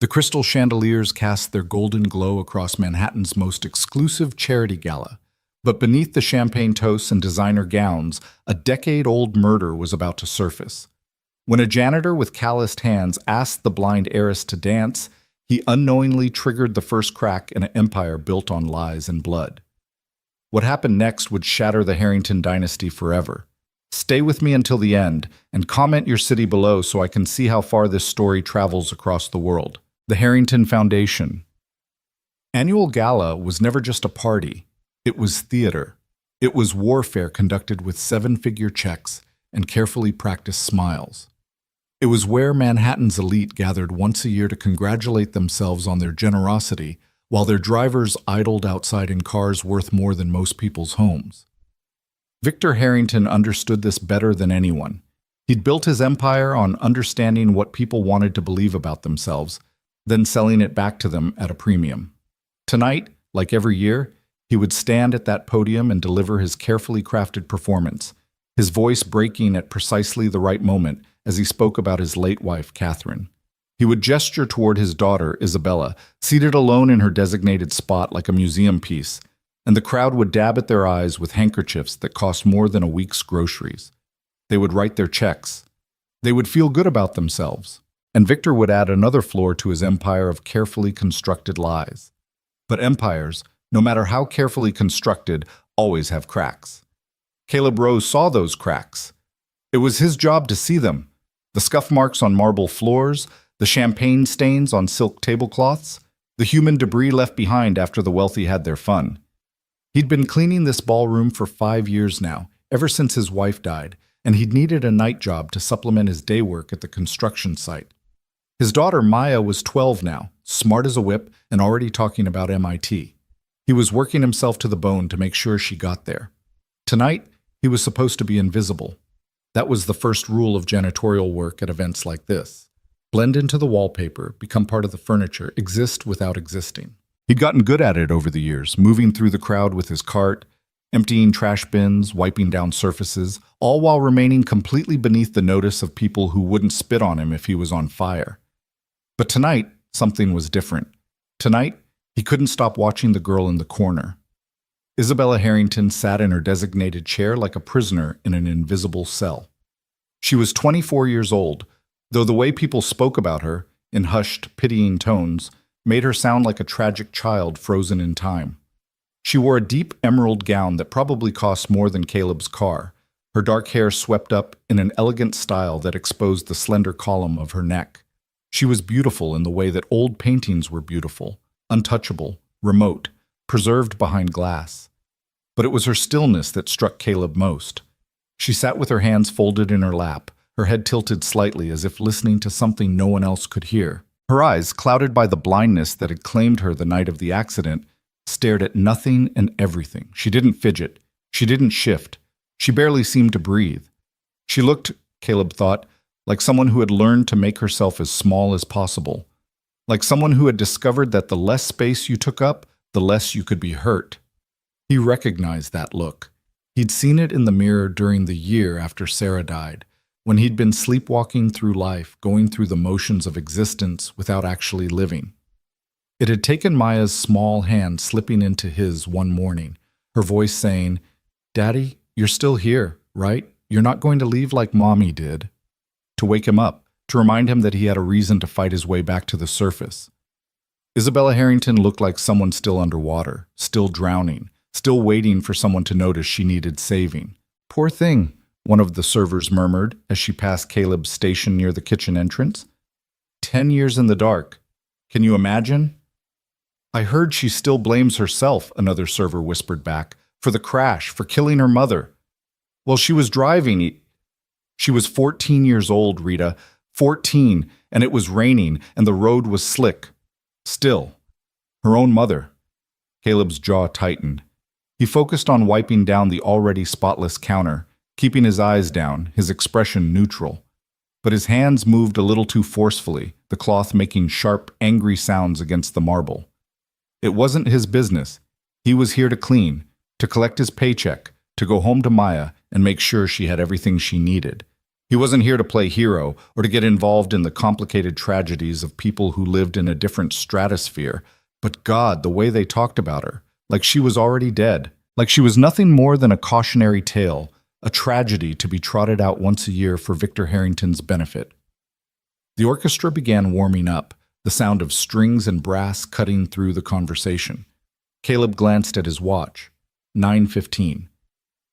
The crystal chandeliers cast their golden glow across Manhattan's most exclusive charity gala. But beneath the champagne toasts and designer gowns, a decade-old murder was about to surface. When a janitor with calloused hands asked the blind heiress to dance, he unknowingly triggered the first crack in an empire built on lies and blood. What happened next would shatter the Harrington dynasty forever. Stay with me until the end, and comment your city below so I can see how far this story travels across the world. The Harrington Foundation. Annual Gala was never just a party. It was theater. It was warfare conducted with seven-figure checks and carefully practiced smiles. It was where Manhattan's elite gathered once a year to congratulate themselves on their generosity, while their drivers idled outside in cars worth more than most people's homes. Victor Harrington understood this better than anyone. He'd built his empire on understanding what people wanted to believe about themselves, then selling it back to them at a premium. Tonight, like every year, he would stand at that podium and deliver his carefully crafted performance, his voice breaking at precisely the right moment as he spoke about his late wife, Catherine. He would gesture toward his daughter, Isabella, seated alone in her designated spot like a museum piece, and the crowd would dab at their eyes with handkerchiefs that cost more than a week's groceries. They would write their checks. They would feel good about themselves. And Victor would add another floor to his empire of carefully constructed lies. But empires, no matter how carefully constructed, always have cracks. Caleb Rose saw those cracks. It was his job to see them. The scuff marks on marble floors, the champagne stains on silk tablecloths, the human debris left behind after the wealthy had their fun. He'd been cleaning this ballroom for 5 years now, ever since his wife died, and he'd needed a night job to supplement his day work at the construction site. His daughter Maya was 12 now, smart as a whip, and already talking about MIT. He was working himself to the bone to make sure she got there. Tonight, he was supposed to be invisible. That was the first rule of janitorial work at events like this. Blend into the wallpaper, become part of the furniture, exist without existing. He'd gotten good at it over the years, moving through the crowd with his cart, emptying trash bins, wiping down surfaces, all while remaining completely beneath the notice of people who wouldn't spit on him if he was on fire. But tonight, something was different. Tonight, he couldn't stop watching the girl in the corner. Isabella Harrington sat in her designated chair like a prisoner in an invisible cell. She was 24 years old, though the way people spoke about her, in hushed, pitying tones, made her sound like a tragic child frozen in time. She wore a deep emerald gown that probably cost more than Caleb's car, her dark hair swept up in an elegant style that exposed the slender column of her neck. She was beautiful in the way that old paintings were beautiful, untouchable, remote, preserved behind glass. But it was her stillness that struck Caleb most. She sat with her hands folded in her lap, her head tilted slightly as if listening to something no one else could hear. Her eyes, clouded by the blindness that had claimed her the night of the accident, stared at nothing and everything. She didn't fidget. She didn't shift. She barely seemed to breathe. She looked, Caleb thought, like someone who had learned to make herself as small as possible. Like someone who had discovered that the less space you took up, the less you could be hurt. He recognized that look. He'd seen it in the mirror during the year after Sarah died, when he'd been sleepwalking through life, going through the motions of existence without actually living. It had taken Maya's small hand slipping into his one morning, her voice saying, "Daddy, you're still here, right? You're not going to leave like Mommy did." To wake him up, to remind him that he had a reason to fight his way back to the surface. Isabella Harrington looked like someone still underwater, still drowning, still waiting for someone to notice she needed saving. "Poor thing," one of the servers murmured as she passed Caleb's station near the kitchen entrance. 10 years in the dark. Can you imagine? "I heard she still blames herself," another server whispered back, "for the crash, for killing her mother." "Well, she was driving. She was 14 years old, Rita. 14, and it was raining, and the road was slick. Still, her own mother." Caleb's jaw tightened. He focused on wiping down the already spotless counter, keeping his eyes down, his expression neutral. But his hands moved a little too forcefully, the cloth making sharp, angry sounds against the marble. It wasn't his business. He was here to clean, to collect his paycheck, to go home to Maya and make sure she had everything she needed. He wasn't here to play hero or to get involved in the complicated tragedies of people who lived in a different stratosphere. But God, the way they talked about her, like she was already dead, like she was nothing more than a cautionary tale, a tragedy to be trotted out once a year for Victor Harrington's benefit. The orchestra began warming up, the sound of strings and brass cutting through the conversation. Caleb glanced at his watch. 9:15.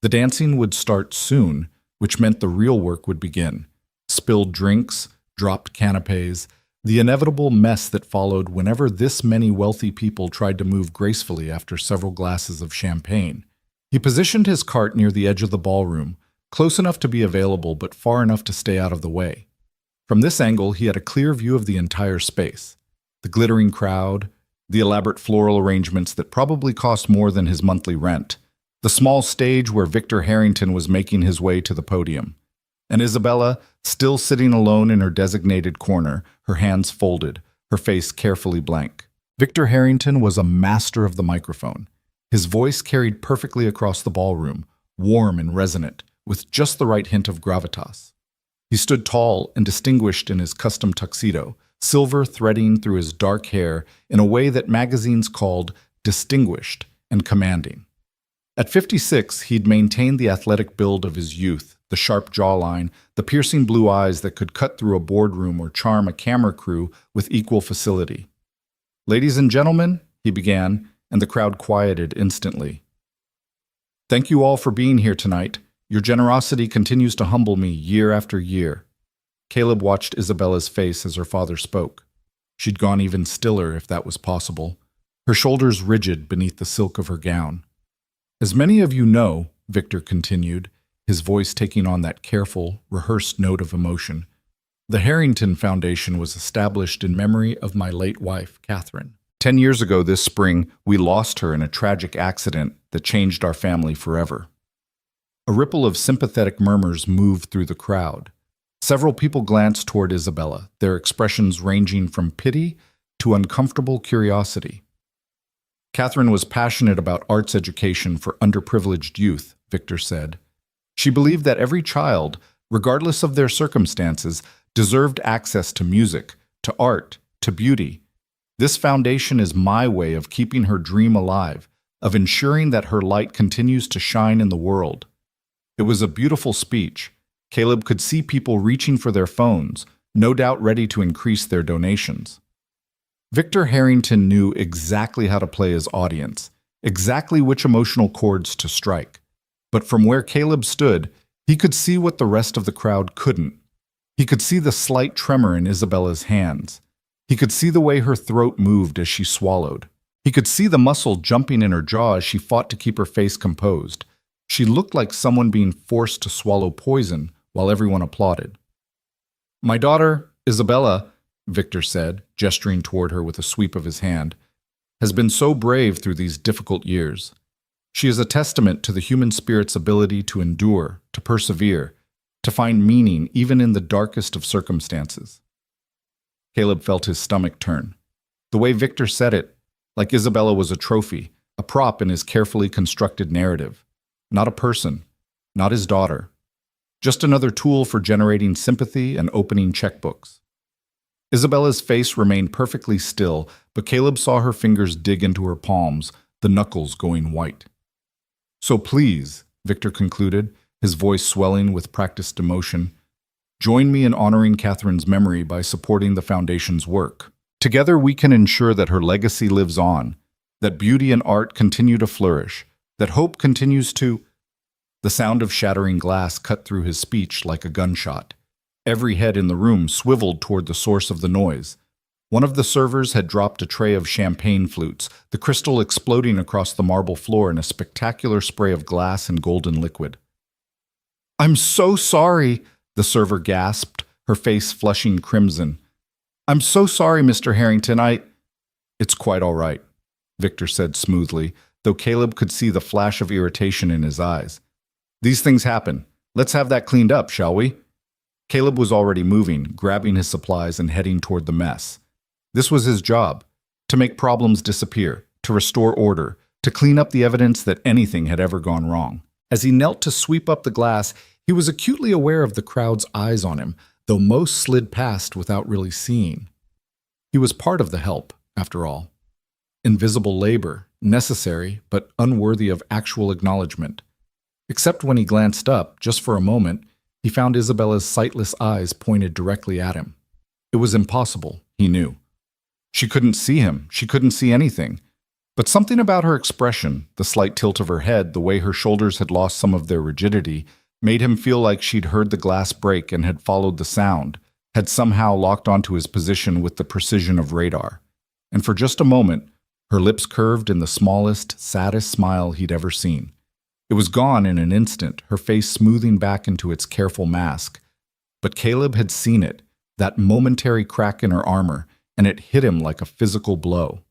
The dancing would start soon, which meant the real work would begin. Spilled drinks, dropped canapes, the inevitable mess that followed whenever this many wealthy people tried to move gracefully after several glasses of champagne. He positioned his cart near the edge of the ballroom, close enough to be available but far enough to stay out of the way. From this angle, he had a clear view of the entire space. The glittering crowd, the elaborate floral arrangements that probably cost more than his monthly rent, the small stage where Victor Harrington was making his way to the podium, and Isabella, still sitting alone in her designated corner, her hands folded, her face carefully blank. Victor Harrington was a master of the microphone. His voice carried perfectly across the ballroom, warm and resonant, with just the right hint of gravitas. He stood tall and distinguished in his custom tuxedo, silver threading through his dark hair in a way that magazines called distinguished and commanding. At 56, he'd maintained the athletic build of his youth, the sharp jawline, the piercing blue eyes that could cut through a boardroom or charm a camera crew with equal facility. "Ladies and gentlemen," he began, and the crowd quieted instantly. "Thank you all for being here tonight. Your generosity continues to humble me year after year." Caleb watched Isabella's face as her father spoke. She'd gone even stiller, if that was possible, her shoulders rigid beneath the silk of her gown. "As many of you know," Victor continued, his voice taking on that careful, rehearsed note of emotion, "the Harrington Foundation was established in memory of my late wife, Catherine. 10 years ago this spring, we lost her in a tragic accident that changed our family forever." A ripple of sympathetic murmurs moved through the crowd. Several people glanced toward Isabella, their expressions ranging from pity to uncomfortable curiosity. "Catherine was passionate about arts education for underprivileged youth," Victor said. "She believed that every child, regardless of their circumstances, deserved access to music, to art, to beauty. This foundation is my way of keeping her dream alive, of ensuring that her light continues to shine in the world." It was a beautiful speech. Caleb could see people reaching for their phones, no doubt ready to increase their donations. Victor Harrington knew exactly how to play his audience, exactly which emotional chords to strike. But from where Caleb stood, he could see what the rest of the crowd couldn't. He could see the slight tremor in Isabella's hands. He could see the way her throat moved as she swallowed. He could see the muscle jumping in her jaw as she fought to keep her face composed. She looked like someone being forced to swallow poison while everyone applauded. "My daughter, Isabella," Victor said, gesturing toward her with a sweep of his hand, "has been so brave through these difficult years. She is a testament to the human spirit's ability to endure, to persevere, to find meaning even in the darkest of circumstances." Caleb felt his stomach turn. The way Victor said it, like Isabella was a trophy, a prop in his carefully constructed narrative. Not a person, not his daughter. Just another tool for generating sympathy and opening checkbooks. Isabella's face remained perfectly still, but Caleb saw her fingers dig into her palms, the knuckles going white. "So please," Victor concluded, his voice swelling with practiced emotion, "join me in honoring Catherine's memory by supporting the Foundation's work. Together we can ensure that her legacy lives on, that beauty and art continue to flourish, that hope continues to—" The sound of shattering glass cut through his speech like a gunshot. Every head in the room swiveled toward the source of the noise. One of the servers had dropped a tray of champagne flutes, the crystal exploding across the marble floor in a spectacular spray of glass and golden liquid. "I'm so sorry," the server gasped, her face flushing crimson. "I'm so sorry, Mr. Harrington, It's quite all right," Victor said smoothly, though Caleb could see the flash of irritation in his eyes. "These things happen. Let's have that cleaned up, shall we?" Caleb was already moving, grabbing his supplies and heading toward the mess. This was his job, to make problems disappear, to restore order, to clean up the evidence that anything had ever gone wrong. As he knelt to sweep up the glass, He was acutely aware of the crowd's eyes on him, though most slid past without really seeing. He was part of the help, after all. Invisible labor, necessary but unworthy of actual acknowledgement. Except when he glanced up, just for a moment, he found Isabella's sightless eyes pointed directly at him. It was impossible, he knew. She couldn't see him, she couldn't see anything. But something about her expression, the slight tilt of her head, the way her shoulders had lost some of their rigidity, made him feel like she'd heard the glass break and had followed the sound, had somehow locked onto his position with the precision of radar. And for just a moment, her lips curved in the smallest, saddest smile he'd ever seen. It was gone in an instant, her face smoothing back into its careful mask. But Caleb had seen it, that momentary crack in her armor, and it hit him like a physical blow.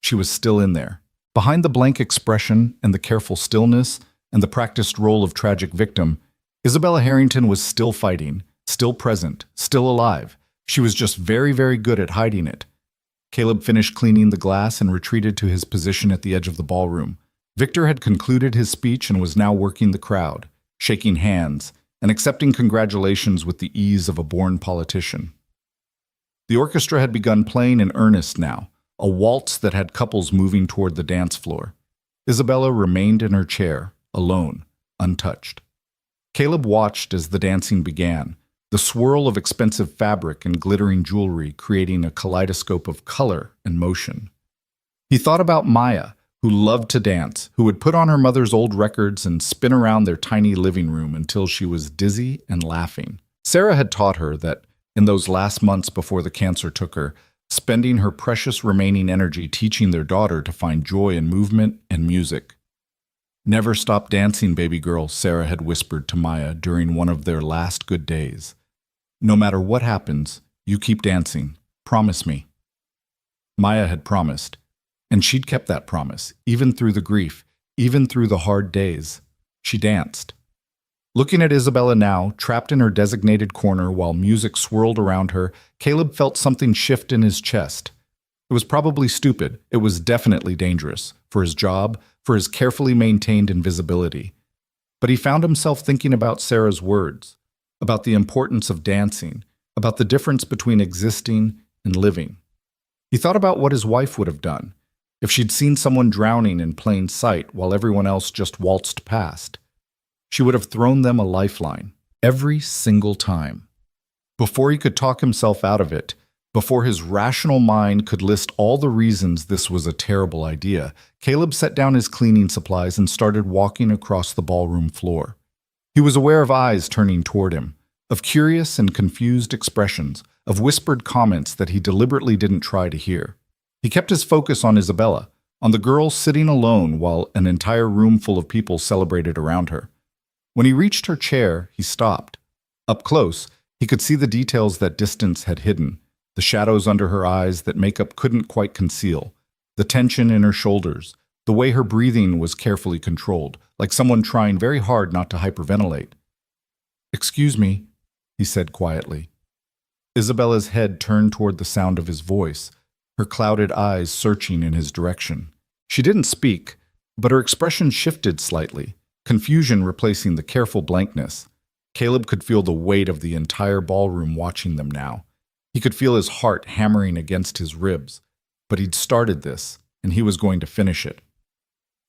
She was still in there. Behind the blank expression and the careful stillness and the practiced role of tragic victim, Isabella Harrington was still fighting, still present, still alive. She was just very, very good at hiding it. Caleb finished cleaning the glass and retreated to his position at the edge of the ballroom. Victor had concluded his speech and was now working the crowd, shaking hands, and accepting congratulations with the ease of a born politician. The orchestra had begun playing in earnest now, a waltz that had couples moving toward the dance floor. Isabella remained in her chair, alone, untouched. Caleb watched as the dancing began, the swirl of expensive fabric and glittering jewelry creating a kaleidoscope of color and motion. He thought about Maya, who loved to dance, who would put on her mother's old records and spin around their tiny living room until she was dizzy and laughing. Sarah had taught her that, in those last months before the cancer took her, spending her precious remaining energy teaching their daughter to find joy in movement and music. "Never stop dancing, baby girl," Sarah had whispered to Maya during one of their last good days. "No matter what happens, you keep dancing. Promise me." Maya had promised, and she'd kept that promise, even through the grief, even through the hard days. She danced. Looking at Isabella now, trapped in her designated corner while music swirled around her, Caleb felt something shift in his chest. It was probably stupid. It was definitely dangerous, for his job, for his carefully maintained invisibility. But he found himself thinking about Sarah's words, about the importance of dancing, about the difference between existing and living. He thought about what his wife would have done if she'd seen someone drowning in plain sight while everyone else just waltzed past. She would have thrown them a lifeline, every single time. Before he could talk himself out of it, before his rational mind could list all the reasons this was a terrible idea, Caleb set down his cleaning supplies and started walking across the ballroom floor. He was aware of eyes turning toward him, of curious and confused expressions, of whispered comments that he deliberately didn't try to hear. He kept his focus on Isabella, on the girl sitting alone while an entire room full of people celebrated around her. When he reached her chair, he stopped. Up close, he could see the details that distance had hidden, the shadows under her eyes that makeup couldn't quite conceal, the tension in her shoulders, the way her breathing was carefully controlled, like someone trying very hard not to hyperventilate. "Excuse me," he said quietly. Isabella's head turned toward the sound of his voice, her clouded eyes searching in his direction. She didn't speak, but her expression shifted slightly, confusion replacing the careful blankness. Caleb could feel the weight of the entire ballroom watching them now. He could feel his heart hammering against his ribs. But he'd started this, and he was going to finish it.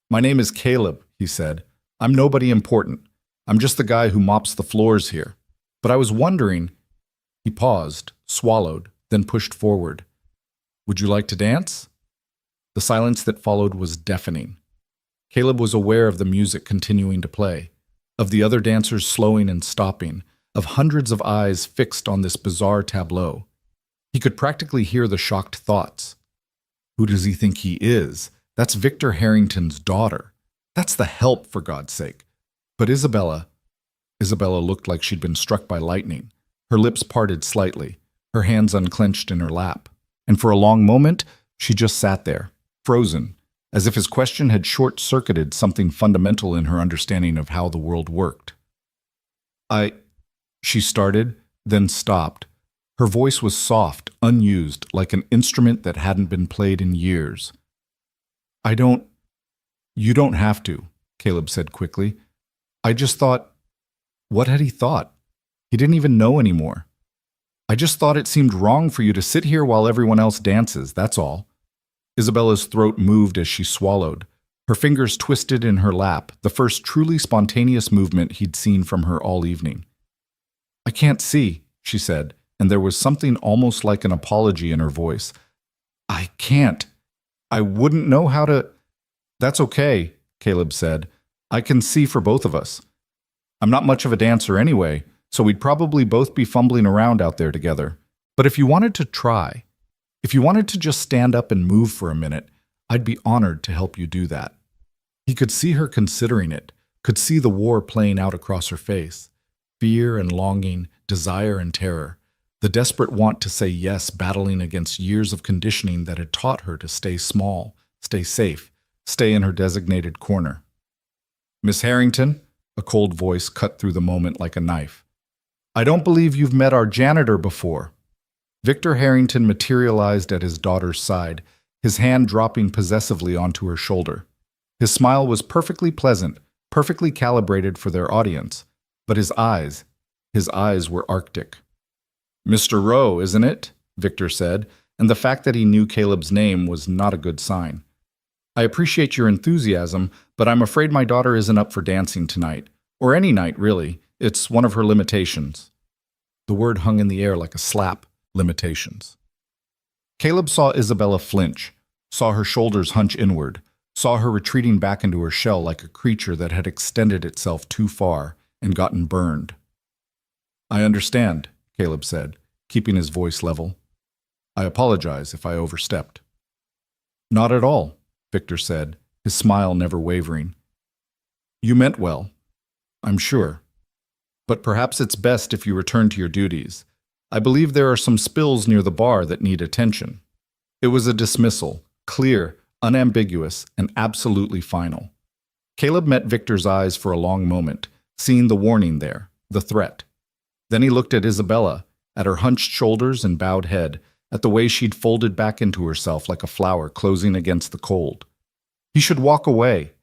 "My name is Caleb," he said. "I'm nobody important. I'm just the guy who mops the floors here. But I was wondering—" He paused, swallowed, then pushed forward. "Would you like to dance?" The silence that followed was deafening. Caleb was aware of the music continuing to play, of the other dancers slowing and stopping, of hundreds of eyes fixed on this bizarre tableau. He could practically hear the shocked thoughts. Who does he think he is? That's Victor Harrington's daughter. That's the help, for God's sake. But Isabella looked like she'd been struck by lightning. Her lips parted slightly, her hands unclenched in her lap. And for a long moment, she just sat there, frozen, as if his question had short-circuited something fundamental in her understanding of how the world worked. She started, then stopped. Her voice was soft, unused, like an instrument that hadn't been played in years. "You don't have to," Caleb said quickly. "I just thought, What had he thought? He didn't even know anymore. I just thought it seemed wrong for you to sit here while everyone else dances, that's all. Isabella's throat moved as she swallowed. Her fingers twisted in her lap, the first truly spontaneous movement he'd seen from her all evening. I can't see, she said, and there was something almost like an apology in her voice. I can't. I wouldn't know how to... That's okay, Caleb said. I can see for both of us. I'm not much of a dancer anyway, so we'd probably both be fumbling around out there together. But if you wanted to try, if you wanted to just stand up and move for a minute, I'd be honored to help you do that. He could see her considering it, could see the war playing out across her face. Fear and longing, desire and terror. The desperate want to say yes battling against years of conditioning that had taught her to stay small, stay safe, stay in her designated corner. Miss Harrington, a cold voice cut through the moment like a knife. I don't believe you've met our janitor before. Victor Harrington materialized at his daughter's side, his hand dropping possessively onto her shoulder. His smile was perfectly pleasant, perfectly calibrated for their audience, but his eyes were arctic. Mr. Rowe, isn't it? Victor said, and the fact that he knew Caleb's name was not a good sign. I appreciate your enthusiasm, but I'm afraid my daughter isn't up for dancing tonight, or any night, really. It's one of her limitations. The word hung in the air like a slap. Limitations. Caleb saw Isabella flinch, saw her shoulders hunch inward, saw her retreating back into her shell like a creature that had extended itself too far and gotten burned. I understand, Caleb said, keeping his voice level. I apologize if I overstepped. Not at all, Victor said, his smile never wavering. You meant well, I'm sure. But perhaps it's best if you return to your duties. I believe there are some spills near the bar that need attention. It was a dismissal, clear, unambiguous, and absolutely final. Caleb met Victor's eyes for a long moment, seeing the warning there, the threat. Then he looked at Isabella, at her hunched shoulders and bowed head, at the way she'd folded back into herself like a flower closing against the cold. He should walk away.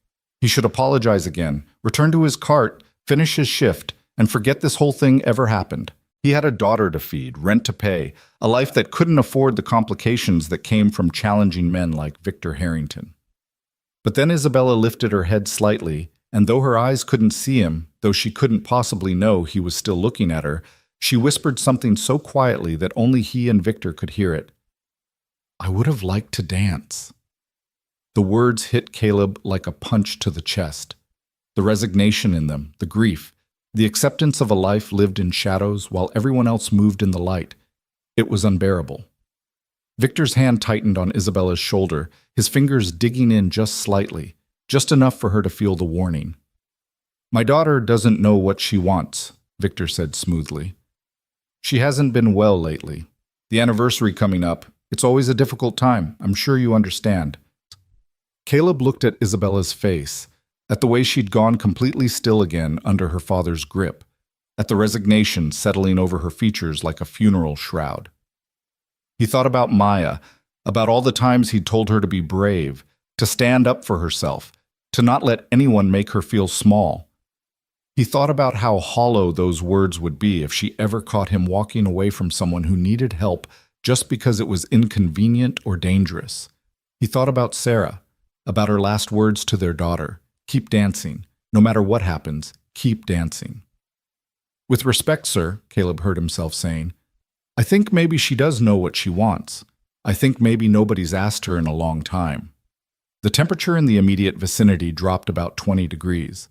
He should apologize again, return to his cart, finish his shift, and forget this whole thing ever happened. He had a daughter to feed, rent to pay, a life that couldn't afford the complications that came from challenging men like Victor Harrington. But then Isabella lifted her head slightly, and though her eyes couldn't see him, though she couldn't possibly know he was still looking at her, she whispered something so quietly that only he and Victor could hear it. I would have liked to dance. The words hit Caleb like a punch to the chest. The resignation in them, the grief, the acceptance of a life lived in shadows while everyone else moved in the light. It was unbearable. Victor's hand tightened on Isabella's shoulder, his fingers digging in just slightly, just enough for her to feel the warning. My daughter doesn't know what she wants, Victor said smoothly. She hasn't been well lately. The anniversary coming up, it's always a difficult time. I'm sure you understand. Caleb looked at Isabella's face, at the way she'd gone completely still again under her father's grip, at the resignation settling over her features like a funeral shroud. He thought about Maya, about all the times he'd told her to be brave, to stand up for herself, to not let anyone make her feel small. He thought about how hollow those words would be if she ever caught him walking away from someone who needed help just because it was inconvenient or dangerous. He thought about Sarah, about her last words to their daughter. Keep dancing. No matter what happens, keep dancing. With respect, sir, Caleb heard himself saying, I think maybe she does know what she wants. I think maybe nobody's asked her in a long time. The temperature in the immediate vicinity dropped about 20 degrees.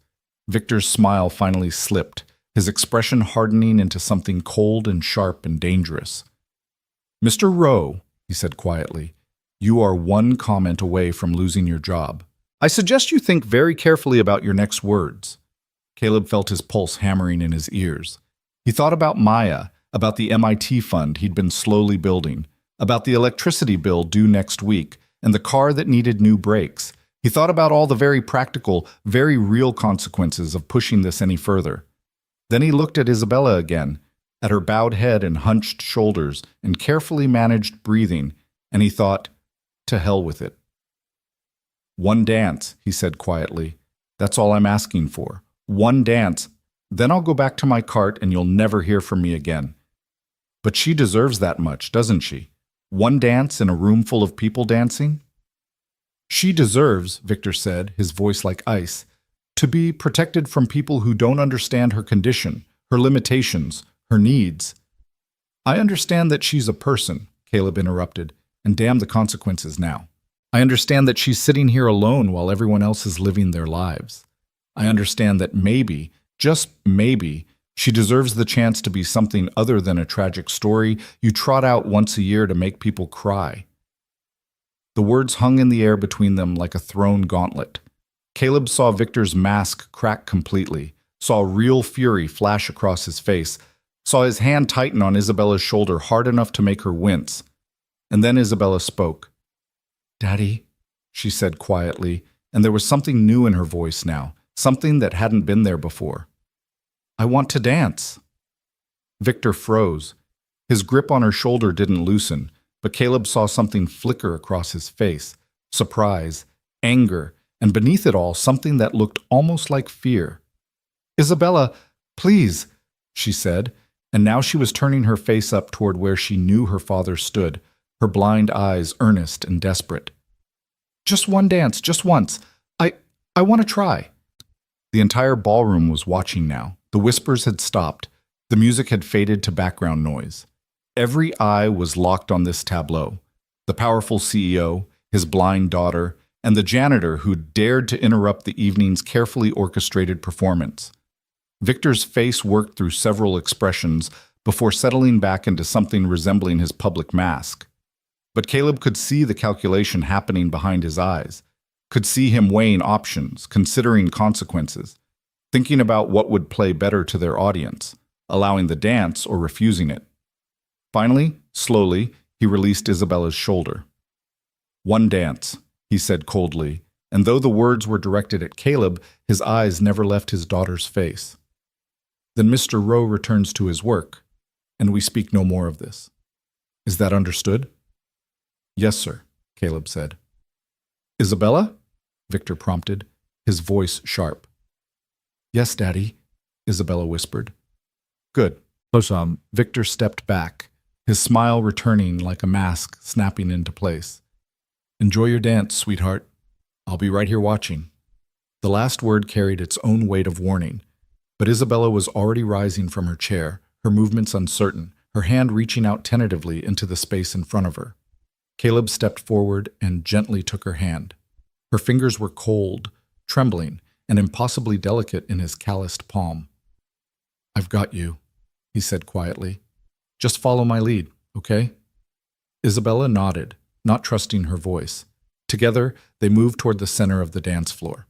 Victor's smile finally slipped, his expression hardening into something cold and sharp and dangerous. Mr. Rowe, he said quietly, you are one comment away from losing your job. I suggest you think very carefully about your next words. Caleb felt his pulse hammering in his ears. He thought about Maya, about the MIT fund he'd been slowly building, about the electricity bill due next week, and the car that needed new brakes. He thought about all the very practical, very real consequences of pushing this any further. Then he looked at Isabella again, at her bowed head and hunched shoulders and carefully managed breathing, and he thought, to hell with it. One dance, he said quietly. That's all I'm asking for. One dance. Then I'll go back to my cart and you'll never hear from me again. But she deserves that much, doesn't she? One dance in a room full of people dancing? She deserves, Victor said, his voice like ice, to be protected from people who don't understand her condition, her limitations, her needs. I understand that she's a person, Caleb interrupted, and damn the consequences now. I understand that she's sitting here alone while everyone else is living their lives. I understand that maybe, just maybe, she deserves the chance to be something other than a tragic story you trot out once a year to make people cry. The words hung in the air between them like a thrown gauntlet. Caleb saw Victor's mask crack completely, saw real fury flash across his face, saw his hand tighten on Isabella's shoulder hard enough to make her wince. And then Isabella spoke. "Daddy," she said quietly, and there was something new in her voice now, something that hadn't been there before. "I want to dance." Victor froze. His grip on her shoulder didn't loosen, but Caleb saw something flicker across his face, surprise, anger, and beneath it all something that looked almost like fear. "Isabella, please," she said, and now she was turning her face up toward where she knew her father stood, her blind eyes earnest and desperate. "Just one dance, just once. I want to try." The entire ballroom was watching now. The whispers had stopped. The music had faded to background noise. Every eye was locked on this tableau. The powerful CEO, his blind daughter, and the janitor who dared to interrupt the evening's carefully orchestrated performance. Victor's face worked through several expressions before settling back into something resembling his public mask. But Caleb could see the calculation happening behind his eyes, could see him weighing options, considering consequences, thinking about what would play better to their audience, allowing the dance or refusing it. Finally, slowly, he released Isabella's shoulder. "One dance," he said coldly, and though the words were directed at Caleb, his eyes never left his daughter's face. "Then Mr. Rowe returns to his work, and we speak no more of this. Is that understood?" "Yes, sir," Caleb said. "Isabella?" Victor prompted, his voice sharp. "Yes, Daddy," Isabella whispered. "Good." Victor stepped back, his smile returning like a mask snapping into place. "Enjoy your dance, sweetheart. I'll be right here watching." The last word carried its own weight of warning, but Isabella was already rising from her chair, her movements uncertain, her hand reaching out tentatively into the space in front of her. Caleb stepped forward and gently took her hand. Her fingers were cold, trembling, and impossibly delicate in his calloused palm. "I've got you," he said quietly. "Just follow my lead, okay?" Isabella nodded, not trusting her voice. Together, they moved toward the center of the dance floor.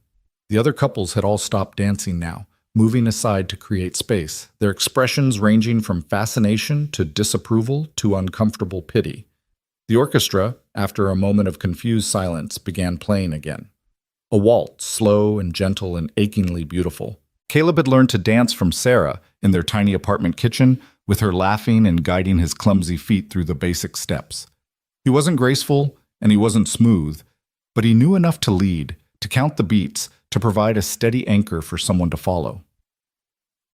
The other couples had all stopped dancing now, moving aside to create space, their expressions ranging from fascination to disapproval to uncomfortable pity. The orchestra, after a moment of confused silence, began playing again. A waltz, slow and gentle and achingly beautiful. Caleb had learned to dance from Sarah in their tiny apartment kitchen, with her laughing and guiding his clumsy feet through the basic steps. He wasn't graceful and he wasn't smooth, but he knew enough to lead, to count the beats, to provide a steady anchor for someone to follow.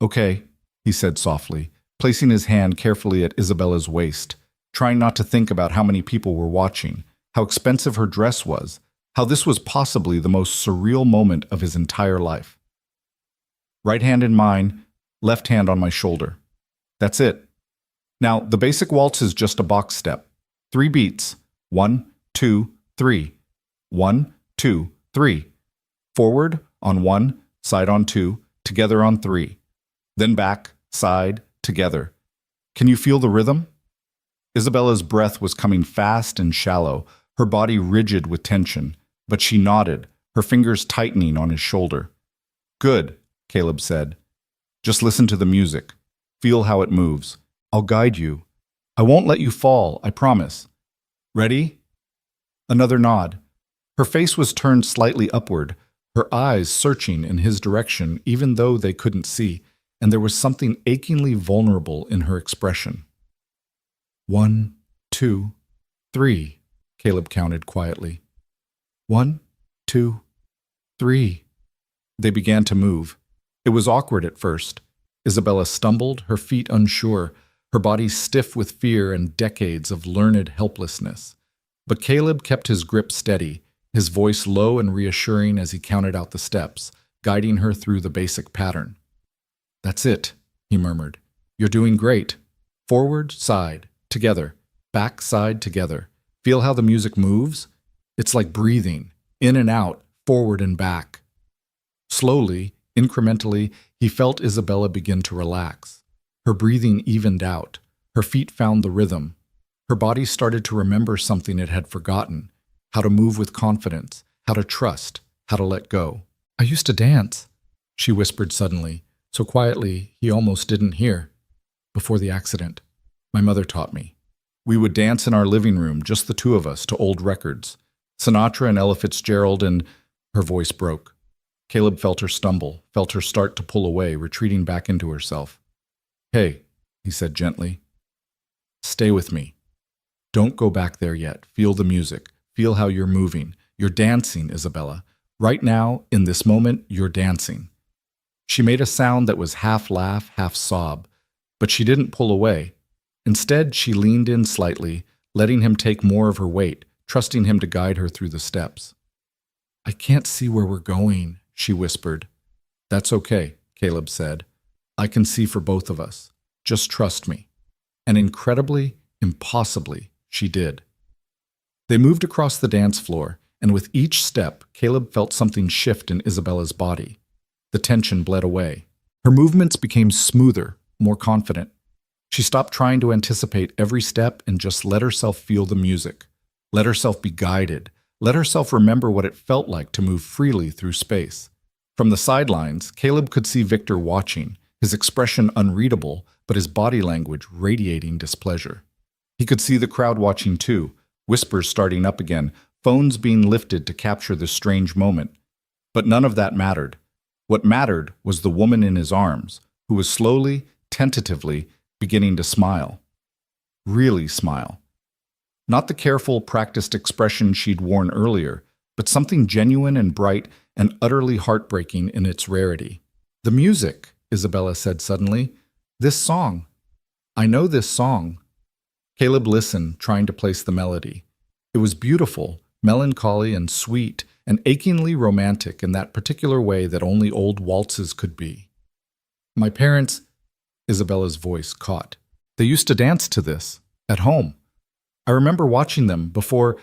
"Okay," he said softly, placing his hand carefully at Isabella's waist, trying not to think about how many people were watching, how expensive her dress was, how this was possibly the most surreal moment of his entire life. "Right hand in mine, left hand on my shoulder. That's it. Now, the basic waltz is just a box step. 3 beats. 1, 2, 3. 1, 2, 3. Forward on 1, side on 2, together on 3. Then back, side, together. Can you feel the rhythm?" Isabella's breath was coming fast and shallow, her body rigid with tension, but she nodded, her fingers tightening on his shoulder. "Good," Caleb said. "Just listen to the music. Feel how it moves. I'll guide you. I won't let you fall, I promise. Ready?" Another nod. Her face was turned slightly upward, her eyes searching in his direction even though they couldn't see, and there was something achingly vulnerable in her expression. 1, 2, 3, Caleb counted quietly. 1, 2, 3. They began to move. It was awkward at first. Isabella stumbled, her feet unsure, her body stiff with fear and decades of learned helplessness. But Caleb kept his grip steady, his voice low and reassuring as he counted out the steps, guiding her through the basic pattern. "That's it," he murmured. "You're doing great. Forward, side, together, back, side, together. Feel how the music moves? It's like breathing, in and out, forward and back." Slowly, incrementally, he felt Isabella begin to relax. Her breathing evened out. Her feet found the rhythm. Her body started to remember something it had forgotten: how to move with confidence, how to trust, how to let go. "I used to dance," she whispered suddenly, so quietly he almost didn't hear. "Before the accident, my mother taught me. We would dance in our living room, just the two of us, to old records. Sinatra and Ella Fitzgerald and—" Her voice broke. Caleb felt her stumble, felt her start to pull away, retreating back into herself. "Hey," he said gently. "Stay with me. Don't go back there yet. Feel the music. Feel how you're moving. You're dancing, Isabella. Right now, in this moment, you're dancing." She made a sound that was half laugh, half sob, but she didn't pull away. Instead, she leaned in slightly, letting him take more of her weight, trusting him to guide her through the steps. "I can't see where we're going," she whispered. "That's okay," Caleb said. "I can see for both of us. Just trust me." And incredibly, impossibly, she did. They moved across the dance floor, and with each step, Caleb felt something shift in Isabella's body. The tension bled away. Her movements became smoother, more confident. She stopped trying to anticipate every step and just let herself feel the music. Let herself be guided. Let herself remember what it felt like to move freely through space. From the sidelines, Caleb could see Victor watching, his expression unreadable, but his body language radiating displeasure. He could see the crowd watching too, whispers starting up again, phones being lifted to capture this strange moment. But none of that mattered. What mattered was the woman in his arms, who was slowly, tentatively, beginning to smile. Really smile. Not the careful, practiced expression she'd worn earlier, but something genuine and bright and utterly heartbreaking in its rarity. "The music," Isabella said suddenly. "This song. I know this song." Caleb listened, trying to place the melody. It was beautiful, melancholy and sweet, and achingly romantic in that particular way that only old waltzes could be. "My parents," Isabella's voice caught. "They used to dance to this, at home. I remember watching them before—"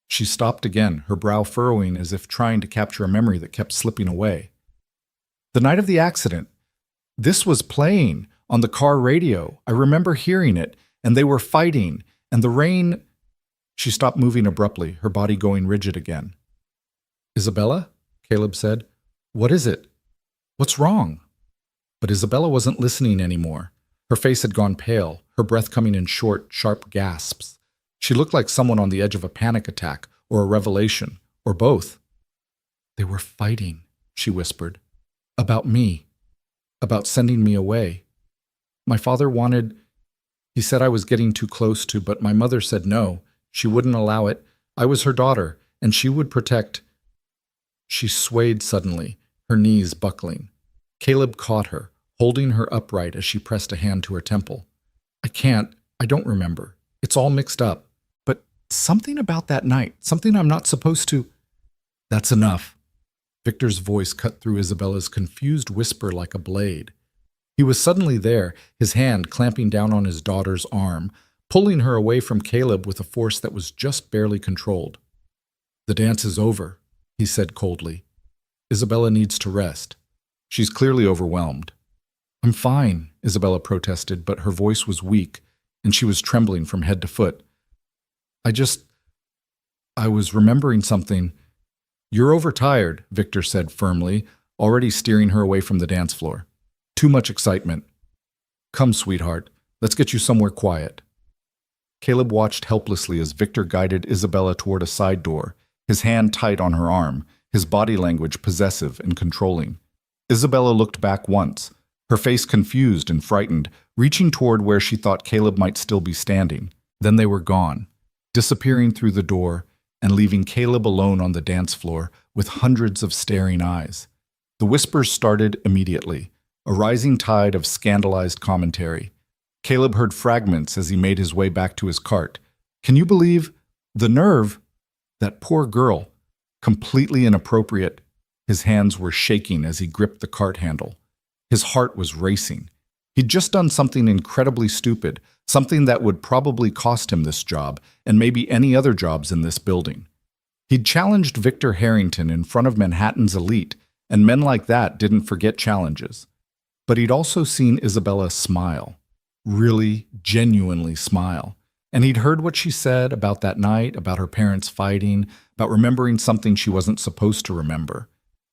She stopped again, her brow furrowing as if trying to capture a memory that kept slipping away. "The night of the accident. This was playing on the car radio. I remember hearing it, and they were fighting, and the rain—" She stopped moving abruptly, her body going rigid again. "Isabella?" Caleb said. "What is it? What's wrong?" But Isabella wasn't listening anymore. Her face had gone pale, her breath coming in short, sharp gasps. She looked like someone on the edge of a panic attack, or a revelation, or both. "They were fighting," she whispered. "About me. About sending me away. My father wanted— He said I was getting too close to, but my mother said no. She wouldn't allow it. I was her daughter, and she would protect—" She swayed suddenly, her knees buckling. Caleb caught her, holding her upright as she pressed a hand to her temple. I don't remember. It's all mixed up. But something about that night, something I'm not supposed to—" "That's enough." Victor's voice cut through Isabella's confused whisper like a blade. He was suddenly there, his hand clamping down on his daughter's arm, pulling her away from Caleb with a force that was just barely controlled. "The dance is over," he said coldly. "Isabella needs to rest. She's clearly overwhelmed." "I'm fine," Isabella protested, but her voice was weak, and she was trembling from head to foot. I was remembering something." "You're overtired," Victor said firmly, already steering her away from the dance floor. "Too much excitement. Come, sweetheart, let's get you somewhere quiet." Caleb watched helplessly as Victor guided Isabella toward a side door, his hand tight on her arm, his body language possessive and controlling. Isabella looked back once, her face confused and frightened, reaching toward where she thought Caleb might still be standing. Then they were gone, disappearing through the door and leaving Caleb alone on the dance floor with hundreds of staring eyes. The whispers started immediately. a rising tide of scandalized commentary. Caleb heard fragments as he made his way back to his cart. Can you believe the nerve? That poor girl. Completely inappropriate. His hands were shaking as he gripped the cart handle. His heart was racing. He'd just done something incredibly stupid, something that would probably cost him this job, and maybe any other jobs in this building. He'd challenged Victor Harrington in front of Manhattan's elite, and men like that didn't forget challenges. But he'd also seen Isabella smile. Really, genuinely smile. And he'd heard what she said about that night, about her parents fighting, about remembering something she wasn't supposed to remember.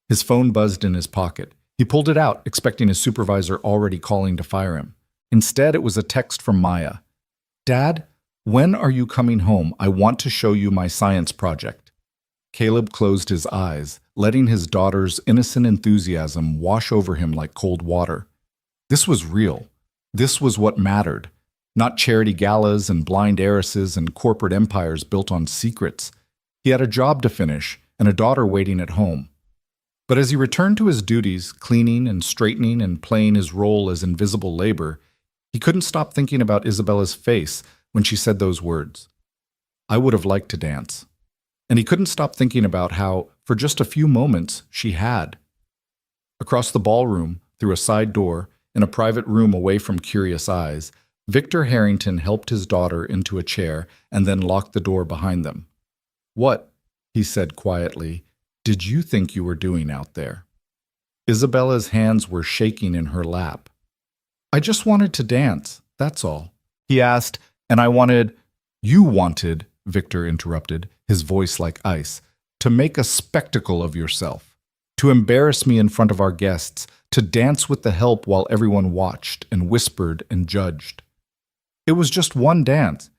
His phone buzzed in his pocket. He pulled it out, expecting his supervisor already calling to fire him. Instead, it was a text from Maya. Dad, when are you coming home? I want to show you my science project. Caleb closed his eyes, letting his daughter's innocent enthusiasm wash over him like cold water. This was real. This was what mattered. Not charity galas and blind heiresses and corporate empires built on secrets. He had a job to finish and a daughter waiting at home. But as he returned to his duties, cleaning and straightening and playing his role as invisible labor, he couldn't stop thinking about Isabella's face when she said those words. I would have liked to dance. And he couldn't stop thinking about how, for just a few moments, she had. Across the ballroom, through a side door, in a private room away from curious eyes, Victor Harrington helped his daughter into a chair and then locked the door behind them. What, he said quietly, did you think you were doing out there? Isabella's hands were shaking in her lap. I just wanted to dance, that's all. He asked, and I wanted, you wanted, Victor interrupted, his voice like ice, to make a spectacle of yourself, to embarrass me in front of our guests, to dance with the help while everyone watched and whispered and judged. It was just one dance.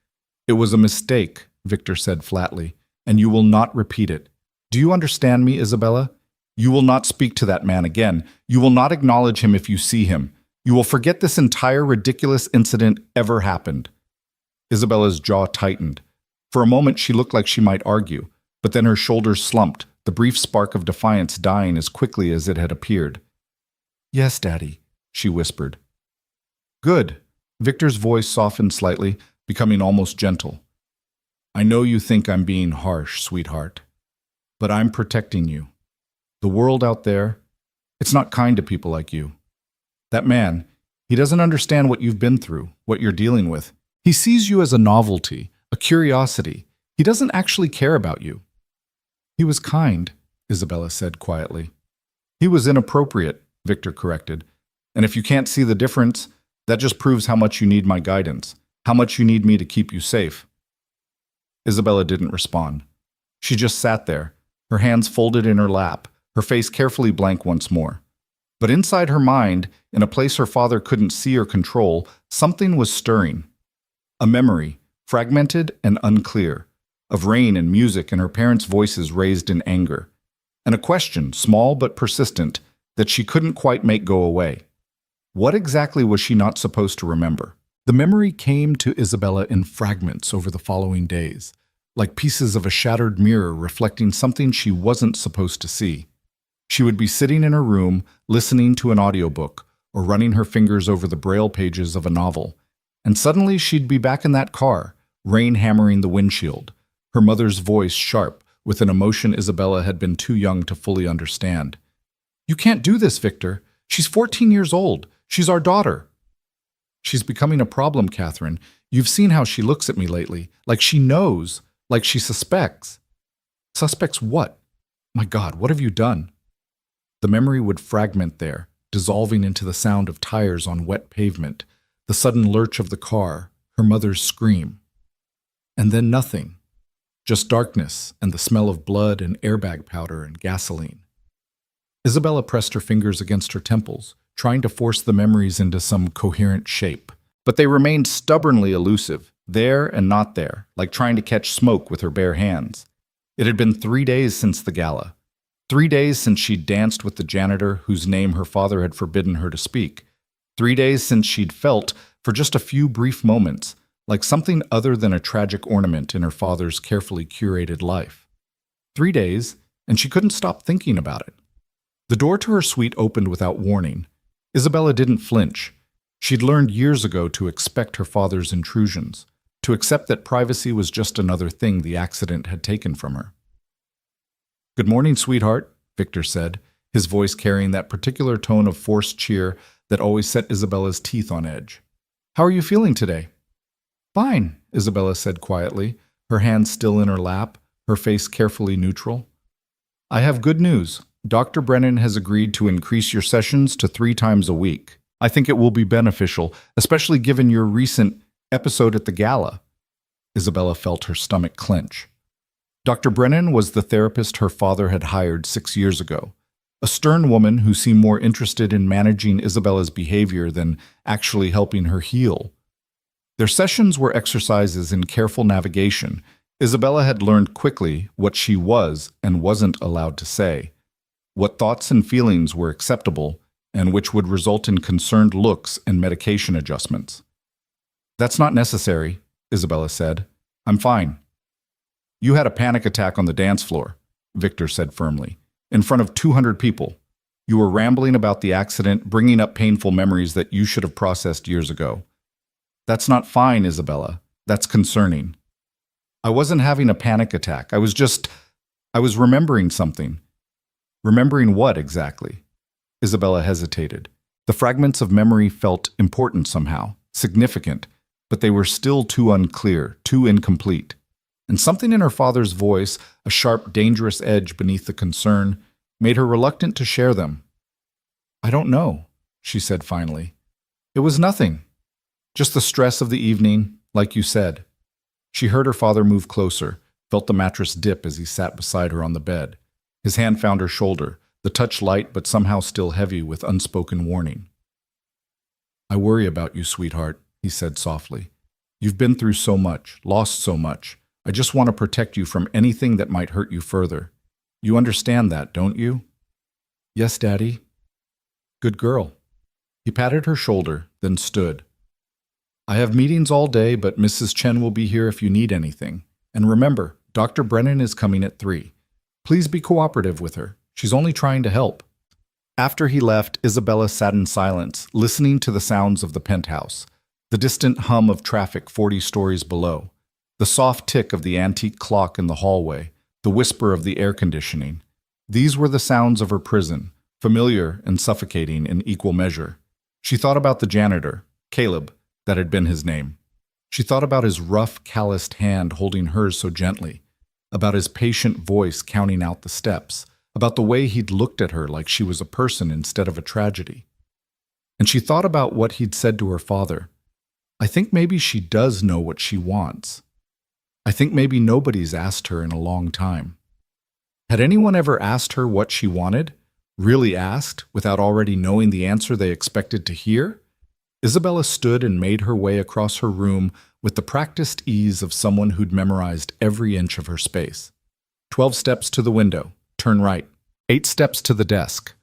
It was a mistake, Victor said flatly, and you will not repeat it. Do you understand me, Isabella? You will not speak to that man again. You will not acknowledge him if you see him. You will forget this entire ridiculous incident ever happened. Isabella's jaw tightened. For a moment she looked like she might argue, but then her shoulders slumped, the brief spark of defiance dying as quickly as it had appeared. Yes, Daddy, she whispered. Good. Victor's voice softened slightly, becoming almost gentle. I know you think I'm being harsh, sweetheart, but I'm protecting you. The world out there, it's not kind to people like you. That man, he doesn't understand what you've been through, what you're dealing with. He sees you as a novelty, a curiosity. He doesn't actually care about you. He was kind, Isabella said quietly. He was inappropriate, Victor corrected. And if you can't see the difference, that just proves how much you need my guidance, how much you need me to keep you safe. Isabella didn't respond. She just sat there, her hands folded in her lap, her face carefully blank once more. But inside her mind, in a place her father couldn't see or control, something was stirring. A memory, fragmented and unclear, of rain and music and her parents' voices raised in anger. And a question, small but persistent, that she couldn't quite make go away. What exactly was she not supposed to remember? The memory came to Isabella in fragments over the following days, like pieces of a shattered mirror reflecting something she wasn't supposed to see. She would be sitting in her room, listening to an audiobook, or running her fingers over the braille pages of a novel. And suddenly she'd be back in that car, rain hammering the windshield, her mother's voice sharp, with an emotion Isabella had been too young to fully understand. You can't do this, Victor. She's 14 years old. She's our daughter. She's becoming a problem, Catherine. You've seen how she looks at me lately, like she knows, like she suspects. Suspects what? My God, what have you done? The memory would fragment there, dissolving into the sound of tires on wet pavement, the sudden lurch of the car, her mother's scream. And then nothing. Just darkness and the smell of blood and airbag powder and gasoline. Isabella pressed her fingers against her temples, trying to force the memories into some coherent shape. But they remained stubbornly elusive, there and not there, like trying to catch smoke with her bare hands. It had been 3 days since the gala. 3 days since she'd danced with the janitor whose name her father had forbidden her to speak. 3 days since she'd felt, for just a few brief moments, like something other than a tragic ornament in her father's carefully curated life. 3 days, and she couldn't stop thinking about it. The door to her suite opened without warning. Isabella didn't flinch. She'd learned years ago to expect her father's intrusions, to accept that privacy was just another thing the accident had taken from her. "Good morning, sweetheart," Victor said, his voice carrying that particular tone of forced cheer that always set Isabella's teeth on edge. "How are you feeling today?" "Fine," Isabella said quietly, her hands still in her lap, her face carefully neutral. "I have good news. Dr. Brennan has agreed to increase your sessions to 3 times a week. I think it will be beneficial, especially given your recent episode at the Gala." Isabella felt her stomach clench. Dr. Brennan was the therapist her father had hired 6 years ago, a stern woman who seemed more interested in managing Isabella's behavior than actually helping her heal. Their sessions were exercises in careful navigation. Isabella had learned quickly what she was and wasn't allowed to say, what thoughts and feelings were acceptable, and which would result in concerned looks and medication adjustments. "That's not necessary," Isabella said. "I'm fine." "You had a panic attack on the dance floor," Victor said firmly, "in front of 200 people. You were rambling about the accident, bringing up painful memories that you should have processed years ago." "That's not fine, Isabella. That's concerning." "I wasn't having a panic attack. I was remembering something." "Remembering what exactly?" Isabella hesitated. The fragments of memory felt important somehow, significant, but they were still too unclear, too incomplete. And something in her father's voice, a sharp, dangerous edge beneath the concern, made her reluctant to share them. "I don't know," she said finally. "It was nothing. Just the stress of the evening, like you said." She heard her father move closer, felt the mattress dip as he sat beside her on the bed. His hand found her shoulder, the touch light but somehow still heavy with unspoken warning. "I worry about you, sweetheart," he said softly. "You've been through so much, lost so much. I just want to protect you from anything that might hurt you further. You understand that, don't you?" "Yes, Daddy." "Good girl." He patted her shoulder, then stood. "I have meetings all day, but Mrs. Chen will be here if you need anything. And remember, Dr. Brennan is coming at 3. Please be cooperative with her. She's only trying to help." After he left, Isabella sat in silence, listening to the sounds of the penthouse, the distant hum of traffic 40 stories below, the soft tick of the antique clock in the hallway, the whisper of the air conditioning. These were the sounds of her prison, familiar and suffocating in equal measure. She thought about the janitor, Caleb, that had been his name. She thought about his rough, calloused hand holding hers so gently, about his patient voice counting out the steps, about the way he'd looked at her like she was a person instead of a tragedy. And she thought about what he'd said to her father. "I think maybe she does know what she wants. I think maybe nobody's asked her in a long time." Had anyone ever asked her what she wanted? Really asked, without already knowing the answer they expected to hear? Isabella stood and made her way across her room with the practiced ease of someone who'd memorized every inch of her space. 12 steps to the window, turn right. 8 steps to the desk.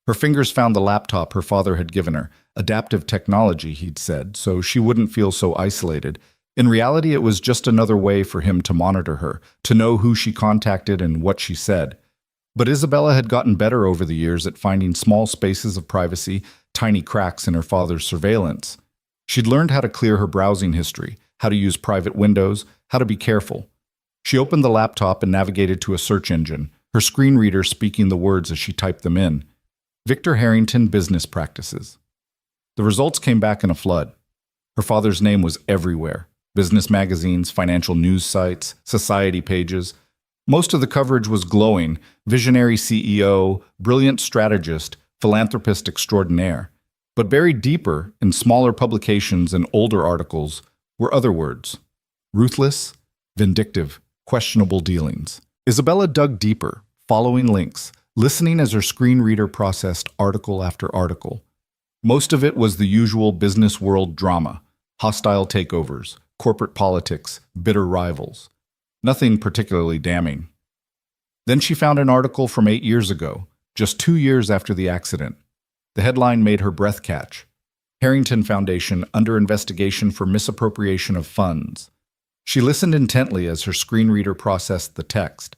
Her fingers found the laptop her father had given her, adaptive technology, he'd said, so she wouldn't feel so isolated. In reality, it was just another way for him to monitor her, to know who she contacted and what she said. But Isabella had gotten better over the years at finding small spaces of privacy, tiny cracks in her father's surveillance. She'd learned how to clear her browsing history, how to use private windows, how to be careful. She opened the laptop and navigated to a search engine, her screen reader speaking the words as she typed them in. Victor Harrington Business Practices. The results came back in a flood. Her father's name was everywhere. Business magazines, financial news sites, society pages. Most of the coverage was glowing: visionary CEO, brilliant strategist, philanthropist extraordinaire. But buried deeper, in smaller publications and older articles, were other words: ruthless, vindictive, questionable dealings. Isabella dug deeper, following links, listening as her screen reader processed article after article. Most of it was the usual business world drama: hostile takeovers, corporate politics, bitter rivals. Nothing particularly damning. Then she found an article from 8 years ago, just 2 years after the accident. The headline made her breath catch: Harrington Foundation under investigation for misappropriation of funds. She listened intently as her screen reader processed the text.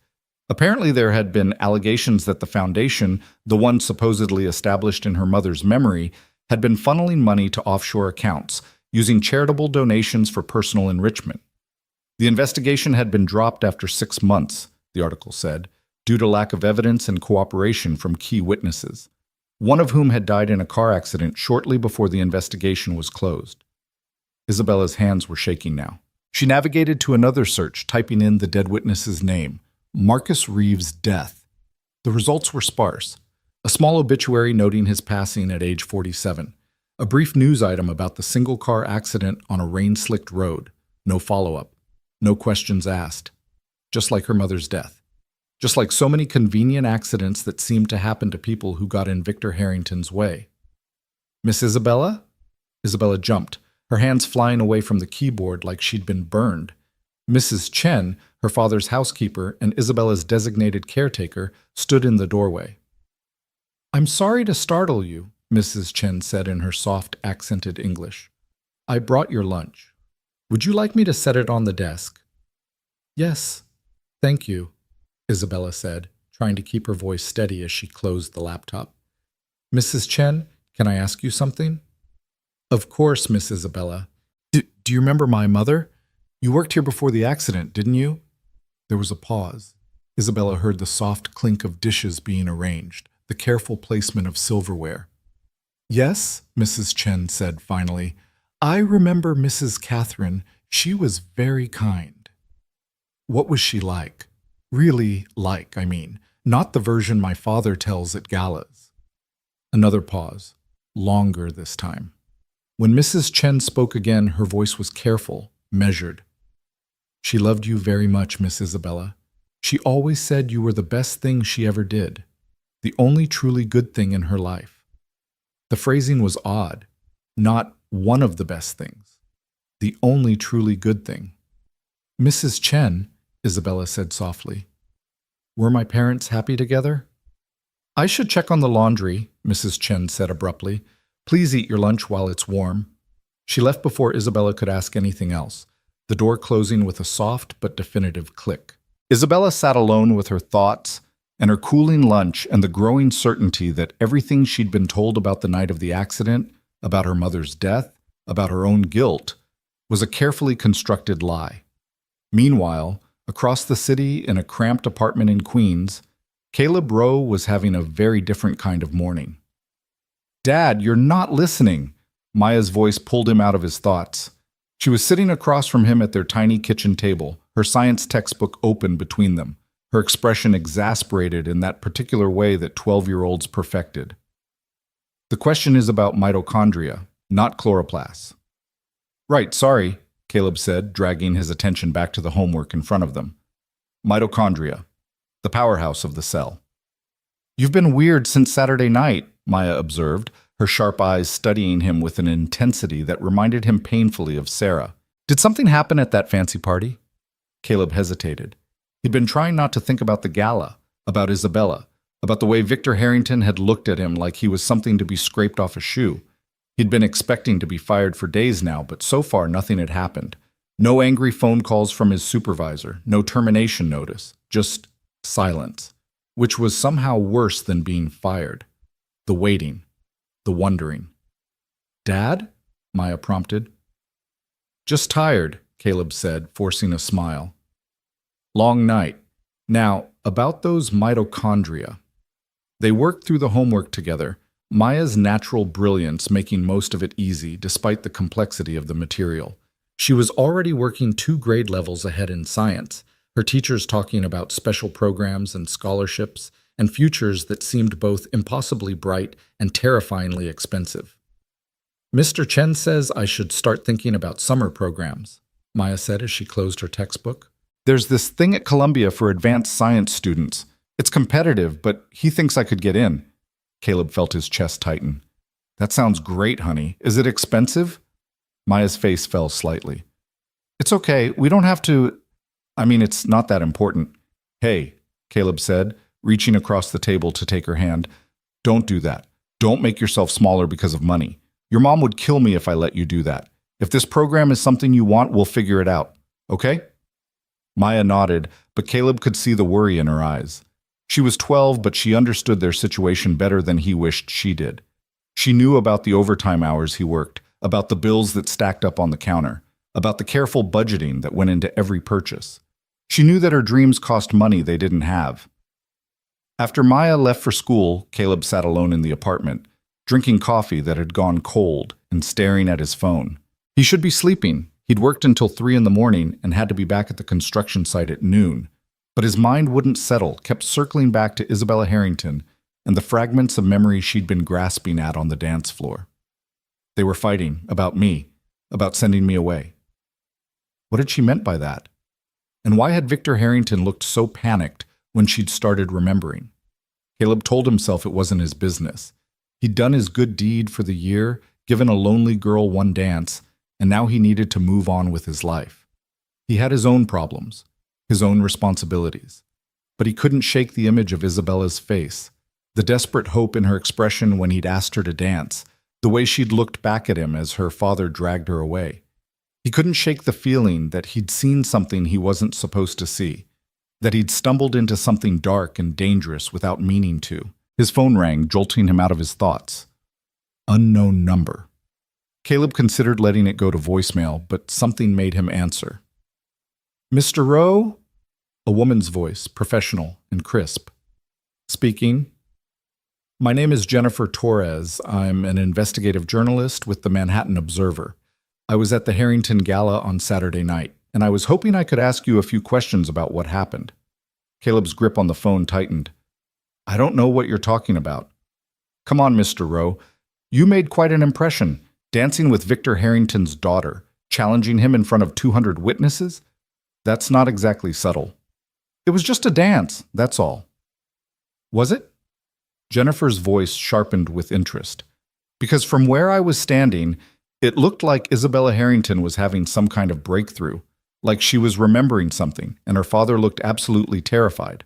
Apparently there had been allegations that the foundation, the one supposedly established in her mother's memory, had been funneling money to offshore accounts, using charitable donations for personal enrichment. The investigation had been dropped after 6 months, the article said, due to lack of evidence and cooperation from key witnesses, one of whom had died in a car accident shortly before the investigation was closed. Isabella's hands were shaking now. She navigated to another search, typing in the dead witness's name, Marcus Reeves' death. The results were sparse. A small obituary noting his passing at age 47. A brief news item about the single-car accident on a rain-slicked road. No follow-up. No questions asked. Just like her mother's death. Just like so many convenient accidents that seemed to happen to people who got in Victor Harrington's way. Miss Isabella? Isabella jumped, her hands flying away from the keyboard like she'd been burned. Mrs. Chen, her father's housekeeper and Isabella's designated caretaker, stood in the doorway. "I'm sorry to startle you," Mrs. Chen said in her soft, accented English. "I brought your lunch. Would you like me to set it on the desk?" "Yes, thank you," Isabella said, trying to keep her voice steady as she closed the laptop. "Mrs. Chen, can I ask you something?" "Of course, Miss Isabella. Do you remember my mother? You worked here before the accident, didn't you?" There was a pause. Isabella heard the soft clink of dishes being arranged, the careful placement of silverware. "Yes," Mrs. Chen said finally. "I remember Mrs. Catherine. She was very kind." "What was she like? Really like, I mean, not the version my father tells at galas." Another pause, longer this time. When Mrs. Chen spoke again, her voice was careful, measured. "She loved you very much, Miss Isabella. She always said you were the best thing she ever did, the only truly good thing in her life." The phrasing was odd, not one of the best things, the only truly good thing. "Mrs. Chen," Isabella said softly, "were my parents happy together?" "I should check on the laundry," Mrs. Chen said abruptly. "Please eat your lunch while it's warm." She left before Isabella could ask anything else, the door closing with a soft but definitive click. Isabella sat alone with her thoughts and her cooling lunch and the growing certainty that everything she'd been told about the night of the accident, about her mother's death, about her own guilt, was a carefully constructed lie. Meanwhile, across the city in a cramped apartment in Queens, Caleb Rowe was having a very different kind of morning. "Dad, you're not listening!" Maya's voice pulled him out of his thoughts. She was sitting across from him at their tiny kitchen table, her science textbook open between them, her expression exasperated in that particular way that 12-year-olds perfected. "The question is about mitochondria, not chloroplasts." "Right, sorry," Caleb said, dragging his attention back to the homework in front of them. "Mitochondria, the powerhouse of the cell." "You've been weird since Saturday night," Maya observed, her sharp eyes studying him with an intensity that reminded him painfully of Sarah. "Did something happen at that fancy party?" Caleb hesitated. He'd been trying not to think about the gala, about Isabella, about the way Victor Harrington had looked at him like he was something to be scraped off a shoe. He'd been expecting to be fired for days now, but so far nothing had happened. No angry phone calls from his supervisor, no termination notice, just silence, which was somehow worse than being fired. The waiting, the wondering. "Dad?" Maya prompted. "Just tired," Caleb said, forcing a smile. "Long night. Now, about those mitochondria." They worked through the homework together, Maya's natural brilliance making most of it easy despite the complexity of the material. She was already working 2 grade levels ahead in science, her teachers talking about special programs and scholarships and futures that seemed both impossibly bright and terrifyingly expensive. "Mr. Chen says I should start thinking about summer programs," Maya said as she closed her textbook. "There's this thing at Columbia for advanced science students. It's competitive, but he thinks I could get in." Caleb felt his chest tighten. "That sounds great, honey. Is it expensive?" Maya's face fell slightly. "It's okay. We don't have to. It's not that important." "Hey," Caleb said, reaching across the table to take her hand. "Don't do that. Don't make yourself smaller because of money. Your mom would kill me if I let you do that. If this program is something you want, we'll figure it out. Okay?" Maya nodded, but Caleb could see the worry in her eyes. She was 12, but she understood their situation better than he wished she did. She knew about the overtime hours he worked, about the bills that stacked up on the counter, about the careful budgeting that went into every purchase. She knew that her dreams cost money they didn't have. After Maya left for school, Caleb sat alone in the apartment, drinking coffee that had gone cold and staring at his phone. He should be sleeping. He'd worked until 3 in the morning and had to be back at the construction site at noon. But his mind wouldn't settle, kept circling back to Isabella Harrington and the fragments of memory she'd been grasping at on the dance floor. They were fighting about me, about sending me away. What had she meant by that? And why had Victor Harrington looked so panicked when she'd started remembering? Caleb told himself it wasn't his business. He'd done his good deed for the year, given a lonely girl one dance, and now he needed to move on with his life. He had his own problems, his own responsibilities. But he couldn't shake the image of Isabella's face, the desperate hope in her expression when he'd asked her to dance, the way she'd looked back at him as her father dragged her away. He couldn't shake the feeling that he'd seen something he wasn't supposed to see, that he'd stumbled into something dark and dangerous without meaning to. His phone rang, jolting him out of his thoughts. Unknown number. Caleb considered letting it go to voicemail, but something made him answer. Mr. Rowe? A woman's voice, professional and crisp. Speaking. My name is Jennifer Torres. I'm an investigative journalist with the Manhattan Observer. I was at the Harrington Gala on Saturday night, and I was hoping I could ask you a few questions about what happened. Caleb's grip on the phone tightened. I don't know what you're talking about. Come on, Mr. Rowe. You made quite an impression, dancing with Victor Harrington's daughter, challenging him in front of 200 witnesses? That's not exactly subtle. It was just a dance, that's all. Was it? Jennifer's voice sharpened with interest. Because from where I was standing, it looked like Isabella Harrington was having some kind of breakthrough, like she was remembering something, and her father looked absolutely terrified.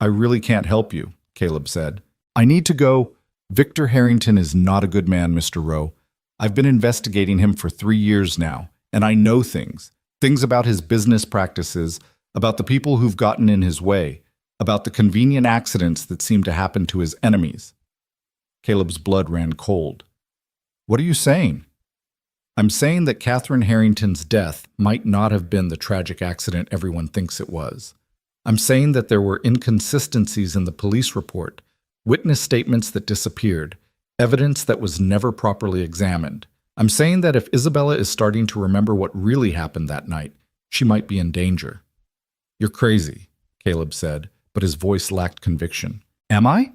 I really can't help you, Caleb said. I need to go. Victor Harrington is not a good man, Mr. Rowe. I've been investigating him for 3 years now, and I know things about his business practices, about the people who've gotten in his way, about the convenient accidents that seem to happen to his enemies. Caleb's blood ran cold. What are you saying? I'm saying that Catherine Harrington's death might not have been the tragic accident everyone thinks it was. I'm saying that there were inconsistencies in the police report, witness statements that disappeared, evidence that was never properly examined. I'm saying that if Isabella is starting to remember what really happened that night, she might be in danger. You're crazy, Caleb said, but his voice lacked conviction. Am I?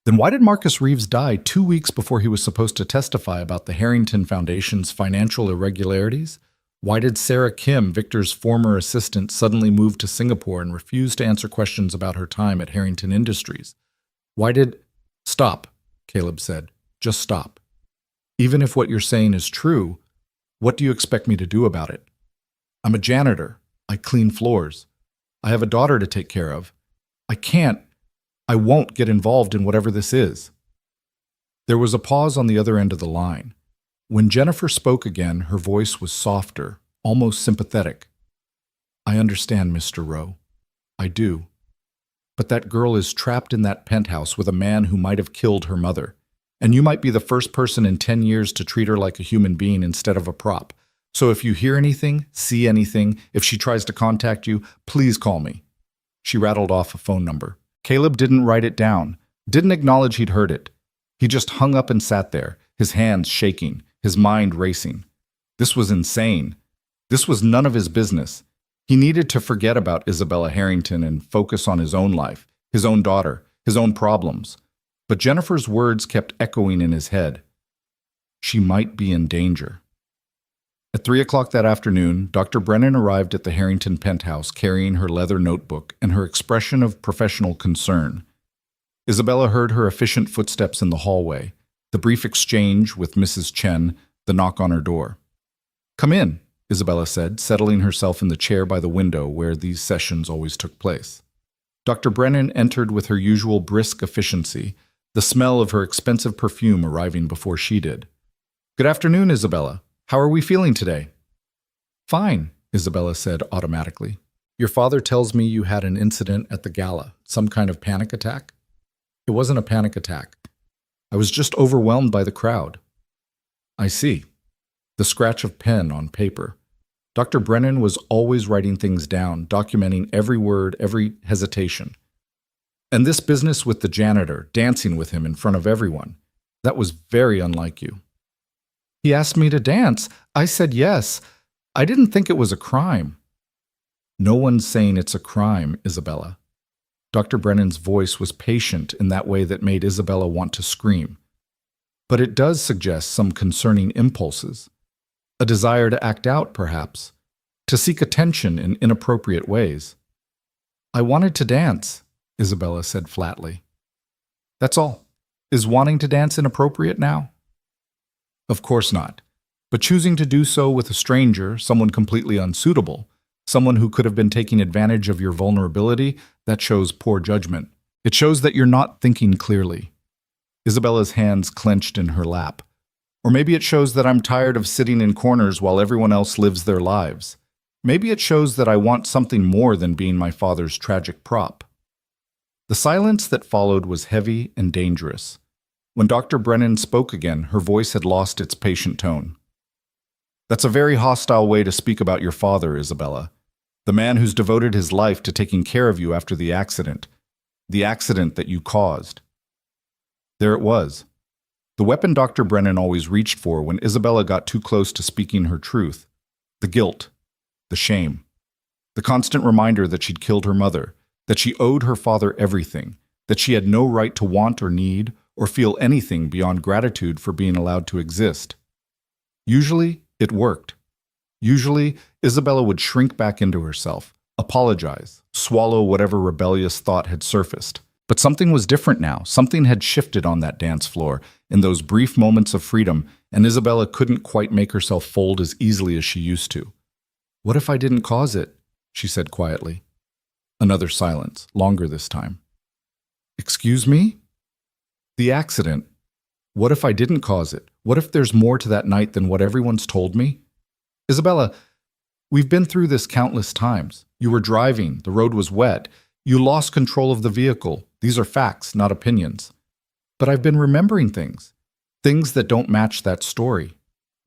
Then why did Marcus Reeves die 2 weeks before he was supposed to testify about the Harrington Foundation's financial irregularities? Why did Sarah Kim, Victor's former assistant, suddenly move to Singapore and refuse to answer questions about her time at Harrington Industries? Why did... Stop, Caleb said. Just stop. Even if what you're saying is true, what do you expect me to do about it? I'm a janitor. I clean floors. I have a daughter to take care of. I won't get involved in whatever this is. There was a pause on the other end of the line. When Jennifer spoke again, her voice was softer, almost sympathetic. I understand, Mr. Rowe. I do. But that girl is trapped in that penthouse with a man who might have killed her mother. And you might be the first person in 10 years to treat her like a human being instead of a prop. So if you hear anything, see anything, if she tries to contact you, please call me. She rattled off a phone number. Caleb didn't write it down, didn't acknowledge he'd heard it. He just hung up and sat there, his hands shaking, his mind racing. This was insane. This was none of his business. He needed to forget about Isabella Harrington and focus on his own life, his own daughter, his own problems. But Jennifer's words kept echoing in his head. She might be in danger. At 3 o'clock that afternoon, Dr. Brennan arrived at the Harrington penthouse carrying her leather notebook and her expression of professional concern. Isabella heard her efficient footsteps in the hallway, the brief exchange with Mrs. Chen, the knock on her door. Come in, Isabella said, settling herself in the chair by the window where these sessions always took place. Dr. Brennan entered with her usual brisk efficiency, the smell of her expensive perfume arriving before she did. Good afternoon, Isabella. How are we feeling today? Fine, Isabella said automatically. Your father tells me you had an incident at the gala, some kind of panic attack? It wasn't a panic attack. I was just overwhelmed by the crowd. I see. The scratch of pen on paper. Dr. Brennan was always writing things down, documenting every word, every hesitation. And this business with the janitor, dancing with him in front of everyone, that was very unlike you. He asked me to dance. I said yes. I didn't think it was a crime. No one's saying it's a crime, Isabella. Dr. Brennan's voice was patient in that way that made Isabella want to scream. But it does suggest some concerning impulses. A desire to act out, perhaps. To seek attention in inappropriate ways. I wanted to dance, Isabella said flatly. That's all. Is wanting to dance inappropriate now? Of course not. But choosing to do so with a stranger, someone completely unsuitable, someone who could have been taking advantage of your vulnerability, that shows poor judgment. It shows that you're not thinking clearly. Isabella's hands clenched in her lap. Or maybe it shows that I'm tired of sitting in corners while everyone else lives their lives. Maybe it shows that I want something more than being my father's tragic prop. The silence that followed was heavy and dangerous. When Dr. Brennan spoke again, her voice had lost its patient tone. That's a very hostile way to speak about your father, Isabella. The man who's devoted his life to taking care of you after the accident that you caused. There it was. The weapon Dr. Brennan always reached for when Isabella got too close to speaking her truth. The guilt. The shame. The constant reminder that she'd killed her mother, that she owed her father everything, that she had no right to want or need or feel anything beyond gratitude for being allowed to exist. Usually, it worked. Usually, Isabella would shrink back into herself, apologize, swallow whatever rebellious thought had surfaced. But something was different now. Something had shifted on that dance floor, in those brief moments of freedom, and Isabella couldn't quite make herself fold as easily as she used to. What if I didn't cause it? She said quietly. Another silence, longer this time. Excuse me? The accident. What if I didn't cause it? What if there's more to that night than what everyone's told me? Isabella, we've been through this countless times. You were driving, the road was wet, you lost control of the vehicle. These are facts, not opinions. But I've been remembering things that don't match that story.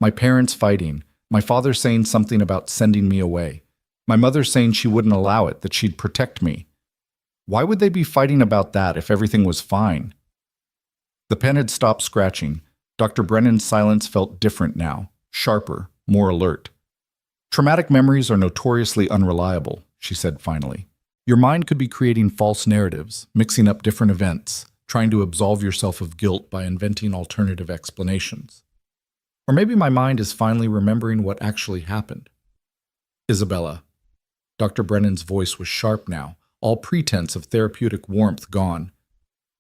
My parents fighting, my father saying something about sending me away, my mother saying she wouldn't allow it, that she'd protect me. Why would they be fighting about that if everything was fine? The pen had stopped scratching. Dr. Brennan's silence felt different now, sharper, more alert. Traumatic memories are notoriously unreliable, she said finally. Your mind could be creating false narratives, mixing up different events, trying to absolve yourself of guilt by inventing alternative explanations. Or maybe my mind is finally remembering what actually happened. Isabella. Dr. Brennan's voice was sharp now, all pretense of therapeutic warmth gone.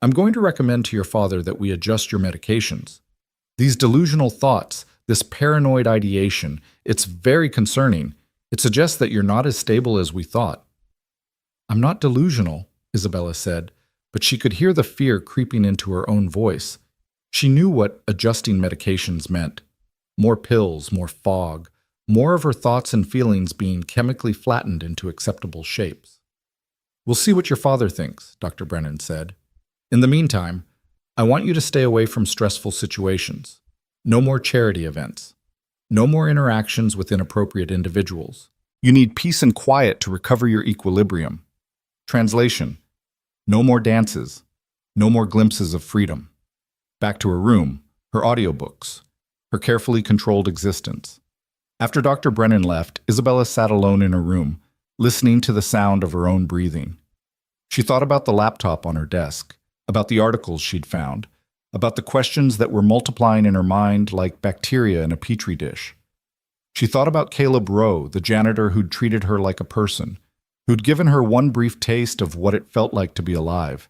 I'm going to recommend to your father that we adjust your medications. These delusional thoughts, this paranoid ideation, it's very concerning. It suggests that you're not as stable as we thought. I'm not delusional, Isabella said, but she could hear the fear creeping into her own voice. She knew what adjusting medications meant. More pills, more fog, more of her thoughts and feelings being chemically flattened into acceptable shapes. We'll see what your father thinks, Dr. Brennan said. In the meantime, I want you to stay away from stressful situations. No more charity events. No more interactions with inappropriate individuals. You need peace and quiet to recover your equilibrium. Translation: no more dances. No more glimpses of freedom. Back to her room, her audiobooks, her carefully controlled existence. After Dr. Brennan left, Isabella sat alone in her room, listening to the sound of her own breathing. She thought about the laptop on her desk, about the articles she'd found, about the questions that were multiplying in her mind like bacteria in a petri dish. She thought about Caleb Rowe, the janitor who'd treated her like a person, who'd given her one brief taste of what it felt like to be alive.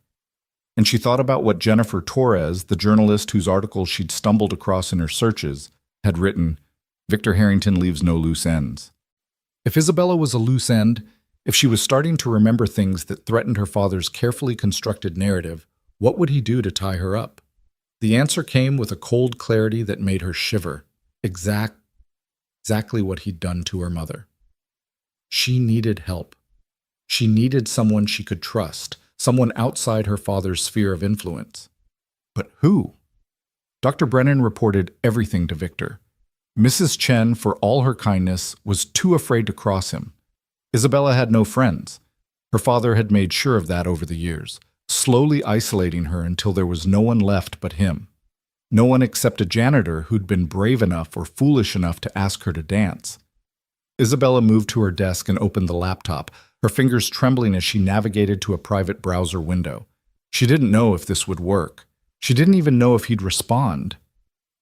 And she thought about what Jennifer Torres, the journalist whose articles she'd stumbled across in her searches, had written, Victor Harrington leaves no loose ends. If Isabella was a loose end, if she was starting to remember things that threatened her father's carefully constructed narrative, what would he do to tie her up? The answer came with a cold clarity that made her shiver. Exactly what he'd done to her mother. She needed help. She needed someone she could trust, someone outside her father's sphere of influence. But who? Dr. Brennan reported everything to Victor. Mrs. Chen, for all her kindness, was too afraid to cross him. Isabella had no friends. Her father had made sure of that over the years, slowly isolating her until there was no one left but him. No one except a janitor who'd been brave enough or foolish enough to ask her to dance. Isabella moved to her desk and opened the laptop, her fingers trembling as she navigated to a private browser window. She didn't know if this would work. She didn't even know if he'd respond.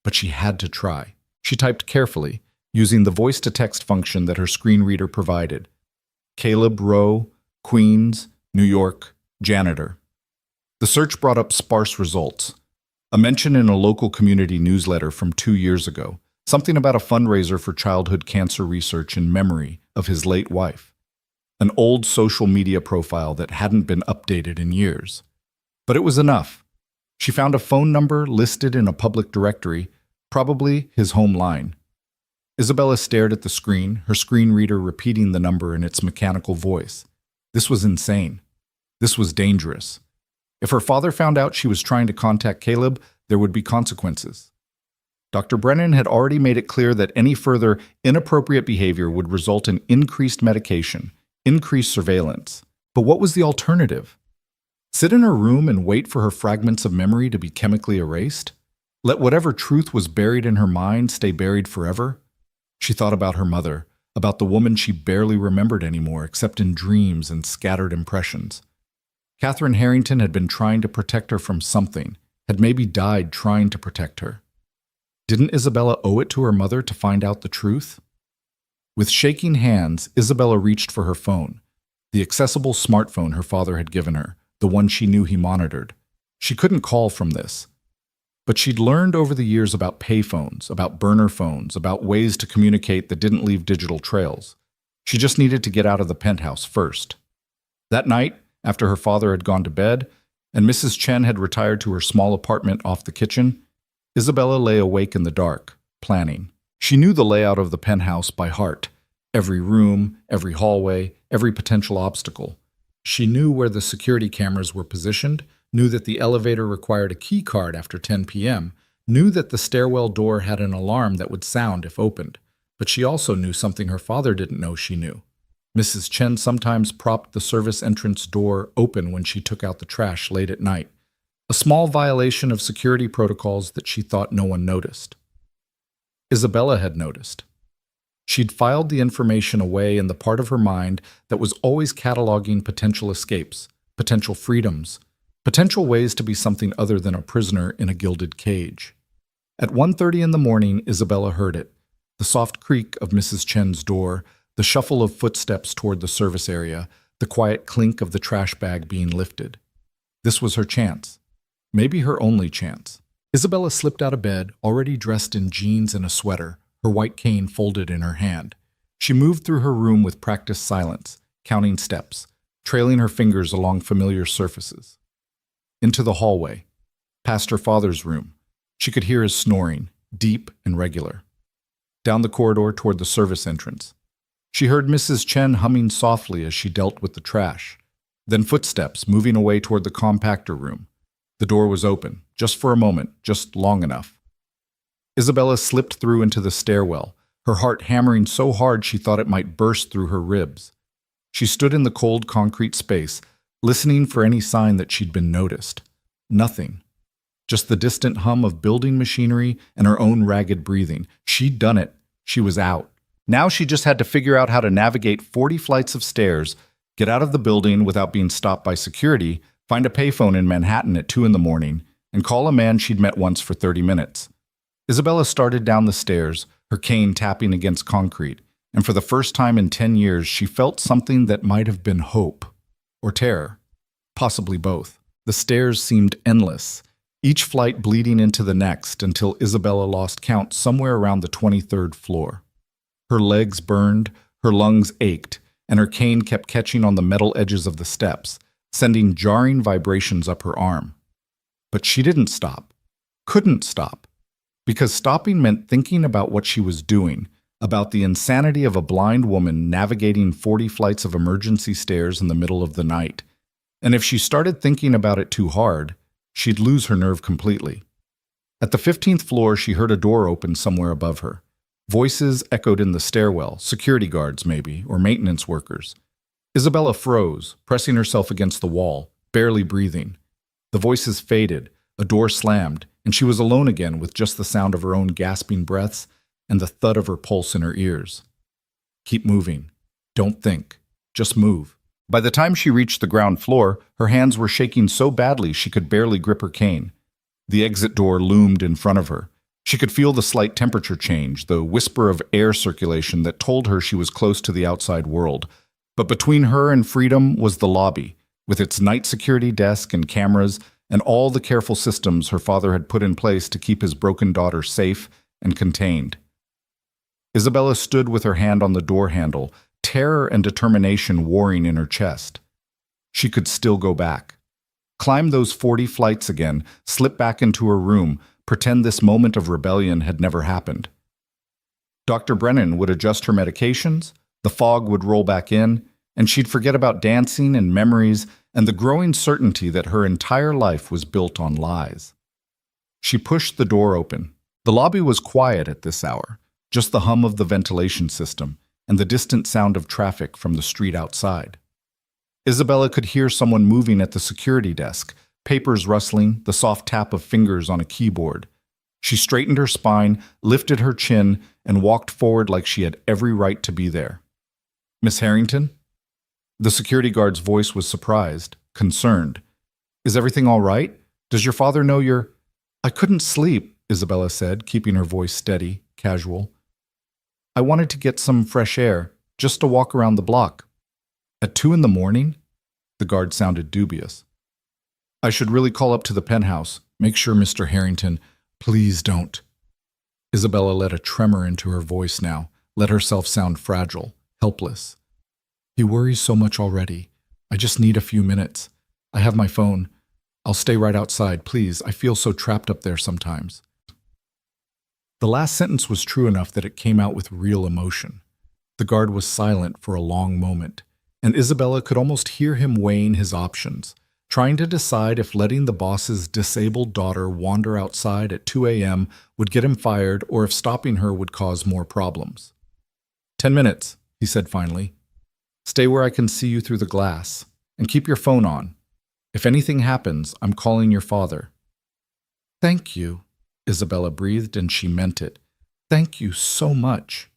But she had to try. She typed carefully, using the voice-to-text function that her screen reader provided. Caleb Rowe, Queens, New York, janitor. The search brought up sparse results. A mention in a local community newsletter from 2 years ago, something about a fundraiser for childhood cancer research in memory of his late wife. An old social media profile that hadn't been updated in years. But it was enough. She found a phone number listed in a public directory, probably his home line. Isabella stared at the screen, her screen reader repeating the number in its mechanical voice. This was insane. This was dangerous. If her father found out she was trying to contact Caleb, there would be consequences. Dr. Brennan had already made it clear that any further inappropriate behavior would result in increased medication, increased surveillance. But what was the alternative? Sit in her room and wait for her fragments of memory to be chemically erased? Let whatever truth was buried in her mind stay buried forever? She thought about her mother, about the woman she barely remembered anymore except in dreams and scattered impressions. Catherine Harrington had been trying to protect her from something, had maybe died trying to protect her. Didn't Isabella owe it to her mother to find out the truth? With shaking hands, Isabella reached for her phone, the accessible smartphone her father had given her, the one she knew he monitored. She couldn't call from this. But she'd learned over the years about payphones, about burner phones, about ways to communicate that didn't leave digital trails. She just needed to get out of the penthouse first. That night, after her father had gone to bed, and Mrs. Chen had retired to her small apartment off the kitchen, Isabella lay awake in the dark, planning. She knew the layout of the penthouse by heart. Every room, every hallway, every potential obstacle. She knew where the security cameras were positioned, knew that the elevator required a key card after 10 p.m., knew that the stairwell door had an alarm that would sound if opened. But she also knew something her father didn't know she knew. Mrs. Chen sometimes propped the service entrance door open when she took out the trash late at night, a small violation of security protocols that she thought no one noticed. Isabella had noticed. She'd filed the information away in the part of her mind that was always cataloging potential escapes, potential freedoms, potential ways to be something other than a prisoner in a gilded cage. At 1:30 in the morning, Isabella heard it, the soft creak of Mrs. Chen's door, the shuffle of footsteps toward the service area, the quiet clink of the trash bag being lifted. This was her chance. Maybe her only chance. Isabella slipped out of bed, already dressed in jeans and a sweater, her white cane folded in her hand. She moved through her room with practiced silence, counting steps, trailing her fingers along familiar surfaces. Into the hallway, past her father's room. She could hear his snoring, deep and regular. Down the corridor toward the service entrance. She heard Mrs. Chen humming softly as she dealt with the trash. Then footsteps moving away toward the compactor room. The door was open, just for a moment, just long enough. Isabella slipped through into the stairwell, her heart hammering so hard she thought it might burst through her ribs. She stood in the cold concrete space, listening for any sign that she'd been noticed. Nothing. Just the distant hum of building machinery and her own ragged breathing. She'd done it. She was out. Now she just had to figure out how to navigate 40 flights of stairs, get out of the building without being stopped by security, find a payphone in Manhattan at 2 in the morning, and call a man she'd met once for 30 minutes. Isabella started down the stairs, her cane tapping against concrete, and for the first time in 10 years she felt something that might have been hope. Or terror. Possibly both. The stairs seemed endless, each flight bleeding into the next until Isabella lost count somewhere around the 23rd floor. Her legs burned, her lungs ached, and her cane kept catching on the metal edges of the steps, sending jarring vibrations up her arm. But she didn't stop. Couldn't stop. Because stopping meant thinking about what she was doing, about the insanity of a blind woman navigating 40 flights of emergency stairs in the middle of the night. And if she started thinking about it too hard, she'd lose her nerve completely. At the 15th floor, she heard a door open somewhere above her. Voices echoed in the stairwell, security guards maybe, or maintenance workers. Isabella froze, pressing herself against the wall, barely breathing. The voices faded, a door slammed, and she was alone again with just the sound of her own gasping breaths and the thud of her pulse in her ears. Keep moving. Don't think. Just move. By the time she reached the ground floor, her hands were shaking so badly she could barely grip her cane. The exit door loomed in front of her. She could feel the slight temperature change, the whisper of air circulation that told her she was close to the outside world. But between her and freedom was the lobby, with its night security desk and cameras and all the careful systems her father had put in place to keep his broken daughter safe and contained. Isabella stood with her hand on the door handle, terror and determination warring in her chest. She could still go back. Climb those 40 flights again, slip back into her room, pretend this moment of rebellion had never happened. Dr. Brennan would adjust her medications, the fog would roll back in, and she'd forget about dancing and memories and the growing certainty that her entire life was built on lies. She pushed the door open. The lobby was quiet at this hour, just the hum of the ventilation system and the distant sound of traffic from the street outside. Isabella could hear someone moving at the security desk, papers rustling, the soft tap of fingers on a keyboard. She straightened her spine, lifted her chin, and walked forward like she had every right to be there. "Miss Harrington?" The security guard's voice was surprised, concerned. "Is everything all right? Does your father know you're—" "I couldn't sleep," Isabella said, keeping her voice steady, casual. "I wanted to get some fresh air, just to walk around the block." "At 2 a.m? The guard sounded dubious. "I should really call up to the penthouse. Make sure, Mr. Harrington, please don't." Isabella let a tremor into her voice now, let herself sound fragile, helpless. "He worries so much already. I just need a few minutes. I have my phone. I'll stay right outside, please. I feel so trapped up there sometimes." The last sentence was true enough that it came out with real emotion. The guard was silent for a long moment, and Isabella could almost hear him weighing his options, trying to decide if letting the boss's disabled daughter wander outside at 2 a.m. would get him fired or if stopping her would cause more problems. 10 minutes, he said finally. "Stay where I can see you through the glass, and keep your phone on. If anything happens, I'm calling your father." "Thank you," Isabella breathed, and she meant it. "Thank you so much."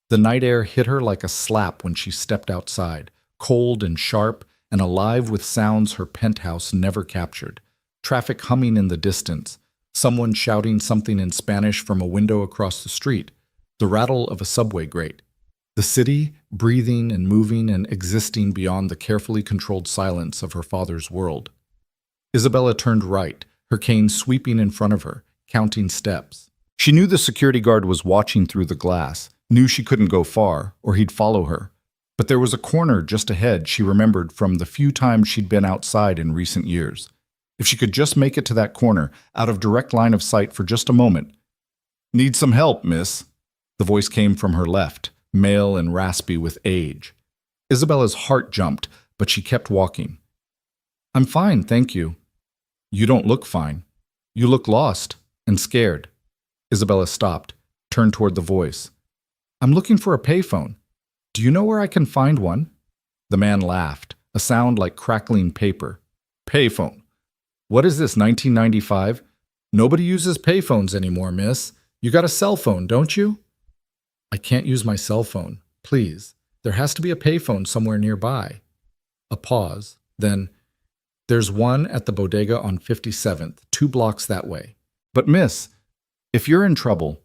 The night air hit her like a slap when she stepped outside, cold and sharp and alive with sounds her penthouse never captured. Traffic humming in the distance, someone shouting something in Spanish from a window across the street, the rattle of a subway grate. The city, breathing and moving and existing beyond the carefully controlled silence of her father's world. Isabella turned right, her cane sweeping in front of her, counting steps. She knew the security guard was watching through the glass, knew she couldn't go far, or he'd follow her. But there was a corner just ahead she remembered from the few times she'd been outside in recent years. If she could just make it to that corner, out of direct line of sight for just a moment. "Need some help, miss?" The voice came from her left, male and raspy with age. Isabella's heart jumped, but she kept walking. "I'm fine, thank you." "You don't look fine. You look lost and scared." Isabella stopped, turned toward the voice. "I'm looking for a payphone. Do you know where I can find one?" The man laughed, a sound like crackling paper. "Payphone? What is this, 1995? Nobody uses payphones anymore, miss. You got a cell phone, don't you?" "I can't use my cell phone. Please. There has to be a payphone somewhere nearby." A pause. Then, "There's one at the bodega on 57th, 2 blocks that way." "But miss, if you're in trouble,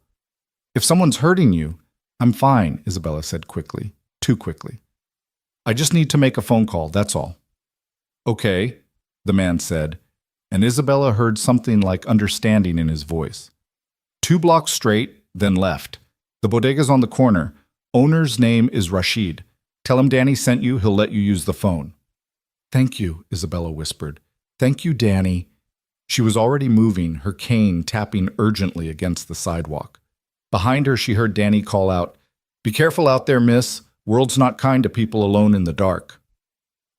if someone's hurting you—" "I'm fine," Isabella said quickly, too quickly. "I just need to make a phone call, that's all." "Okay," the man said, and Isabella heard something like understanding in his voice. 2 blocks straight, then left. The bodega's on the corner. Owner's name is Rashid. Tell him Danny sent you, he'll let you use the phone." "Thank you," Isabella whispered. "Thank you, Danny." She was already moving, her cane tapping urgently against the sidewalk. Behind her, she heard Danny call out, "Be careful out there, miss. World's not kind to people alone in the dark."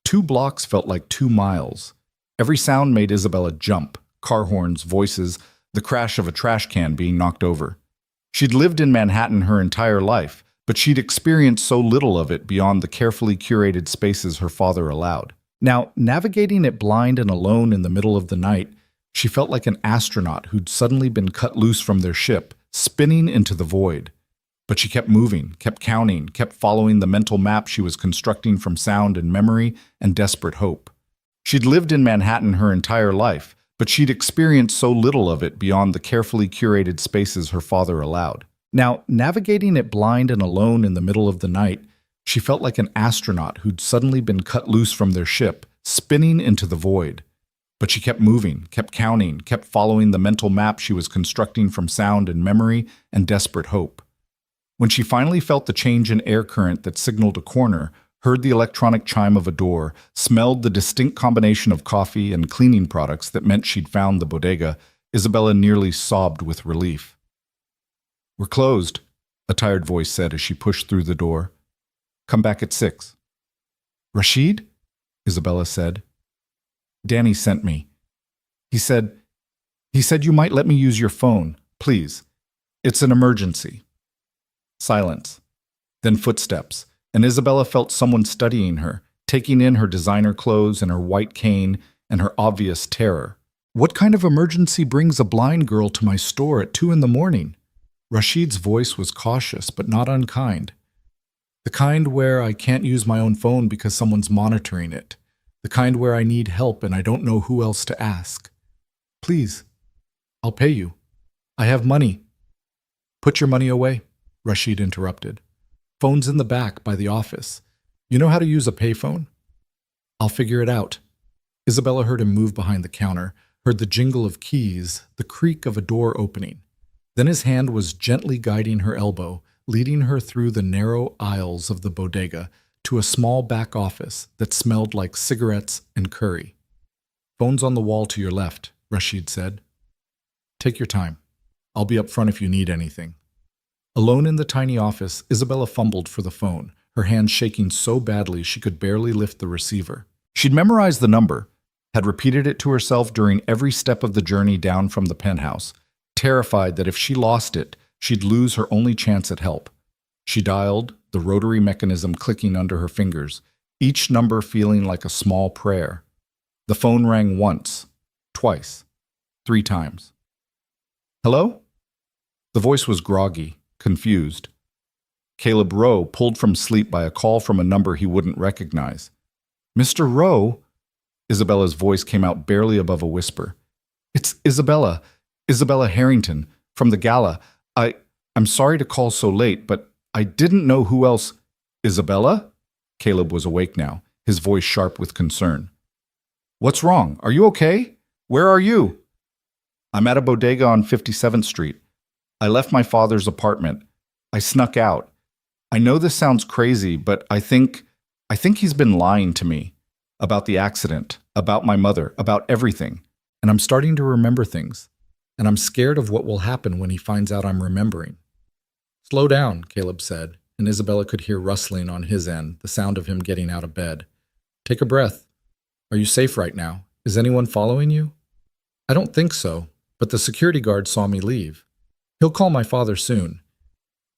2 blocks felt like 2 miles. Every sound made Isabella jump. Car horns, voices, the crash of a trash can being knocked over. She'd lived in Manhattan her entire life, but she'd experienced so little of it beyond the carefully curated spaces her father allowed. Now, navigating it blind and alone in the middle of the night, she felt like an astronaut who'd suddenly been cut loose from their ship, spinning into the void. But she kept moving, kept counting, kept following the mental map she was constructing from sound and memory and desperate hope. She'd lived in Manhattan her entire life, but she'd experienced so little of it beyond the carefully curated spaces her father allowed. Now, navigating it blind and alone in the middle of the night, she felt like an astronaut who'd suddenly been cut loose from their ship, spinning into the void. But she kept moving, kept counting, kept following the mental map she was constructing from sound and memory and desperate hope. When she finally felt the change in air current that signaled a corner, heard the electronic chime of a door, smelled the distinct combination of coffee and cleaning products that meant she'd found the bodega, Isabella nearly sobbed with relief. "We're closed," a tired voice said as she pushed through the door. "Come back at 6. "Rashid?" Isabella said. "Danny sent me. He said you might let me use your phone, please. It's an emergency." Silence. Then footsteps, and Isabella felt someone studying her, taking in her designer clothes and her white cane and her obvious terror. "What kind of emergency brings a blind girl to my store at 2 in the morning? Rashid's voice was cautious but not unkind. "The kind where I can't use my own phone because someone's monitoring it. The kind where I need help and I don't know who else to ask. Please, I'll pay you. I have money." "Put your money away," Rashid interrupted. "Phone's in the back by the office. You know how to use a payphone?" "I'll figure it out." Isabella heard him move behind the counter, heard the jingle of keys, the creak of a door opening. Then his hand was gently guiding her elbow, leading her through the narrow aisles of the bodega to a small back office that smelled like cigarettes and curry. "Phone's on the wall to your left," Rashid said. "Take your time. I'll be up front if you need anything." Alone in the tiny office, Isabella fumbled for the phone, her hand shaking so badly she could barely lift the receiver. She'd memorized the number, had repeated it to herself during every step of the journey down from the penthouse, terrified that if she lost it, she'd lose her only chance at help. She dialed, the rotary mechanism clicking under her fingers, each number feeling like a small prayer. The phone rang once, twice, 3 times. "Hello?" The voice was groggy, confused. Caleb Rowe, pulled from sleep by a call from a number he wouldn't recognize. "Mr. Rowe?" Isabella's voice came out barely above a whisper. "It's Isabella Harrington, from the Gala. I'm sorry to call so late, but I didn't know who else—" "Isabella?" Caleb was awake now, his voice sharp with concern. "What's wrong? Are you okay? Where are you?" "I'm at a bodega on 57th Street. I left my father's apartment. I snuck out. I know this sounds crazy, but I think he's been lying to me. About the accident, about my mother, about everything. And I'm starting to remember things. And I'm scared of what will happen when he finds out I'm remembering." "Slow down," Caleb said, and Isabella could hear rustling on his end, the sound of him getting out of bed. "Take a breath. Are you safe right now? Is anyone following you?" "I don't think so, but the security guard saw me leave. He'll call my father soon.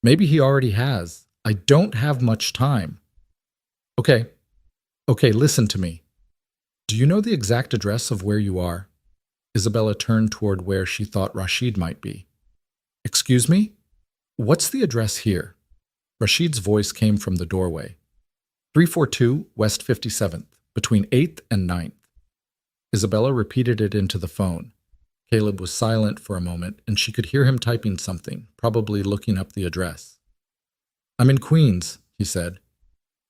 Maybe he already has. I don't have much time." Okay, listen to me. Do you know the exact address of where you are?" Isabella turned toward where she thought Rashid might be. "Excuse me? What's the address here?" Rashid's voice came from the doorway. 342 West 57th, between 8th and 9th. Isabella repeated it into the phone. Caleb was silent for a moment, and she could hear him typing something, probably looking up the address. "I'm in Queens," he said.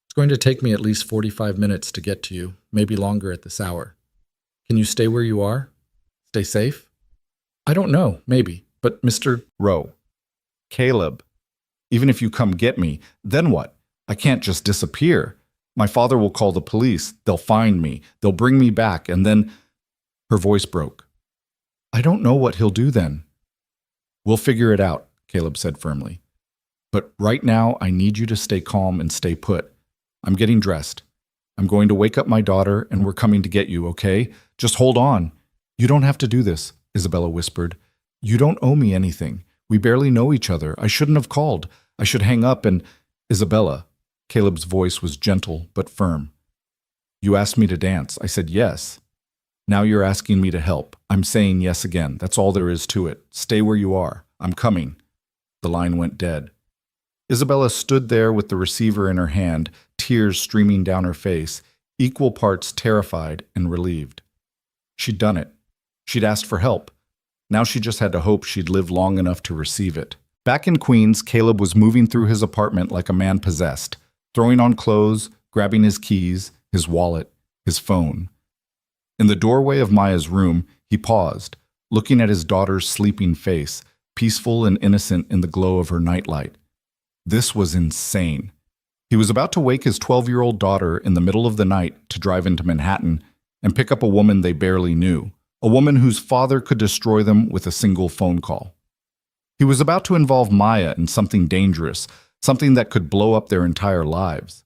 "It's going to take me at least 45 minutes to get to you, maybe longer at this hour. Can you stay where you are? Stay safe?" "I don't know, maybe, but Mr. "Rowe." "Caleb, even if you come get me, then what? I can't just disappear. My father will call the police. They'll find me. They'll bring me back, and then—" Her voice broke. "I don't know what he'll do then." "We'll figure it out," Caleb said firmly. "But right now, I need you to stay calm and stay put. I'm getting dressed. I'm going to wake up my daughter, and we're coming to get you, okay? Just hold on." "You don't have to do this," Isabella whispered. You don't owe me anything. We barely know each other. I shouldn't have called. I should hang up and... Isabella. Caleb's voice was gentle but firm. You asked me to dance. I said yes. Now you're asking me to help. I'm saying yes again. That's all there is to it. Stay where you are. I'm coming. The line went dead. Isabella stood there with the receiver in her hand, tears streaming down her face, equal parts terrified and relieved. She'd done it. She'd asked for help. Now she just had to hope she'd live long enough to receive it. Back in Queens, Caleb was moving through his apartment like a man possessed, throwing on clothes, grabbing his keys, his wallet, his phone. In the doorway of Maya's room, he paused, looking at his daughter's sleeping face, peaceful and innocent in the glow of her nightlight. This was insane. He was about to wake his 12-year-old daughter in the middle of the night to drive into Manhattan and pick up a woman they barely knew, a woman whose father could destroy them with a single phone call. He was about to involve Maya in something dangerous, something that could blow up their entire lives.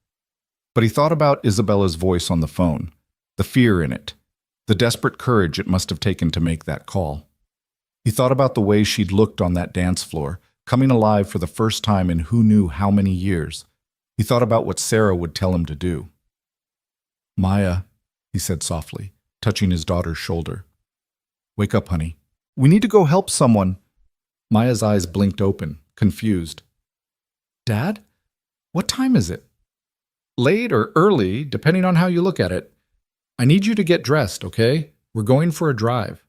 But he thought about Isabella's voice on the phone, the fear in it, the desperate courage it must have taken to make that call. He thought about the way she'd looked on that dance floor, coming alive for the first time in who knew how many years. He thought about what Sarah would tell him to do. Maya, he said softly, touching his daughter's shoulder. Wake up, honey. We need to go help someone. Maya's eyes blinked open, confused. Dad? What time is it? Late or early, depending on how you look at it. I need you to get dressed, okay? We're going for a drive.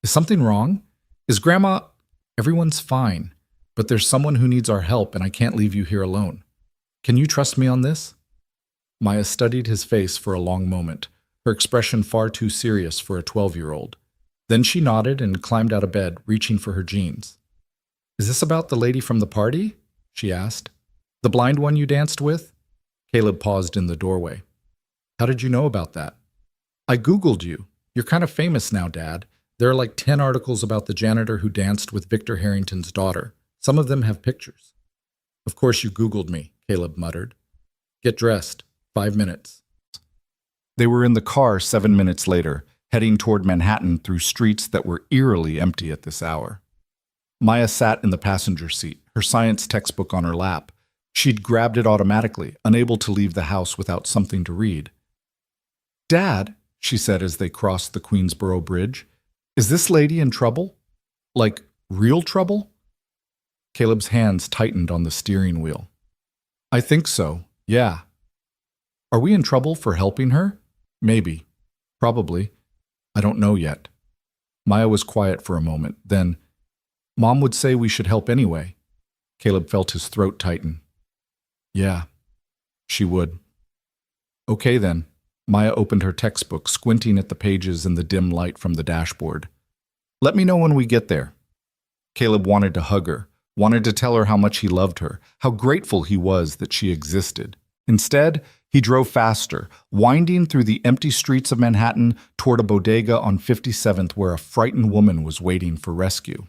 Is something wrong? Is Grandma... Everyone's fine, but there's someone who needs our help and I can't leave you here alone. Can you trust me on this? Maya studied his face for a long moment, her expression far too serious for a 12-year-old. Then she nodded and climbed out of bed, reaching for her jeans. Is this about the lady from the party? She asked. The blind one you danced with? Caleb paused in the doorway. How did you know about that? I Googled you. You're kind of famous now, Dad. There are like 10 articles about the janitor who danced with Victor Harrington's daughter. Some of them have pictures. Of course you Googled me, Caleb muttered. Get dressed. 5 minutes. They were in the car 7 minutes later, heading toward Manhattan through streets that were eerily empty at this hour. Maya sat in the passenger seat, her science textbook on her lap. She'd grabbed it automatically, unable to leave the house without something to read. Dad, she said as they crossed the Queensboro Bridge, is this lady in trouble? Like, real trouble? Caleb's hands tightened on the steering wheel. I think so, yeah. Are we in trouble for helping her? Maybe. Probably. I don't know yet. Maya was quiet for a moment. Then, Mom would say we should help anyway. Caleb felt his throat tighten. Yeah, she would. Okay then. Maya opened her textbook, squinting at the pages in the dim light from the dashboard. Let me know when we get there. Caleb wanted to hug her, wanted to tell her how much he loved her, how grateful he was that she existed. Instead, he drove faster, winding through the empty streets of Manhattan toward a bodega on 57th where a frightened woman was waiting for rescue.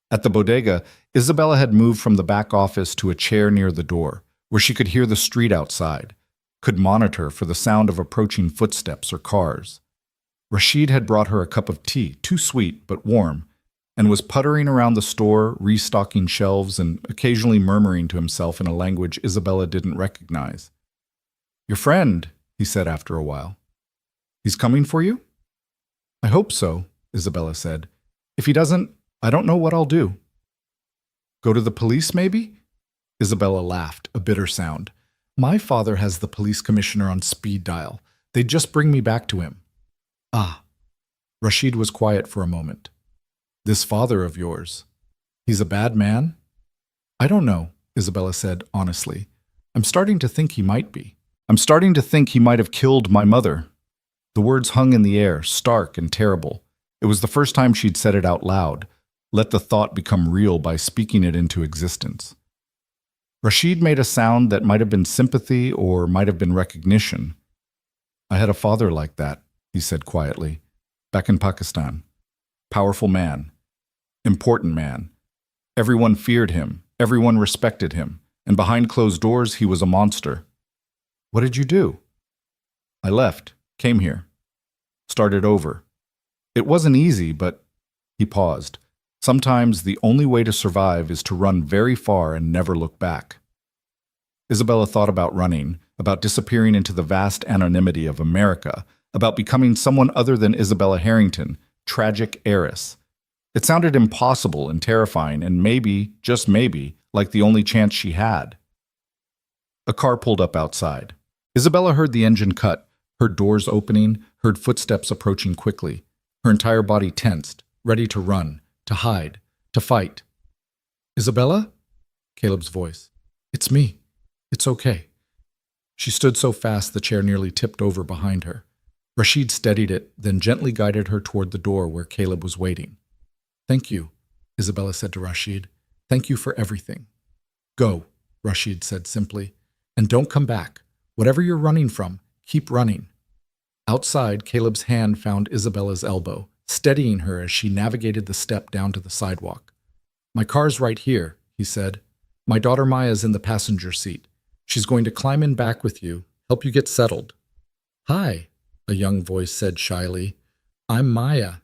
At the bodega, Isabella had moved from the back office to a chair near the door, where she could hear the street outside, could monitor for the sound of approaching footsteps or cars. Rashid had brought her a cup of tea, too sweet but warm, and was puttering around the store, restocking shelves and occasionally murmuring to himself in a language Isabella didn't recognize. Your friend, he said after a while. He's coming for you? I hope so, Isabella said. If he doesn't, I don't know what I'll do. Go to the police, maybe? Isabella laughed, a bitter sound. My father has the police commissioner on speed dial. They'd just bring me back to him. Ah. Rashid was quiet for a moment. This father of yours, he's a bad man? I don't know, Isabella said honestly. I'm starting to think he might be. I'm starting to think he might have killed my mother. The words hung in the air, stark and terrible. It was the first time she'd said it out loud, let the thought become real by speaking it into existence. Rashid made a sound that might have been sympathy or might have been recognition. I had a father like that, he said quietly, back in Pakistan. Powerful man. Important man. Everyone feared him. Everyone respected him. And behind closed doors, he was a monster. What did you do? I left, came here, started over. It wasn't easy, but He paused. Sometimes the only way to survive is to run very far and never look back. Isabella thought about running, about disappearing into the vast anonymity of America, about becoming someone other than Isabella Harrington, tragic heiress. It sounded impossible and terrifying and maybe, just maybe, like the only chance she had. A car pulled up outside. Isabella heard the engine cut, heard doors opening, heard footsteps approaching quickly. Her entire body tensed, ready to run, to hide, to fight. "Isabella?" Caleb's voice. "It's me. It's okay." She stood so fast the chair nearly tipped over behind her. Rashid steadied it, then gently guided her toward the door where Caleb was waiting. "Thank you," Isabella said to Rashid. "Thank you for everything." "Go," Rashid said simply, "and don't come back. Whatever you're running from, keep running." Outside, Caleb's hand found Isabella's elbow, steadying her as she navigated the step down to the sidewalk. "My car's right here," he said. "My daughter Maya's in the passenger seat. She's going to climb in back with you, help you get settled." "Hi," a young voice said shyly. "I'm Maya.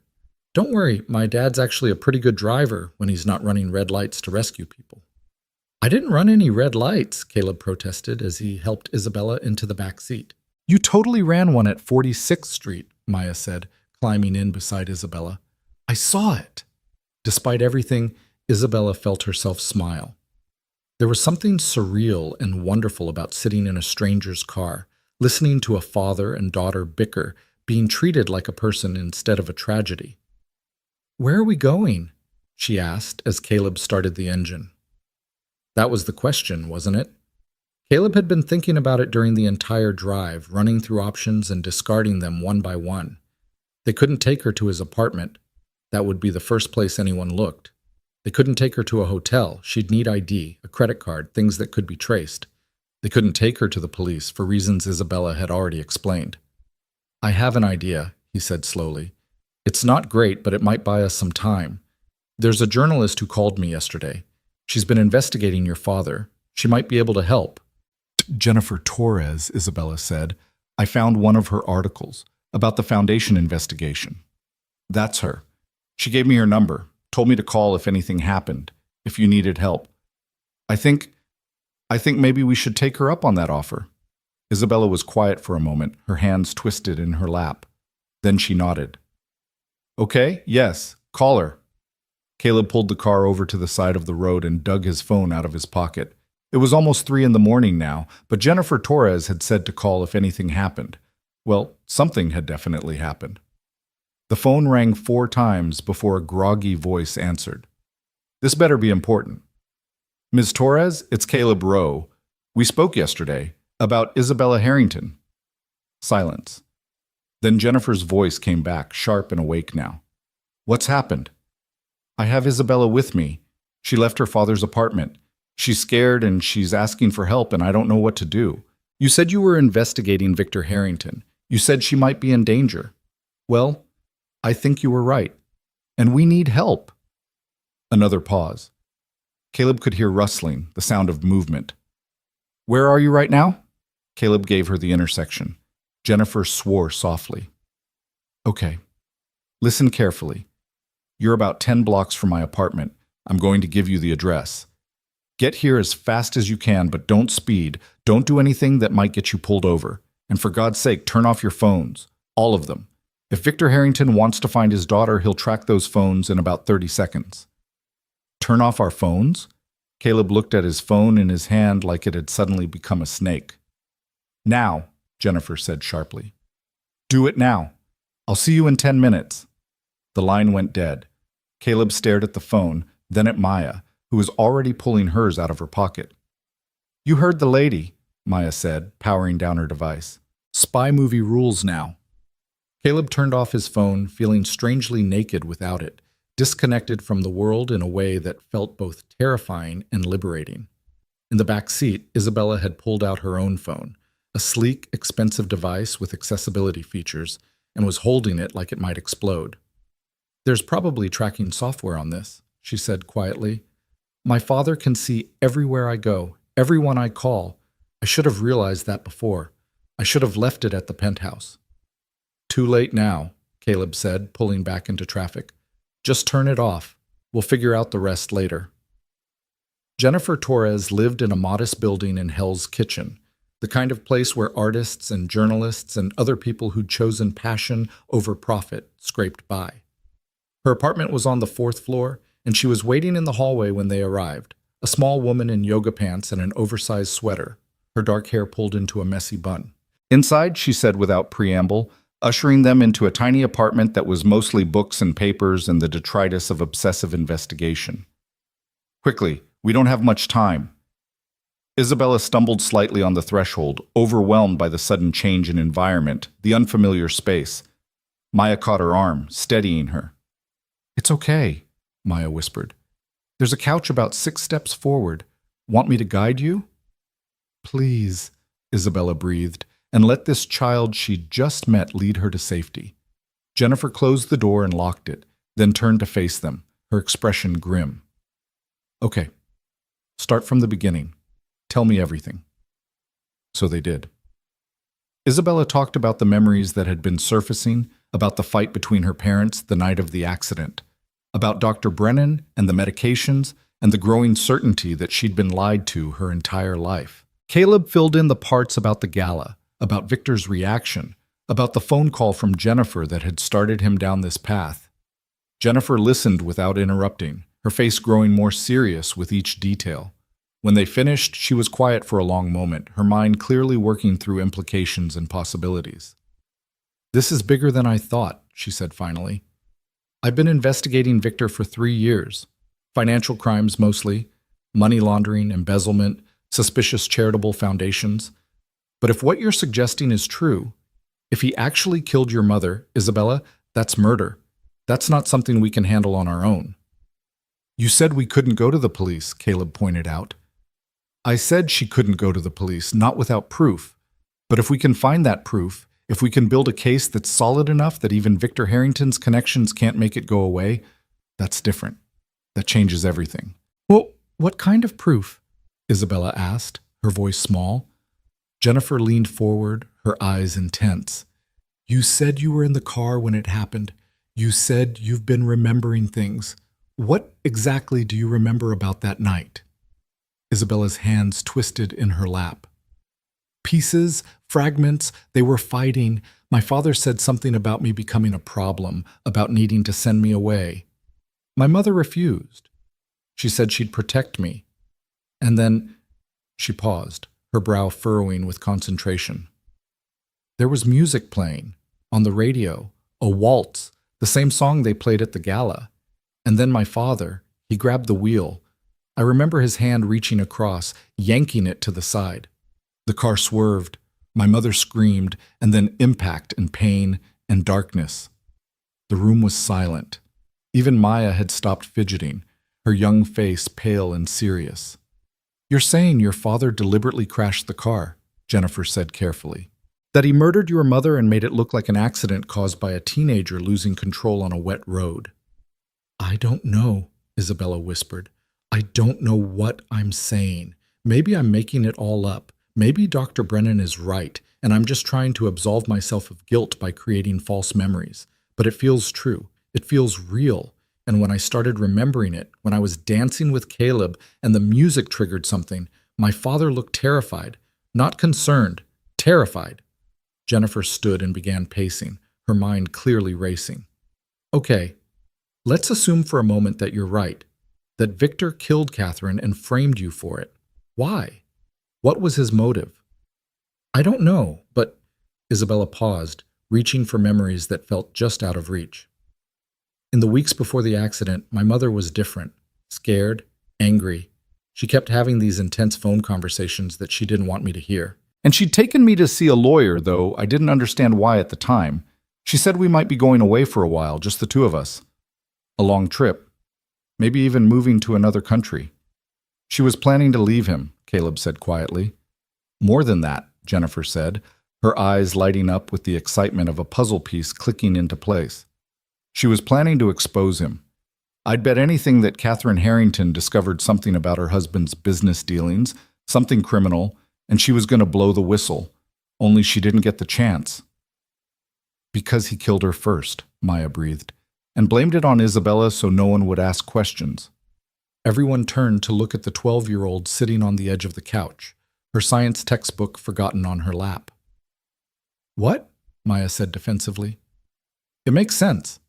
Don't worry, my dad's actually a pretty good driver when he's not running red lights to rescue people." "I didn't run any red lights," Caleb protested as he helped Isabella into the back seat. "You totally ran one at 46th Street, Maya said, climbing in beside Isabella. "I saw it." Despite everything, Isabella felt herself smile. There was something surreal and wonderful about sitting in a stranger's car, listening to a father and daughter bicker, being treated like a person instead of a tragedy. "Where are we going?" she asked as Caleb started the engine. That was the question, wasn't it? Caleb had been thinking about it during the entire drive, running through options and discarding them one by one. They couldn't take her to his apartment. That would be the first place anyone looked. They couldn't take her to a hotel. She'd need ID, a credit card, things that could be traced. They couldn't take her to the police for reasons Isabella had already explained. "I have an idea," he said slowly. "It's not great, but it might buy us some time. There's a journalist who called me yesterday. She's been investigating your father. She might be able to help." "Jennifer Torres," Isabella said. "I found one of her articles about the Foundation investigation." "That's her. She gave me her number, told me to call if anything happened, if you needed help. I think maybe we should take her up on that offer." Isabella was quiet for a moment, her hands twisted in her lap. Then she nodded. "Okay, yes, call her." Caleb pulled the car over to the side of the road and dug his phone out of his pocket. It was almost 3 a.m. now, but Jennifer Torres had said to call if anything happened. Well, something had definitely happened. The phone rang 4 times before a groggy voice answered. "This better be important." "Ms. Torres, it's Caleb Rowe. We spoke yesterday about Isabella Harrington." Silence. Then Jennifer's voice came back, sharp and awake now. "What's happened?" "I have Isabella with me. She left her father's apartment. She's scared and she's asking for help and I don't know what to do. You said you were investigating Victor Harrington. You said she might be in danger. Well, I think you were right. And we need help." Another pause. Caleb could hear rustling, the sound of movement. "Where are you right now?" Caleb gave her the intersection. Jennifer swore softly. "Okay. Listen carefully. You're about 10 blocks from my apartment. I'm going to give you the address. Get here as fast as you can, but don't speed. Don't do anything that might get you pulled over. And for God's sake, turn off your phones. All of them. If Victor Harrington wants to find his daughter, he'll track those phones in about 30 seconds. "Turn off our phones?" Caleb looked at his phone in his hand like it had suddenly become a snake. "Now," Jennifer said sharply. "Do it now. I'll see you in 10 minutes. The line went dead. Caleb stared at the phone, then at Maya, who was already pulling hers out of her pocket. "You heard the lady," Maya said, powering down her device. "Spy movie rules now." Caleb turned off his phone, feeling strangely naked without it, disconnected from the world in a way that felt both terrifying and liberating. In the back seat, Isabella had pulled out her own phone, a sleek, expensive device with accessibility features, and was holding it like it might explode. "There's probably tracking software on this," she said quietly. "My father can see everywhere I go, everyone I call. I should have realized that before. I should have left it at the penthouse." "Too late now," Caleb said, pulling back into traffic. Just turn it off. We'll figure out the rest later. Jennifer Torres lived in a modest building in Hell's Kitchen, the kind of place where artists and journalists and other people who'd chosen passion over profit scraped by. Her apartment was on the 4th floor, and she was waiting in the hallway when they arrived, a small woman in yoga pants and an oversized sweater, her dark hair pulled into a messy bun. Inside, she said without preamble, ushering them into a tiny apartment that was mostly books and papers and the detritus of obsessive investigation. Quickly, we don't have much time. Isabella stumbled slightly on the threshold, overwhelmed by the sudden change in environment, the unfamiliar space. Maya caught her arm, steadying her. It's okay, Maya whispered. There's a couch about 6 steps forward. Want me to guide you? Please, Isabella breathed, and let this child she'd just met lead her to safety. Jennifer closed the door and locked it, then turned to face them, her expression grim. Okay, start from the beginning. Tell me everything. So they did. Isabella talked about the memories that had been surfacing, about the fight between her parents the night of the accident, about Dr. Brennan and the medications, and the growing certainty that she'd been lied to her entire life. Caleb filled in the parts about the gala, about Victor's reaction, about the phone call from Jennifer that had started him down this path. Jennifer listened without interrupting, her face growing more serious with each detail. When they finished, she was quiet for a long moment, her mind clearly working through implications and possibilities. This is bigger than I thought, she said finally. I've been investigating Victor for 3 years. Financial crimes mostly, money laundering, embezzlement, suspicious charitable foundations. But if what you're suggesting is true, if he actually killed your mother, Isabella, that's murder. That's not something we can handle on our own. You said we couldn't go to the police, Caleb pointed out. I said she couldn't go to the police, not without proof. But if we can find that proof, if we can build a case that's solid enough that even Victor Harrington's connections can't make it go away, that's different. That changes everything. Well, what kind of proof? Isabella asked, her voice small. Jennifer leaned forward, her eyes intense. You said you were in the car when it happened. You said you've been remembering things. What exactly do you remember about that night? Isabella's hands twisted in her lap. Pieces, fragments, they were fighting. My father said something about me becoming a problem, about needing to send me away. My mother refused. She said she'd protect me. And then she paused, her brow furrowing with concentration. There was music playing, on the radio, a waltz, the same song they played at the gala. And then my father, he grabbed the wheel. I remember his hand reaching across, yanking it to the side. The car swerved. My mother screamed, and then impact and pain and darkness. The room was silent. Even Maya had stopped fidgeting, her young face pale and serious. You're saying your father deliberately crashed the car, Jennifer said carefully. That he murdered your mother and made it look like an accident caused by a teenager losing control on a wet road. I don't know, Isabella whispered. I don't know what I'm saying. Maybe I'm making it all up. Maybe Dr. Brennan is right, and I'm just trying to absolve myself of guilt by creating false memories. But it feels true. It feels real. And when I started remembering it, when I was dancing with Caleb and the music triggered something, my father looked terrified. Not concerned, terrified. Jennifer stood and began pacing, her mind clearly racing. Okay, let's assume for a moment that you're right, that Victor killed Catherine and framed you for it. Why? What was his motive? I don't know, but Isabella paused, reaching for memories that felt just out of reach. In the weeks before the accident, my mother was different, scared, angry. She kept having these intense phone conversations that she didn't want me to hear. And she'd taken me to see a lawyer, though I didn't understand why at the time. She said we might be going away for a while, just the two of us. A long trip. Maybe even moving to another country. She was planning to leave him, Caleb said quietly. More than that, Jennifer said, her eyes lighting up with the excitement of a puzzle piece clicking into place. She was planning to expose him. I'd bet anything that Catherine Harrington discovered something about her husband's business dealings, something criminal, and she was going to blow the whistle, only she didn't get the chance. Because he killed her first, Maya breathed. and blamed it on Isabella so no one would ask questions. Everyone turned to look at the 12-year-old sitting on the edge of the couch, her science textbook forgotten on her lap. "What?" Maya said defensively. "It makes sense.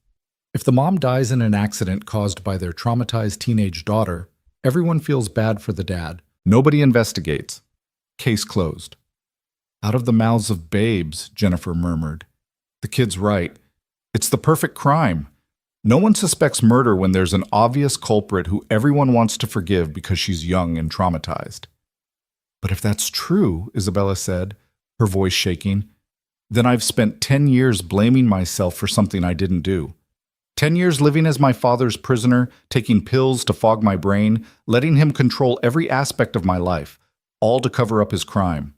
If the mom dies in an accident caused by their traumatized teenage daughter, everyone feels bad for the dad. Nobody investigates. Case closed." "Out of the mouths of babes," Jennifer murmured. "The kid's right. It's the perfect crime. No one suspects murder when there's an obvious culprit who everyone wants to forgive because she's young and traumatized." "But if that's true," Isabella said, her voice shaking, "then I've spent 10 years blaming myself for something I didn't do. 10 years living as my father's prisoner, taking pills to fog my brain, letting him control every aspect of my life, all to cover up his crime."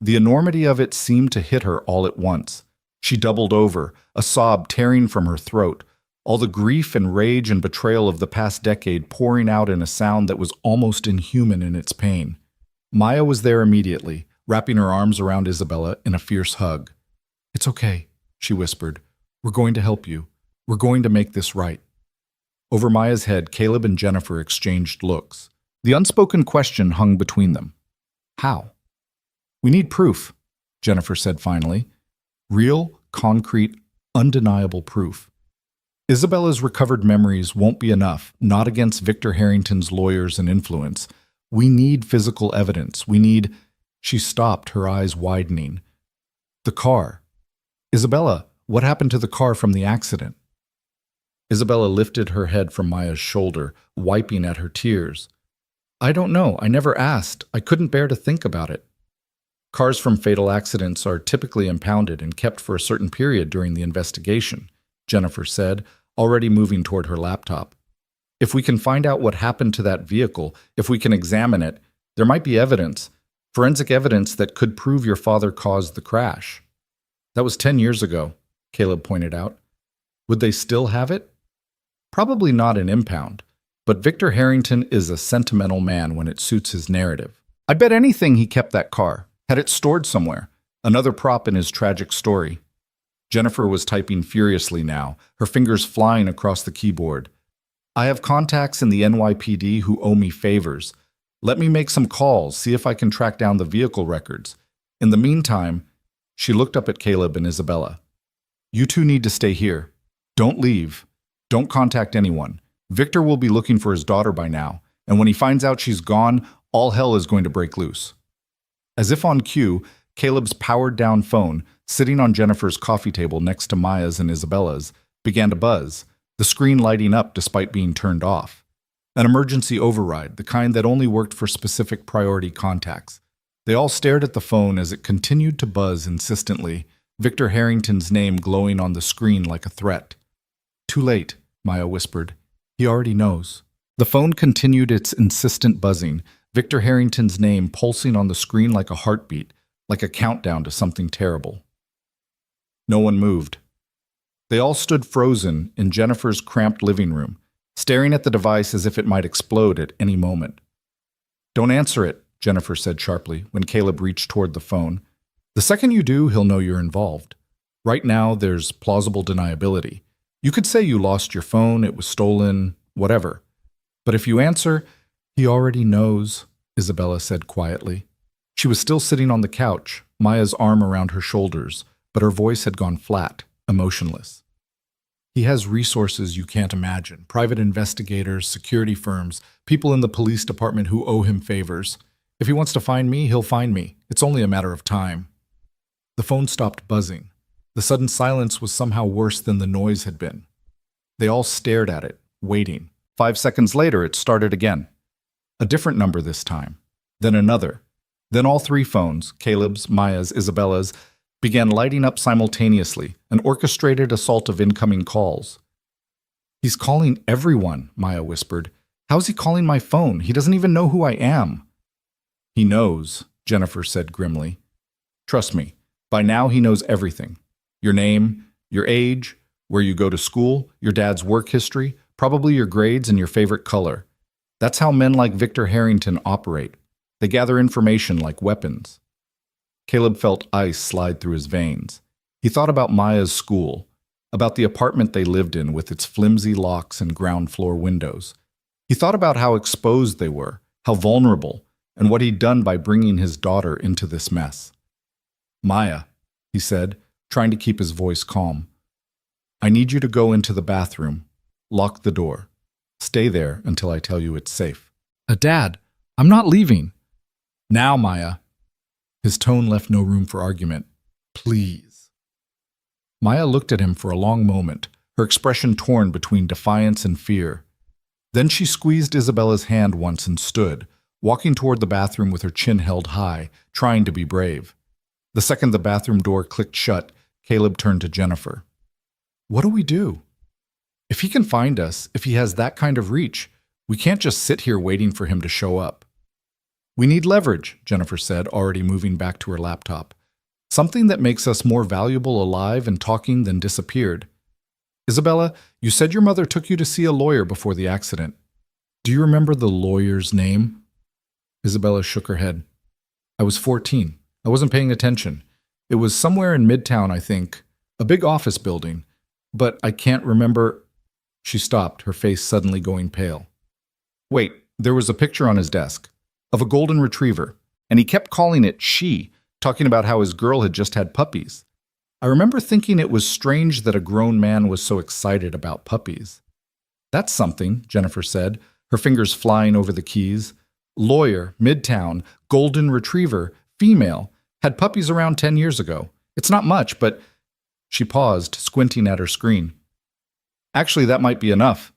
The enormity of it seemed to hit her all at once. She doubled over, a sob tearing from her throat, all the grief and rage and betrayal of the past decade pouring out in a sound that was almost inhuman in its pain. Maya was there immediately, wrapping her arms around Isabella in a fierce hug. "It's okay," she whispered. "We're going to help you. We're going to make this right." Over Maya's head, Caleb and Jennifer exchanged looks. The unspoken question hung between them. How? "We need proof," Jennifer said finally. "Real, concrete, undeniable proof. Isabella's recovered memories won't be enough, not against Victor Harrington's lawyers and influence. We need physical evidence. We need—" She stopped, her eyes widening. "The car. Isabella, what happened to the car from the accident?" Isabella lifted her head from Maya's shoulder, wiping at her tears. "I don't know. I never asked. I couldn't bear to think about it." Cars from fatal accidents are typically impounded and kept for a certain period during the investigation, Jennifer said, already moving toward her laptop. "If we can find out what happened to that vehicle, if we can examine it, there might be evidence, forensic evidence that could prove your father caused the crash." "That was 10 years ago," Caleb pointed out. "Would they still have it?" "Probably not an impound, but Victor Harrington is a sentimental man when it suits his narrative. I bet anything he kept that car, had it stored somewhere, another prop in his tragic story." Jennifer was typing furiously now, her fingers flying across the keyboard. "I have contacts in the NYPD who owe me favors. Let me make some calls, see if I can track down the vehicle records. In the meantime," she looked up at Caleb and Isabella. "You two need to stay here. Don't leave. Don't contact anyone. Victor will be looking for his daughter by now, and when he finds out she's gone, all hell is going to break loose." As if on cue, Caleb's powered-down phone, sitting on Jennifer's coffee table next to Maya's and Isabella's, began to buzz, the screen lighting up despite being turned off. An emergency override, the kind that only worked for specific priority contacts. They all stared at the phone as it continued to buzz insistently, Victor Harrington's name glowing on the screen like a threat. "Too late," Maya whispered. "He already knows." The phone continued its insistent buzzing, Victor Harrington's name pulsing on the screen like a heartbeat, like a countdown to something terrible. No one moved. They all stood frozen in Jennifer's cramped living room, staring at the device as if it might explode at any moment. "Don't answer it," Jennifer said sharply when Caleb reached toward the phone. "The second you do, he'll know you're involved. Right now, there's plausible deniability. You could say you lost your phone, it was stolen, whatever. But if you answer, he already knows," Isabella said quietly. She was still sitting on the couch, Maya's arm around her shoulders, but her voice had gone flat, emotionless. "He has resources you can't imagine, private investigators, security firms, people in the police department who owe him favors. If he wants to find me, he'll find me. It's only a matter of time." The phone stopped buzzing. The sudden silence was somehow worse than the noise had been. They all stared at it, waiting. 5 seconds later, it started again. A different number this time. Then another. Then all three phones, Caleb's, Maya's, Isabella's, began lighting up simultaneously, an orchestrated assault of incoming calls. "He's calling everyone," Maya whispered. "How's he calling my phone? He doesn't even know who I am." "He knows," Jennifer said grimly. "Trust me, by now he knows everything. Your name, your age, where you go to school, your dad's work history, probably your grades and your favorite color. That's how men like Victor Harrington operate. They gather information like weapons." Caleb felt ice slide through his veins. He thought about Maya's school, about the apartment they lived in with its flimsy locks and ground floor windows. He thought about how exposed they were, how vulnerable, and what he'd done by bringing his daughter into this mess. "Maya," he said, trying to keep his voice calm, "I need you to go into the bathroom. Lock the door. Stay there until I tell you it's safe." "Dad, I'm not leaving." "Now, Maya." His tone left no room for argument. "Please." Maya looked at him for a long moment, her expression torn between defiance and fear. Then she squeezed Isabella's hand once and stood, walking toward the bathroom with her chin held high, trying to be brave. The second the bathroom door clicked shut, Caleb turned to Jennifer. "What do we do? If he can find us, if he has that kind of reach, we can't just sit here waiting for him to show up." "We need leverage," Jennifer said, already moving back to her laptop. "Something that makes us more valuable alive and talking than disappeared. Isabella, you said your mother took you to see a lawyer before the accident. Do you remember the lawyer's name?" Isabella shook her head. "I was 14. I wasn't paying attention. It was somewhere in Midtown, I think. A big office building. But I can't remember." She stopped, her face suddenly going pale. "Wait, there was a picture on his desk of a golden retriever, and he kept calling it she, talking about how his girl had just had puppies. I remember thinking it was strange that a grown man was so excited about puppies." "That's something," Jennifer said, her fingers flying over the keys. "Lawyer, Midtown, golden retriever, female, had puppies around 10 years ago. It's not much, but..." She paused, squinting at her screen. "Actually, that might be enough.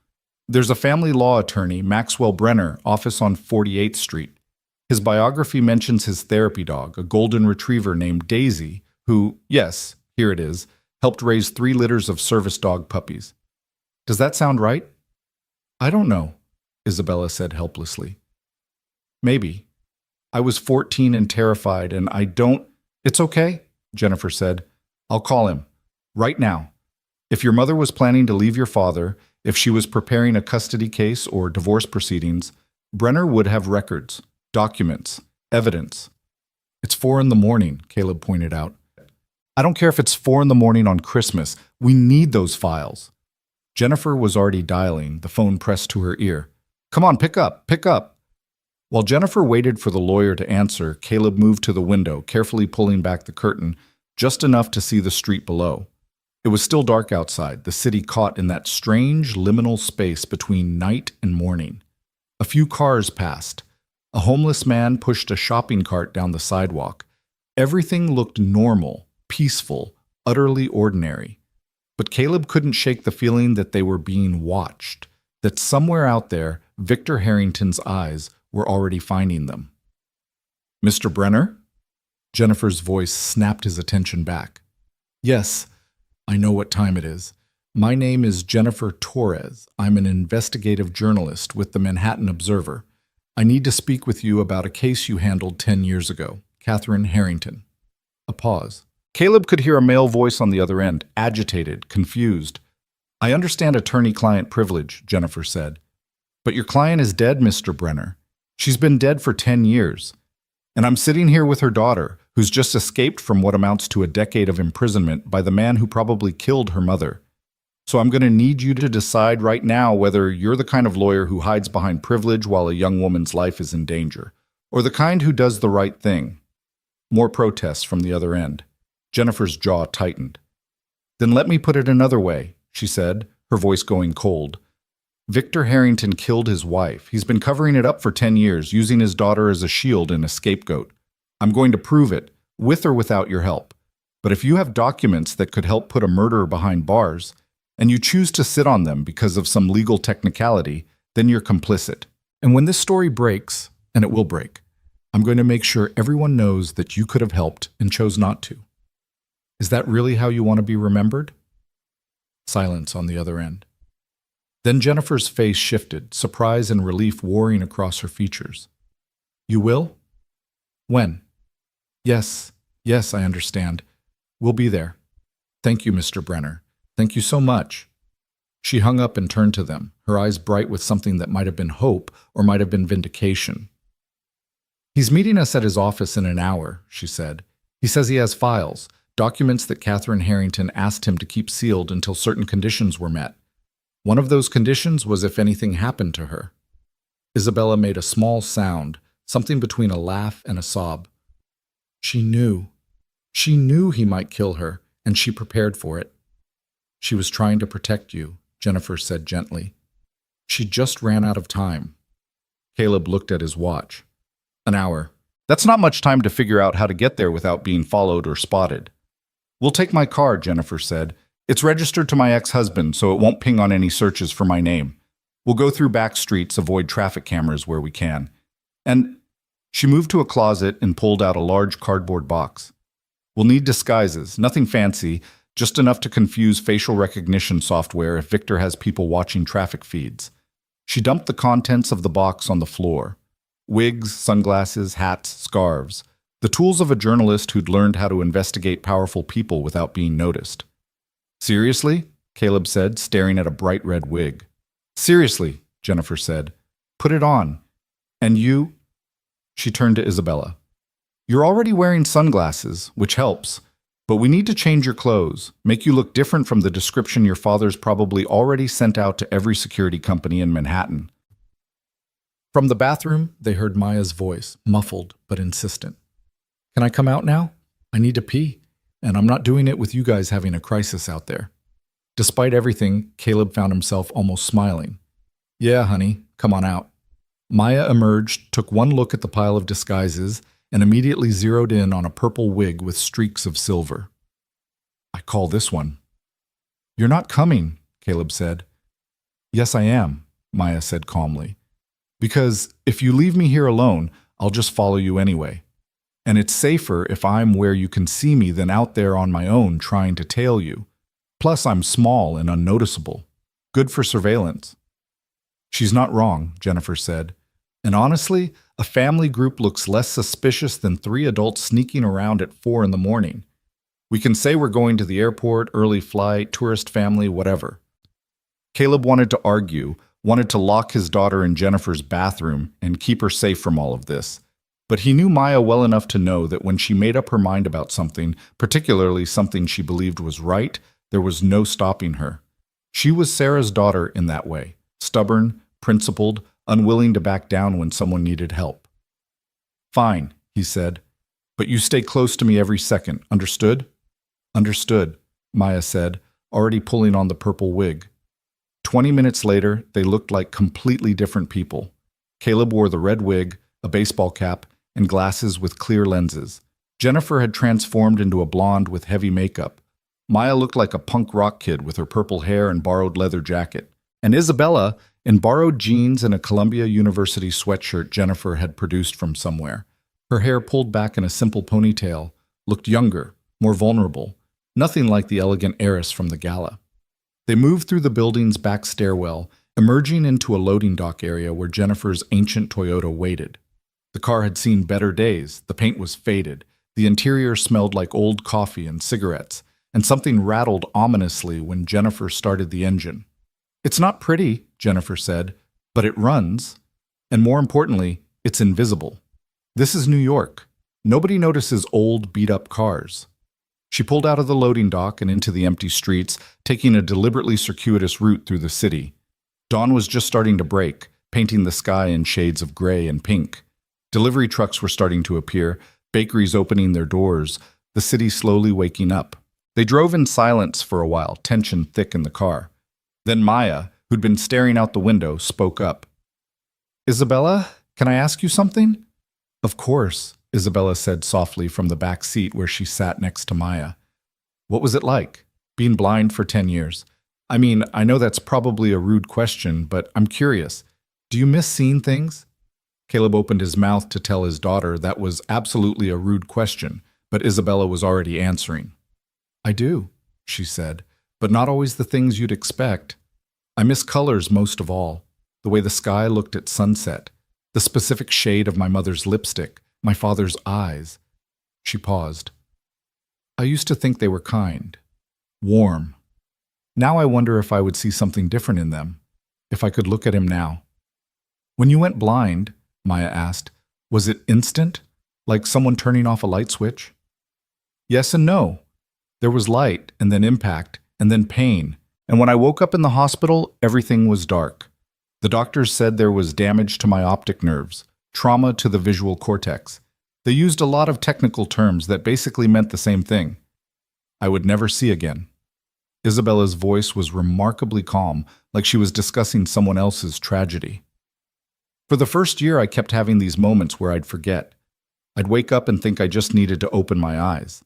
There's a family law attorney, Maxwell Brenner, office on 48th Street. His biography mentions his therapy dog, a golden retriever named Daisy, who, yes, here it is, helped raise 3 litters of service dog puppies. Does that sound right?" "I don't know," Isabella said helplessly. "Maybe. I was 14 and terrified, and I don't..." "It's okay," Jennifer said. "I'll call him. Right now. If your mother was planning to leave your father, if she was preparing a custody case or divorce proceedings, Brenner would have records, documents, evidence." "It's 4 in the morning, Caleb pointed out. "I don't care if it's 4 in the morning on Christmas. We need those files." Jennifer was already dialing, the phone pressed to her ear. "Come on, pick up, pick up." While Jennifer waited for the lawyer to answer, Caleb moved to the window, carefully pulling back the curtain, just enough to see the street below. It was still dark outside, the city caught in that strange liminal space between night and morning. A few cars passed. A homeless man pushed a shopping cart down the sidewalk. Everything looked normal, peaceful, utterly ordinary. But Caleb couldn't shake the feeling that they were being watched, that somewhere out there, Victor Harrington's eyes were already finding them. "Mr. Brenner?" Jennifer's voice snapped his attention back. "Yes, I know what time it is. My name is Jennifer Torres. I'm an investigative journalist with the Manhattan Observer. I need to speak with you about a case you handled 10 years ago. Catherine Harrington." A pause. Caleb could hear a male voice on the other end, agitated, confused. "I understand attorney-client privilege," Jennifer said. "But your client is dead, Mr. Brenner. She's been dead for 10 years. And I'm sitting here with her daughter, who's just escaped from what amounts to a decade of imprisonment by the man who probably killed her mother. So I'm going to need you to decide right now whether you're the kind of lawyer who hides behind privilege while a young woman's life is in danger, or the kind who does the right thing." More protests from the other end. Jennifer's jaw tightened. "Then let me put it another way," she said, her voice going cold. "Victor Harrington killed his wife. He's been covering it up for 10 years, using his daughter as a shield and a scapegoat. I'm going to prove it, with or without your help. But if you have documents that could help put a murderer behind bars, and you choose to sit on them because of some legal technicality, then you're complicit. And when this story breaks, and it will break, I'm going to make sure everyone knows that you could have helped and chose not to. Is that really how you want to be remembered?" Silence on the other end. Then Jennifer's face shifted, surprise and relief warring across her features. "You will? When?" Yes, I understand. We'll be there. Thank you, Mr. Brenner. Thank you so much." She hung up and turned to them, her eyes bright with something that might have been hope or might have been vindication. "He's meeting us at his office in an hour," she said. "He says he has files, documents that Catherine Harrington asked him to keep sealed until certain conditions were met. One of those conditions was if anything happened to her. Isabella made a small sound, something between a laugh and a sob. She knew. She knew he might kill her, and she prepared for it. She was trying to protect you, Jennifer said gently. She just ran out of time. Caleb looked at his watch. An hour. That's not much time to figure out how to get there without being followed or spotted. We'll take my car, Jennifer said. It's registered to my ex-husband, so it won't ping on any searches for my name. We'll go through back streets, avoid traffic cameras where we can. And she moved to a closet and pulled out a large cardboard box. We'll need disguises, nothing fancy, just enough to confuse facial recognition software if Victor has people watching traffic feeds. She dumped the contents of the box on the floor. Wigs, sunglasses, hats, scarves. The tools of a journalist who'd learned how to investigate powerful people without being noticed. Seriously? Caleb said, staring at a bright red wig. Seriously, Jennifer said. Put it on. And you? She turned to Isabella. You're already wearing sunglasses, which helps, but we need to change your clothes, make you look different from the description your father's probably already sent out to every security company in Manhattan. From the bathroom, they heard Maya's voice, muffled but insistent. Can I come out now? I need to pee, and I'm not doing it with you guys having a crisis out there. Despite everything, Caleb found himself almost smiling. Yeah, honey, come on out. Maya emerged, took one look at the pile of disguises, and immediately zeroed in on a purple wig with streaks of silver. I call this one. You're not coming, Caleb said. Yes, I am, Maya said calmly. Because if you leave me here alone, I'll just follow you anyway. And it's safer if I'm where you can see me than out there on my own trying to tail you. Plus, I'm small and unnoticeable. Good for surveillance. She's not wrong, Jennifer said. And honestly, a family group looks less suspicious than 3 adults sneaking around at 4 in the morning. We can say we're going to the airport, early flight, tourist family, whatever. Caleb wanted to argue, wanted to lock his daughter in Jennifer's bathroom and keep her safe from all of this. But he knew Maya well enough to know that when she made up her mind about something, particularly something she believed was right, there was no stopping her. She was Sarah's daughter in that way, stubborn, principled, unwilling to back down when someone needed help. Fine, he said, but you stay close to me every second, understood? Understood, Maya said, already pulling on the purple wig. 20 minutes later, they looked like completely different people. Caleb wore the red wig, a baseball cap, and glasses with clear lenses. Jennifer had transformed into a blonde with heavy makeup. Maya looked like a punk rock kid with her purple hair and borrowed leather jacket. And Isabella, in borrowed jeans and a Columbia University sweatshirt Jennifer had produced from somewhere. Her hair pulled back in a simple ponytail, looked younger, more vulnerable, nothing like the elegant heiress from the Gala. They moved through the building's back stairwell, emerging into a loading dock area where Jennifer's ancient Toyota waited. The car had seen better days, the paint was faded, the interior smelled like old coffee and cigarettes, and something rattled ominously when Jennifer started the engine. It's not pretty, Jennifer said, but it runs. And more importantly, it's invisible. This is New York. Nobody notices old, beat-up cars. She pulled out of the loading dock and into the empty streets, taking a deliberately circuitous route through the city. Dawn was just starting to break, painting the sky in shades of gray and pink. Delivery trucks were starting to appear, bakeries opening their doors, the city slowly waking up. They drove in silence for a while, tension thick in the car. Then Maya, who'd been staring out the window, spoke up. Isabella, can I ask you something? Of course, Isabella said softly from the back seat where she sat next to Maya. What was it like, being blind for 10 years? I mean, I know that's probably a rude question, but I'm curious. Do you miss seeing things? Caleb opened his mouth to tell his daughter that was absolutely a rude question, but Isabella was already answering. I do, she said, but not always the things you'd expect. I miss colors most of all, the way the sky looked at sunset, the specific shade of my mother's lipstick, my father's eyes. She paused. I used to think they were kind, warm. Now I wonder if I would see something different in them, if I could look at him now. When you went blind, Maya asked, was it instant, like someone turning off a light switch? Yes and no. There was light, and then impact, and then pain. And when I woke up in the hospital, everything was dark. The doctors said there was damage to my optic nerves, trauma to the visual cortex. They used a lot of technical terms that basically meant the same thing. I would never see again. Isabella's voice was remarkably calm, like she was discussing someone else's tragedy. For the first year, I kept having these moments where I'd forget. I'd wake up and think I just needed to open my eyes.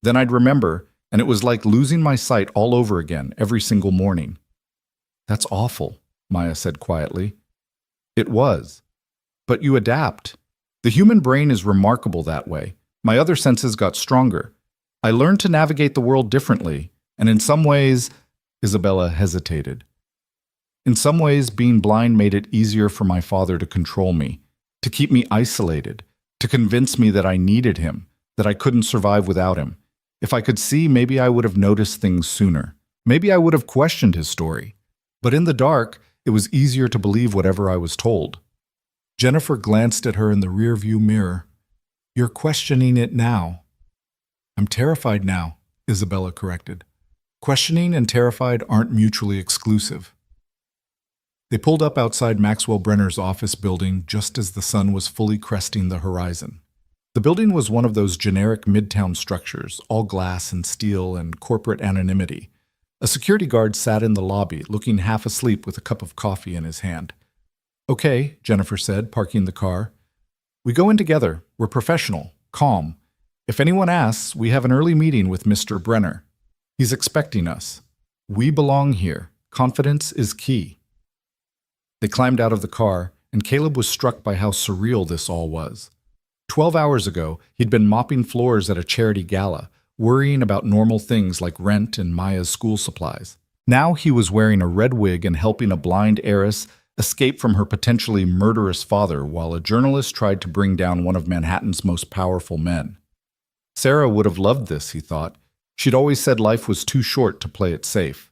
Then I'd remember, and it was like losing my sight all over again every single morning. "That's awful," Maya said quietly. It was. But you adapt. The human brain is remarkable that way. My other senses got stronger. I learned to navigate the world differently, and in some ways, Isabella hesitated. In some ways, being blind made it easier for my father to control me, to keep me isolated, to convince me that I needed him, that I couldn't survive without him. If I could see, maybe I would have noticed things sooner. Maybe I would have questioned his story. But in the dark, it was easier to believe whatever I was told. Jennifer glanced at her in the rearview mirror. "You're questioning it now." "I'm terrified now," Isabella corrected. "Questioning and terrified aren't mutually exclusive." They pulled up outside Maxwell Brenner's office building just as the sun was fully cresting the horizon. The building was one of those generic midtown structures, all glass and steel and corporate anonymity. A security guard sat in the lobby, looking half asleep with a cup of coffee in his hand. "Okay," Jennifer said, parking the car. "We go in together. We're professional, calm. If anyone asks, we have an early meeting with Mr. Brenner. He's expecting us. We belong here. Confidence is key." They climbed out of the car, and Caleb was struck by how surreal this all was. 12 hours ago, he'd been mopping floors at a charity gala, worrying about normal things like rent and Maya's school supplies. Now he was wearing a red wig and helping a blind heiress escape from her potentially murderous father while a journalist tried to bring down one of Manhattan's most powerful men. Sarah would have loved this, he thought. She'd always said life was too short to play it safe.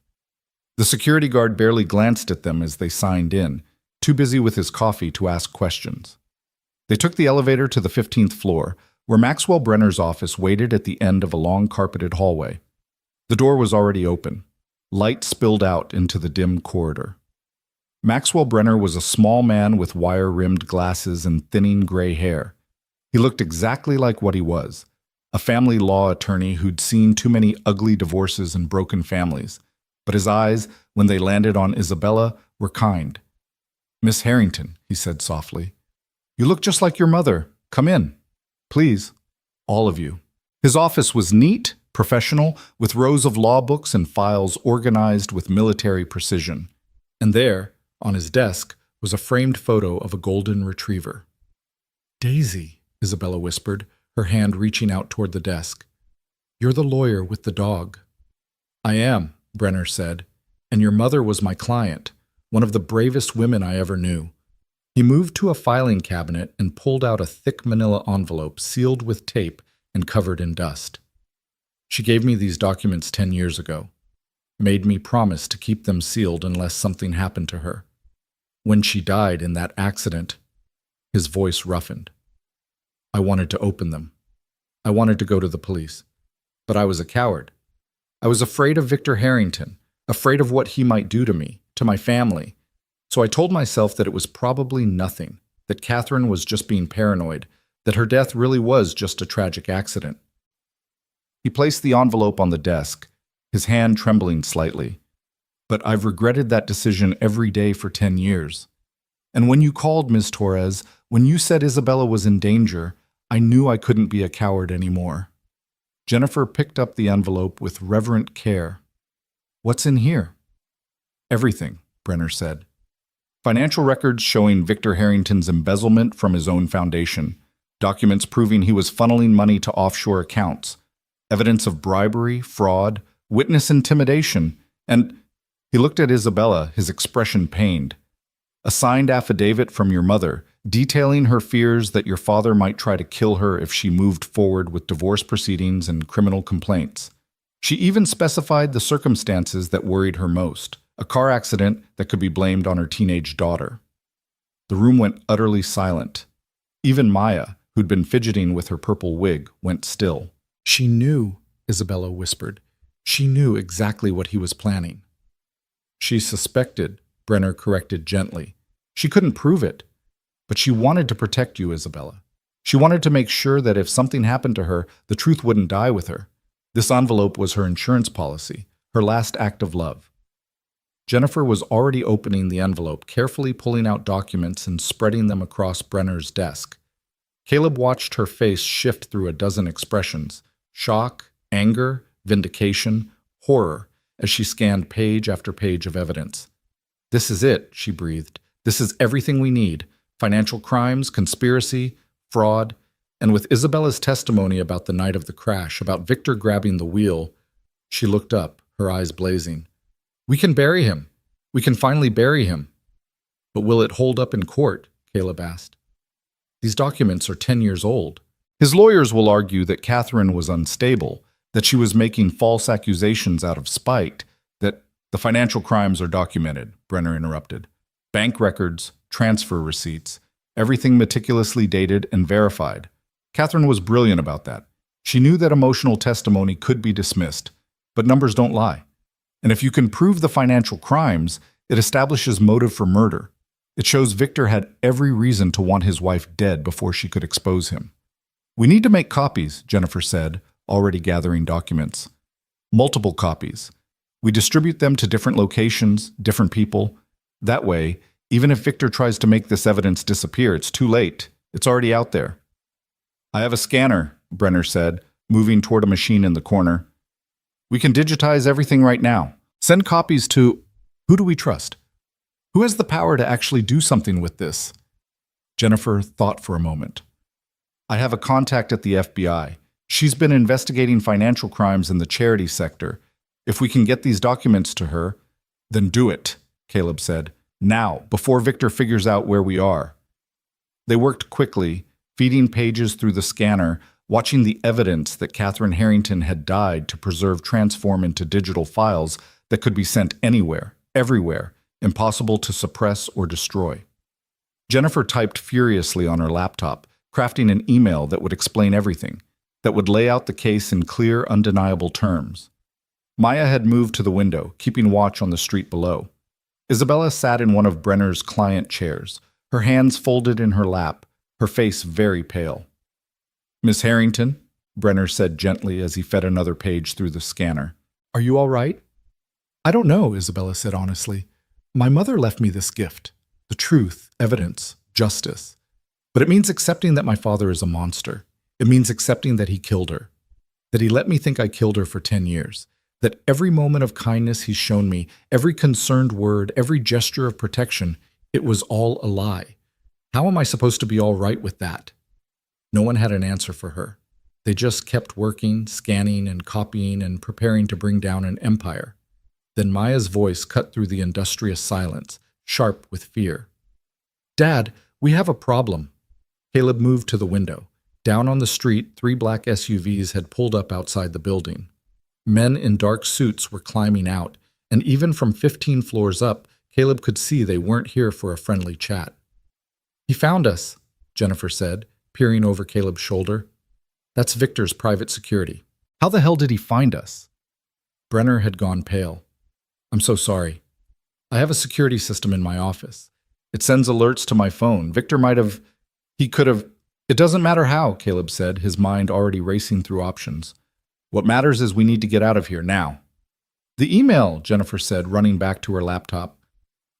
The security guard barely glanced at them as they signed in, too busy with his coffee to ask questions. They took the elevator to the 15th floor, where Maxwell Brenner's office waited at the end of a long carpeted hallway. The door was already open. Light spilled out into the dim corridor. Maxwell Brenner was a small man with wire-rimmed glasses and thinning gray hair. He looked exactly like what he was, a family law attorney who'd seen too many ugly divorces and broken families. But his eyes, when they landed on Isabella, were kind. "Miss Harrington," he said softly. "You look just like your mother. Come in. Please. All of you." His office was neat, professional, with rows of law books and files organized with military precision. And there, on his desk, was a framed photo of a golden retriever. "Daisy," Isabella whispered, her hand reaching out toward the desk. "You're the lawyer with the dog." "I am," Brenner said, "and your mother was my client, one of the bravest women I ever knew." He moved to a filing cabinet and pulled out a thick manila envelope sealed with tape and covered in dust. "She gave me these documents 10 years ago, made me promise to keep them sealed unless something happened to her. When she died in that accident," his voice roughened, "I wanted to open them. I wanted to go to the police. But I was a coward. I was afraid of Victor Harrington, afraid of what he might do to me, to my family. So I told myself that it was probably nothing, that Catherine was just being paranoid, that her death really was just a tragic accident." He placed the envelope on the desk, his hand trembling slightly. "But I've regretted that decision every day for 10 years. And when you called, Ms. Torres, when you said Isabella was in danger, I knew I couldn't be a coward anymore." Jennifer picked up the envelope with reverent care. "What's in here?" "Everything," Brenner said. "Financial records showing Victor Harrington's embezzlement from his own foundation, documents proving he was funneling money to offshore accounts, evidence of bribery, fraud, witness intimidation, and—" He looked at Isabella, his expression pained. "A signed affidavit from your mother, detailing her fears that your father might try to kill her if she moved forward with divorce proceedings and criminal complaints. She even specified the circumstances that worried her most, a car accident that could be blamed on her teenage daughter." The room went utterly silent. Even Maya, who'd been fidgeting with her purple wig, went still. She knew. Isabella whispered. She knew exactly what he was planning. She suspected, Brenner corrected gently. She couldn't prove it, but she wanted to protect you, Isabella. She wanted to make sure that if something happened to her, the truth wouldn't die with her. This envelope was her insurance policy, her last act of love. Jennifer was already opening the envelope, carefully pulling out documents and spreading them across Brenner's desk. Caleb watched her face shift through a dozen expressions: shock, anger, vindication, horror, as she scanned page after page of evidence. "This is it," she breathed. "This is everything we need. Financial crimes, conspiracy, fraud." And with Isabella's testimony about the night of the crash, about Victor grabbing the wheel, she looked up, her eyes blazing. "We can bury him. We can finally bury him." "But will it hold up in court?" Caleb asked. "These documents are 10 years old." His lawyers will argue that Catherine was unstable, that she was making false accusations out of spite, that the financial crimes are documented, Brenner interrupted. Bank records, transfer receipts, everything meticulously dated and verified. Catherine was brilliant about that. She knew that emotional testimony could be dismissed, but numbers don't lie. And if you can prove the financial crimes, it establishes motive for murder. It shows Victor had every reason to want his wife dead before she could expose him. "We need to make copies," Jennifer said, already gathering documents. "Multiple copies. We distribute them to different locations, different people. That way, even if Victor tries to make this evidence disappear, it's too late. It's already out there." "I have a scanner," Brenner said, moving toward a machine in the corner. "We can digitize everything right now. Send copies to... Who do we trust? Who has the power to actually do something with this?" Jennifer thought for a moment. "I have a contact at the FBI. She's been investigating financial crimes in the charity sector. If we can get these documents to her..." "Then do it," Caleb said. "Now, before Victor figures out where we are." They worked quickly, feeding pages through the scanner, watching the evidence that Catherine Harrington had died to preserve transform into digital files that could be sent anywhere, everywhere, impossible to suppress or destroy. Jennifer typed furiously on her laptop, crafting an email that would explain everything, that would lay out the case in clear, undeniable terms. Maya had moved to the window, keeping watch on the street below. Isabella sat in one of Brenner's client chairs, her hands folded in her lap, her face very pale. "Miss Harrington," Brenner said gently as he fed another page through the scanner. "Are you all right?" "I don't know," Isabella said honestly. "My mother left me this gift. The truth, evidence, justice. But it means accepting that my father is a monster. It means accepting that he killed her. That he let me think I killed her for 10 years. That every moment of kindness he's shown me, every concerned word, every gesture of protection, it was all a lie. How am I supposed to be all right with that?" No one had an answer for her. They just kept working, scanning and copying and preparing to bring down an empire. Then Maya's voice cut through the industrious silence, sharp with fear. "Dad, we have a problem." Caleb moved to the window. Down on the street, 3 black SUVs had pulled up outside the building. Men in dark suits were climbing out, and even from 15 floors up, Caleb could see they weren't here for a friendly chat. "He found us," Jennifer said, peering over Caleb's shoulder. "That's Victor's private security." "How the hell did he find us?" Brenner had gone pale. "I'm so sorry. I have a security system in my office. It sends alerts to my phone. Victor he could have... It doesn't matter how," Caleb said, his mind already racing through options. "What matters is we need to get out of here now." "The email," Jennifer said, running back to her laptop.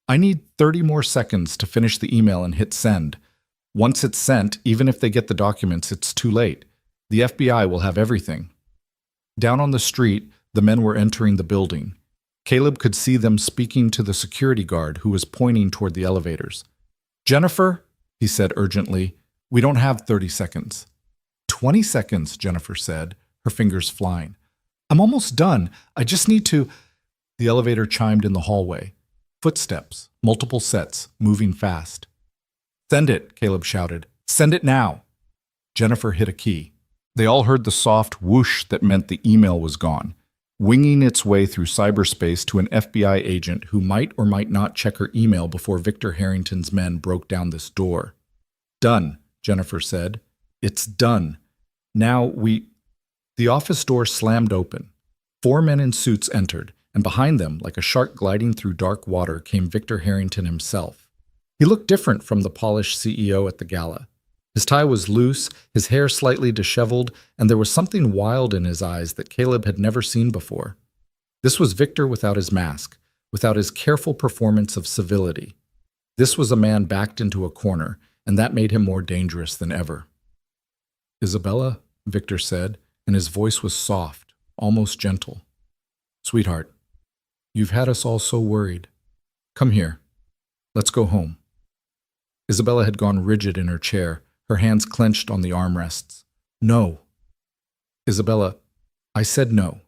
"I need 30 more seconds to finish the email and hit send. Once it's sent, even if they get the documents, it's too late. The FBI will have everything." Down on the street, the men were entering the building. Caleb could see them speaking to the security guard who was pointing toward the elevators. "Jennifer," he said urgently, "we don't have 30 seconds. 20 seconds, Jennifer said, her fingers flying. "I'm almost done. I just need to..." The elevator chimed in the hallway. Footsteps, multiple sets, moving fast. "Send it," Caleb shouted. "Send it now." Jennifer hit a key. They all heard the soft whoosh that meant the email was gone, winging its way through cyberspace to an FBI agent who might or might not check her email before Victor Harrington's men broke down this door. "Done," Jennifer said. "It's done. Now we..." The office door slammed open. 4 men in suits entered, and behind them, like a shark gliding through dark water, came Victor Harrington himself. He looked different from the polished CEO at the Gala. His tie was loose, his hair slightly disheveled, and there was something wild in his eyes that Caleb had never seen before. This was Victor without his mask, without his careful performance of civility. This was a man backed into a corner, and that made him more dangerous than ever. "Isabella," Victor said, and his voice was soft, almost gentle. "Sweetheart, you've had us all so worried. Come here. Let's go home." Isabella had gone rigid in her chair, her hands clenched on the armrests. "No." "Isabella, I said no."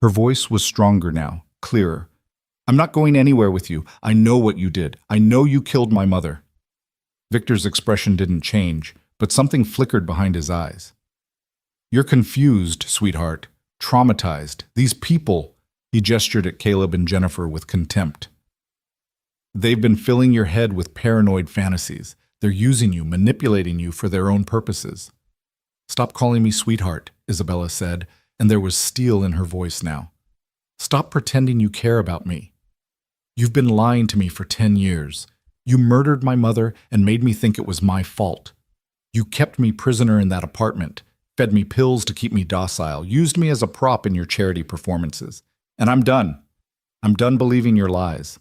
Her voice was stronger now, clearer. "I'm not going anywhere with you. I know what you did. I know you killed my mother." Victor's expression didn't change, but something flickered behind his eyes. "You're confused, sweetheart. Traumatized. These people," he gestured at Caleb and Jennifer with contempt. "They've been filling your head with paranoid fantasies. They're using you, manipulating you for their own purposes." "Stop calling me sweetheart," Isabella said, and there was steel in her voice now. "Stop pretending you care about me. You've been lying to me for 10 years. You murdered my mother and made me think it was my fault. You kept me prisoner in that apartment, fed me pills to keep me docile, used me as a prop in your charity performances. And I'm done. I'm done believing your lies."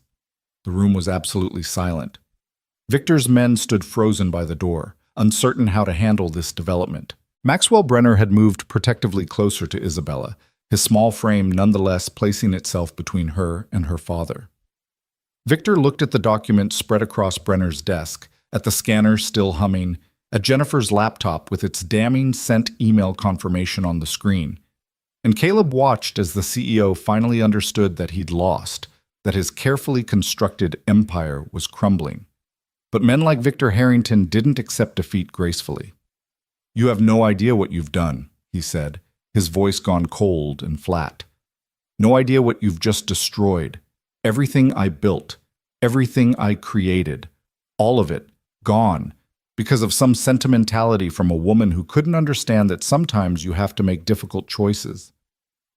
The room was absolutely silent. Victor's men stood frozen by the door, uncertain how to handle this development. Maxwell Brenner had moved protectively closer to Isabella, his small frame nonetheless placing itself between her and her father. Victor looked at the document spread across Brenner's desk, at the scanner still humming, at Jennifer's laptop with its damning sent email confirmation on the screen. And Caleb watched as the CEO finally understood that he'd lost, that his carefully constructed empire was crumbling. But men like Victor Harrington didn't accept defeat gracefully. "You have no idea what you've done," he said, his voice gone cold and flat. "No idea what you've just destroyed. Everything I built, everything I created, all of it, gone, because of some sentimentality from a woman who couldn't understand that sometimes you have to make difficult choices."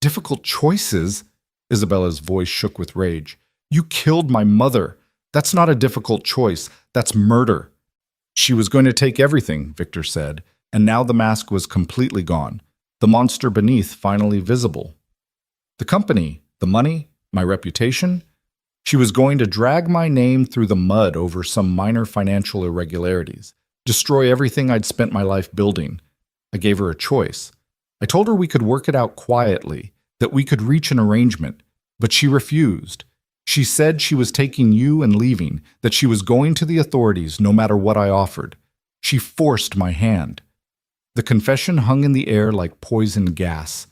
"Difficult choices?" Isabella's voice shook with rage. "You killed my mother. That's not a difficult choice. That's murder." "She was going to take everything," Victor said, and now the mask was completely gone, the monster beneath finally visible. "The company, the money, my reputation. She was going to drag my name through the mud over some minor financial irregularities, destroy everything I'd spent my life building. I gave her a choice. I told her we could work it out quietly, that we could reach an arrangement, but she refused. She said she was taking you and leaving, that she was going to the authorities no matter what I offered. She forced my hand." The confession hung in the air like poison gas.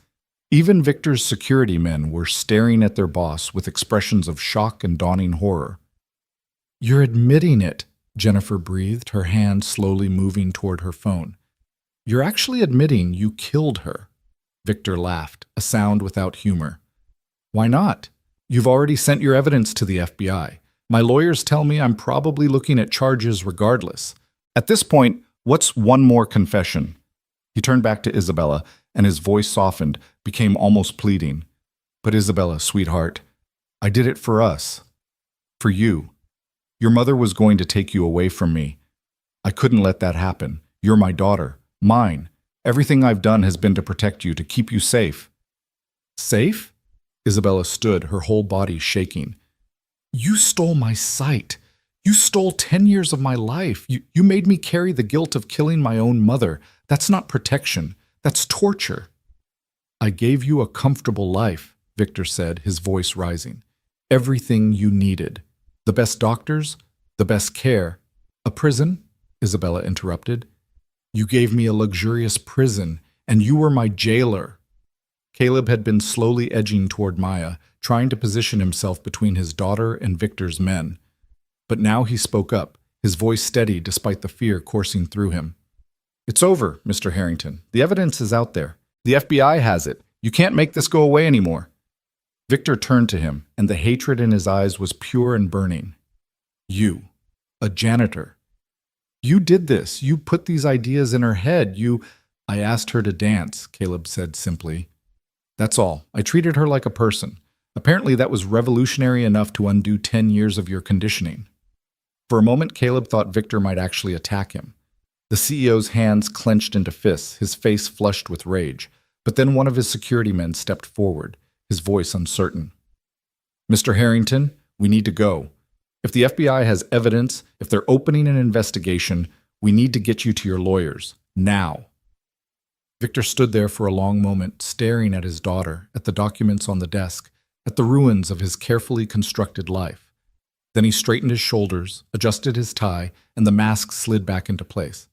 Even Victor's security men were staring at their boss with expressions of shock and dawning horror. "You're admitting it," Jennifer breathed, her hand slowly moving toward her phone. "You're actually admitting you killed her." Victor laughed, a sound without humor. "Why not? You've already sent your evidence to the FBI. My lawyers tell me I'm probably looking at charges regardless. At this point, what's one more confession?" He turned back to Isabella, and his voice softened, became almost pleading. "But Isabella, sweetheart, I did it for us. For you. Your mother was going to take you away from me. I couldn't let that happen. You're my daughter. Mine. Everything I've done has been to protect you, to keep you safe." "Safe?" Isabella stood, her whole body shaking. "You stole my sight. You stole 10 years of my life. You made me carry the guilt of killing my own mother. That's not protection. That's torture." "I gave you a comfortable life," Victor said, his voice rising. "Everything you needed. The best doctors, the best care. A prison?" Isabella interrupted. "You gave me a luxurious prison, and you were my jailer." Caleb had been slowly edging toward Maya, trying to position himself between his daughter and Victor's men. But now he spoke up, his voice steady despite the fear coursing through him. "It's over, Mr. Harrington. The evidence is out there. The FBI has it. You can't make this go away anymore." Victor turned to him, and the hatred in his eyes was pure and burning. "You, a janitor. You did this. You put these ideas in her head. You..." I asked her to dance, Caleb said simply. That's all. I treated her like a person. Apparently that was revolutionary enough to undo 10 years of your conditioning. For a moment, Caleb thought Victor might actually attack him. The CEO's hands clenched into fists, his face flushed with rage. But then one of his security men stepped forward, his voice uncertain. Mr. Harrington, we need to go. If the FBI has evidence, if they're opening an investigation, we need to get you to your lawyers. Now. Victor stood there for a long moment, staring at his daughter, at the documents on the desk, at the ruins of his carefully constructed life. Then he straightened his shoulders, adjusted his tie, and the mask slid back into place.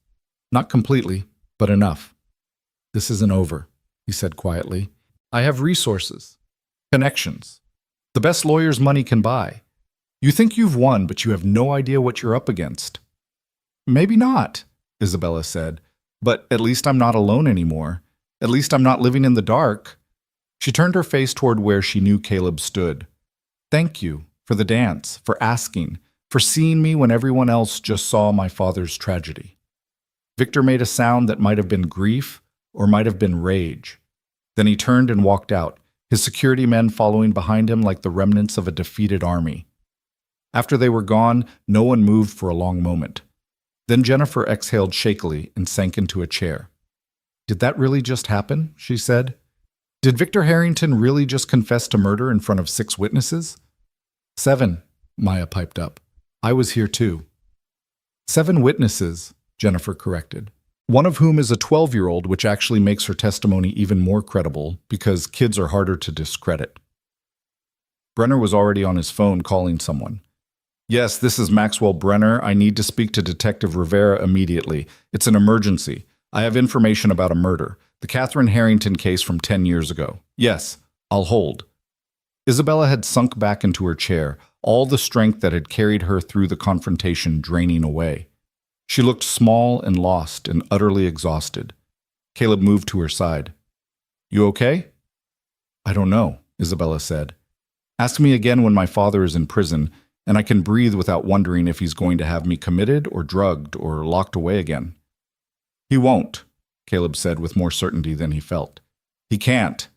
Not completely, but enough. This isn't over, he said quietly. I have resources, connections, the best lawyers money can buy. You think you've won, but you have no idea what you're up against. Maybe not, Isabella said, but at least I'm not alone anymore. At least I'm not living in the dark. She turned her face toward where she knew Caleb stood. Thank you for the dance, for asking, for seeing me when everyone else just saw my father's tragedy. Victor made a sound that might have been grief or might have been rage. Then he turned and walked out, his security men following behind him like the remnants of a defeated army. After they were gone, no one moved for a long moment. Then Jennifer exhaled shakily and sank into a chair. Did that really just happen? She said. Did Victor Harrington really just confess to murder in front of 6 witnesses? 7, Maya piped up. I was here too. 7 witnesses, Jennifer corrected. One of whom is a 12-year-old, which actually makes her testimony even more credible because kids are harder to discredit. Brenner was already on his phone calling someone. Yes, this is Maxwell Brenner. I need to speak to Detective Rivera immediately. It's an emergency. I have information about a murder. The Catherine Harrington case from 10 years ago. Yes, I'll hold. Isabella had sunk back into her chair, all the strength that had carried her through the confrontation draining away. She looked small and lost and utterly exhausted. Caleb moved to her side. You okay? I don't know, Isabella said. Ask me again when my father is in prison, and I can breathe without wondering if he's going to have me committed or drugged or locked away again. He won't, Caleb said with more certainty than he felt. He can't.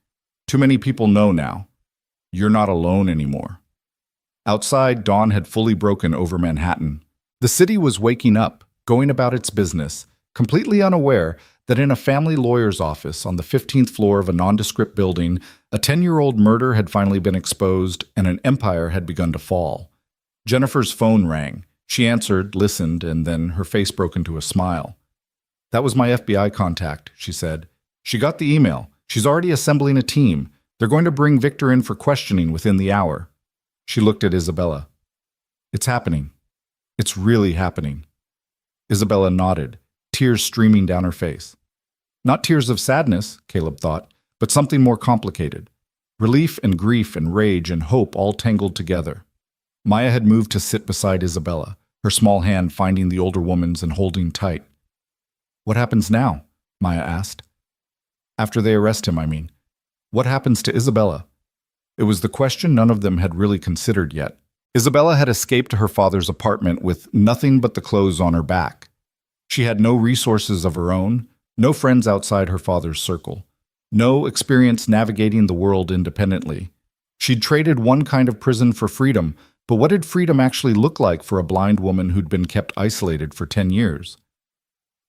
Too many people know now. You're not alone anymore. Outside, dawn had fully broken over Manhattan. The city was waking up, going about its business, completely unaware that in a family lawyer's office on the 15th floor of a nondescript building, a 10-year-old murder had finally been exposed and an empire had begun to fall. Jennifer's phone rang. She answered, listened, and then her face broke into a smile. That was my FBI contact, she said. She got the email. She's already assembling a team. They're going to bring Victor in for questioning within the hour. She looked at Isabella. It's happening. It's really happening. Isabella nodded, tears streaming down her face. Not tears of sadness, Caleb thought, but something more complicated. Relief and grief and rage and hope all tangled together. Maya had moved to sit beside Isabella, her small hand finding the older woman's and holding tight. What happens now? Maya asked. After they arrest him, I mean. What happens to Isabella? It was the question none of them had really considered yet. Isabella had escaped to her father's apartment with nothing but the clothes on her back. She had no resources of her own, no friends outside her father's circle, no experience navigating the world independently. She'd traded one kind of prison for freedom, but what did freedom actually look like for a blind woman who'd been kept isolated for 10 years?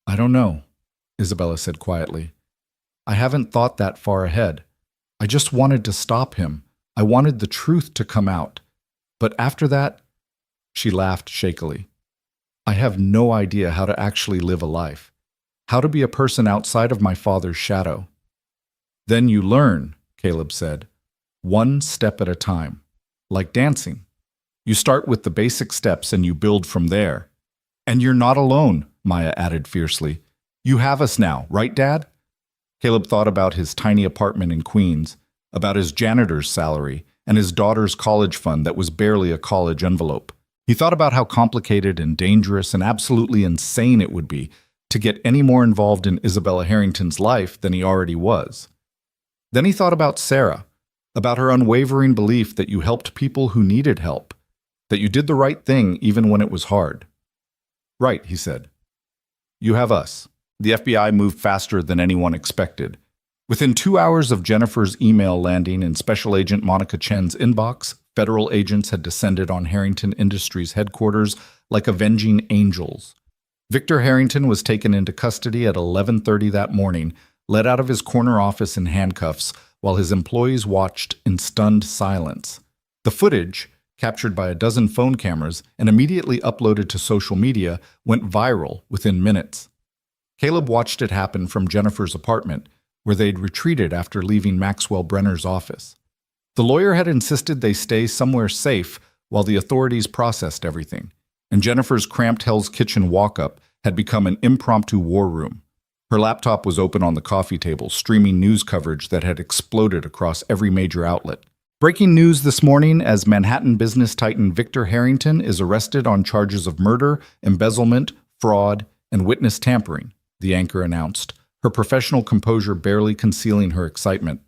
I don't know, Isabella said quietly. I haven't thought that far ahead. I just wanted to stop him. I wanted the truth to come out. But after that, she laughed shakily. I have no idea how to actually live a life, how to be a person outside of my father's shadow. Then you learn, Caleb said, one step at a time, like dancing. You start with the basic steps and you build from there. And you're not alone, Maya added fiercely. You have us now, right, Dad? Caleb thought about his tiny apartment in Queens, about his janitor's salary, and his daughter's college fund that was barely a college envelope. He thought about how complicated and dangerous and absolutely insane it would be to get any more involved in Isabella Harrington's life than he already was. Then he thought about Sarah, about her unwavering belief that you helped people who needed help, that you did the right thing even when it was hard. Right, he said. You have us. The FBI moved faster than anyone expected. Within 2 hours of Jennifer's email landing in Special Agent Monica Chen's inbox, federal agents had descended on Harrington Industries headquarters like avenging angels. Victor Harrington was taken into custody at 11:30 that morning, led out of his corner office in handcuffs, while his employees watched in stunned silence. The footage, captured by a dozen phone cameras and immediately uploaded to social media, went viral within minutes. Caleb watched it happen from Jennifer's apartment, where they'd retreated after leaving Maxwell Brenner's office. The lawyer had insisted they stay somewhere safe while the authorities processed everything, and Jennifer's cramped Hell's Kitchen walk-up had become an impromptu war room. Her laptop was open on the coffee table, streaming news coverage that had exploded across every major outlet. Breaking news this morning as Manhattan business titan Victor Harrington is arrested on charges of murder, embezzlement, fraud, and witness tampering, the anchor announced, her professional composure barely concealing her excitement.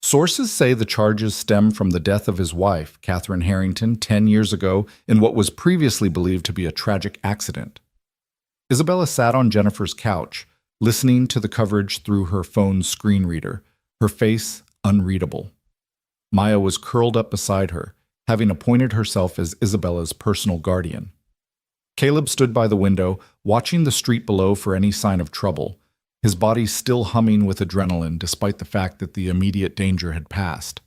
Sources say the charges stem from the death of his wife, Catherine Harrington, 10 years ago in what was previously believed to be a tragic accident. Isabella sat on Jennifer's couch, listening to the coverage through her phone's screen reader, her face unreadable. Maya was curled up beside her, having appointed herself as Isabella's personal guardian. Caleb stood by the window, watching the street below for any sign of trouble, his body still humming with adrenaline despite the fact that the immediate danger had passed.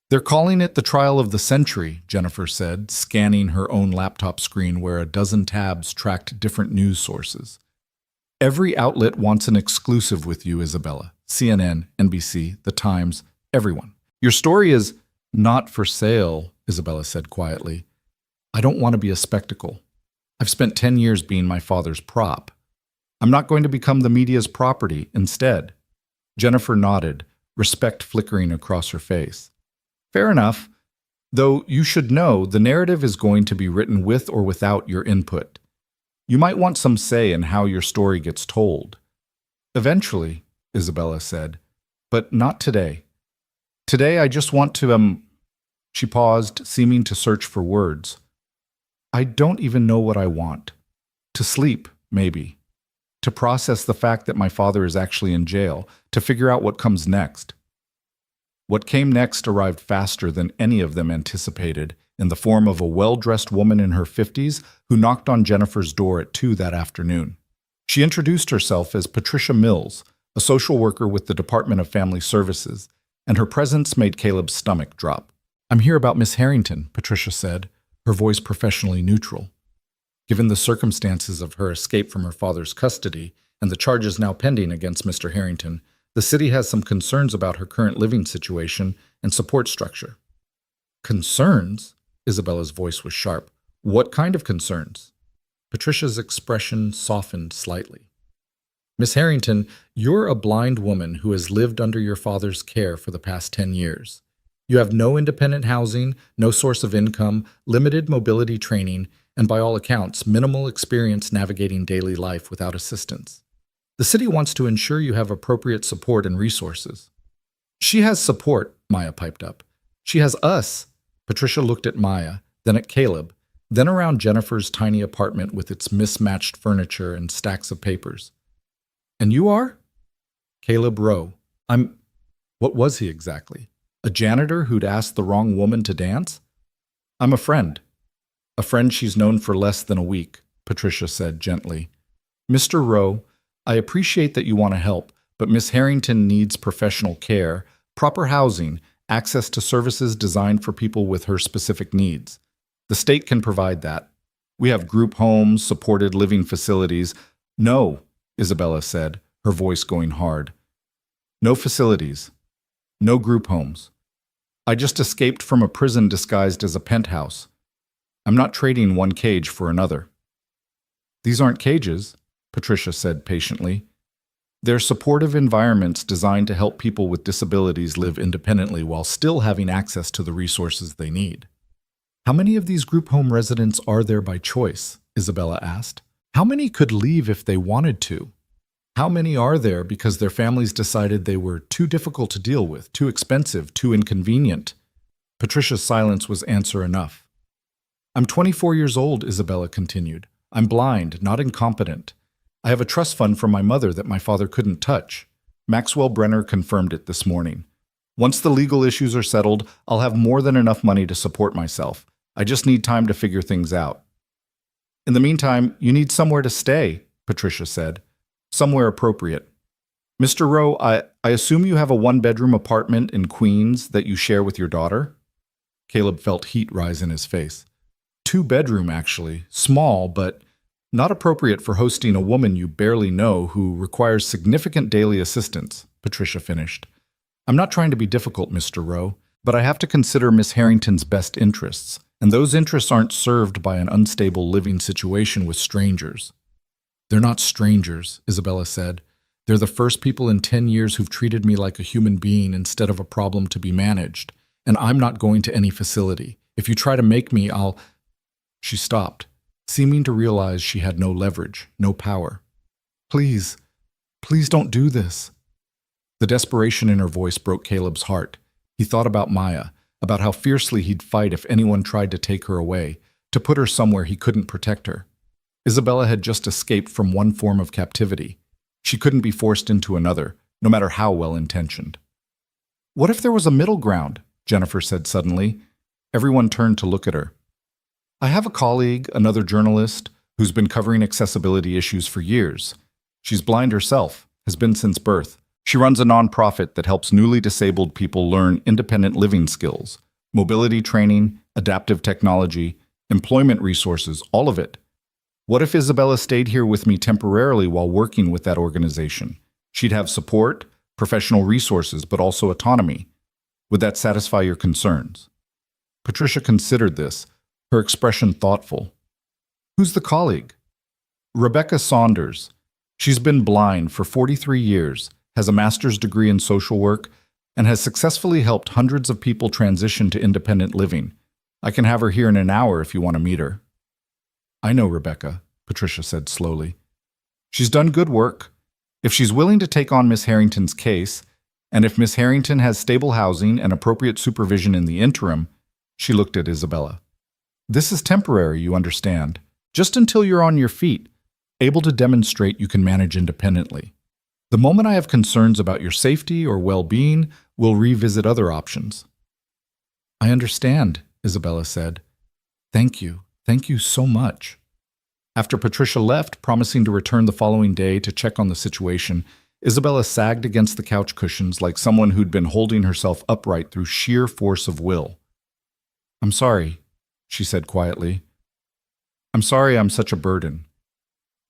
"They're calling it the trial of the century," Jennifer said, scanning her own laptop screen where a dozen tabs tracked different news sources. "Every outlet wants an exclusive with you, Isabella. CNN, NBC, The Times, everyone. Your story is not for sale," Isabella said quietly. "I don't want to be a spectacle. I've spent 10 years being my father's prop. I'm not going to become the media's property instead." Jennifer nodded, respect flickering across her face. "Fair enough. Though you should know the narrative is going to be written with or without your input. You might want some say in how your story gets told." "Eventually," Isabella said, "but not today. Today I just want to, She paused, seeming to search for words. "I don't even know what I want. To sleep, maybe. To process the fact that my father is actually in jail, to figure out what comes next." What came next arrived faster than any of them anticipated, in the form of a well-dressed woman in her 50s who knocked on Jennifer's door at 2 that afternoon. She introduced herself as Patricia Mills, a social worker with the Department of Family Services, and her presence made Caleb's stomach drop. "I'm here about Miss Harrington," Patricia said, her voice professionally neutral. Given the circumstances of her escape from her father's custody and the charges now pending against Mr. Harrington, the city has some concerns about her current living situation and support structure. "Concerns?" Isabella's voice was sharp. "What kind of concerns?" Patricia's expression softened slightly. "Miss Harrington, you're a blind woman who has lived under your father's care for the past 10 years. You have no independent housing, no source of income, limited mobility training, and by all accounts, minimal experience navigating daily life without assistance. The city wants to ensure you have appropriate support and resources." "She has support," Maya piped up. "She has us." Patricia looked at Maya, then at Caleb, then around Jennifer's tiny apartment with its mismatched furniture and stacks of papers. "And you are?" "Caleb Rowe. What was he exactly? A janitor who'd asked the wrong woman to dance?" "I'm a friend. A friend she's known for less than a week," Patricia said gently. "Mr. Rowe, I appreciate that you want to help, but Miss Harrington needs professional care, proper housing, access to services designed for people with her specific needs. The state can provide that. We have group homes, supported living facilities." "No," Isabella said, her voice going hard. "No facilities. No group homes. I just escaped from a prison disguised as a penthouse. I'm not trading one cage for another." "These aren't cages," Patricia said patiently. "They're supportive environments designed to help people with disabilities live independently while still having access to the resources they need." "How many of these group home residents are there by choice?" Isabella asked. "How many could leave if they wanted to? How many are there because their families decided they were too difficult to deal with, too expensive, too inconvenient?" Patricia's silence was answer enough. "I'm 24 years old," Isabella continued. "I'm blind, not incompetent. I have a trust fund from my mother that my father couldn't touch. Maxwell Brenner confirmed it this morning. Once the legal issues are settled, I'll have more than enough money to support myself. I just need time to figure things out. In the meantime, you need somewhere to stay, Patricia said. Somewhere appropriate. Mr. Rowe, I assume you have a one-bedroom apartment in Queens that you share with your daughter? Caleb felt heat rise in his face. Two-bedroom, actually. Small, but not appropriate for hosting a woman you barely know who requires significant daily assistance, Patricia finished. I'm not trying to be difficult, Mr. Rowe, but I have to consider Miss Harrington's best interests, and those interests aren't served by an unstable living situation with strangers. They're not strangers, Isabella said. They're the first people in 10 years who've treated me like a human being instead of a problem to be managed, and I'm not going to any facility. If you try to make me, I'll... She stopped, seeming to realize she had no leverage, no power. Please don't do this. The desperation in her voice broke Caleb's heart. He thought about Maya, about how fiercely he'd fight if anyone tried to take her away, to put her somewhere he couldn't protect her. Isabella had just escaped from one form of captivity. She couldn't be forced into another, no matter how well-intentioned. What if there was a middle ground? Jennifer said suddenly. Everyone turned to look at her. I have a colleague, another journalist, who's been covering accessibility issues for years. She's blind herself, has been since birth. She runs a nonprofit that helps newly disabled people learn independent living skills, mobility training, adaptive technology, employment resources, all of it. What if Isabella stayed here with me temporarily while working with that organization? She'd have support, professional resources, but also autonomy. Would that satisfy your concerns? Patricia considered this, her expression thoughtful. Who's the colleague? Rebecca Saunders. She's been blind for 43 years, has a master's degree in social work, and has successfully helped hundreds of people transition to independent living. I can have her here in an hour if you want to meet her. I know Rebecca, Patricia said slowly. She's done good work. If she's willing to take on Miss Harrington's case, and if Miss Harrington has stable housing and appropriate supervision in the interim, she looked at Isabella. This is temporary, you understand, just until you're on your feet, able to demonstrate you can manage independently. The moment I have concerns about your safety or well-being, we'll revisit other options. I understand, Isabella said. Thank you. Thank you so much. After Patricia left, promising to return the following day to check on the situation, Isabella sagged against the couch cushions like someone who'd been holding herself upright through sheer force of will. I'm sorry, she said quietly. I'm sorry I'm such a burden.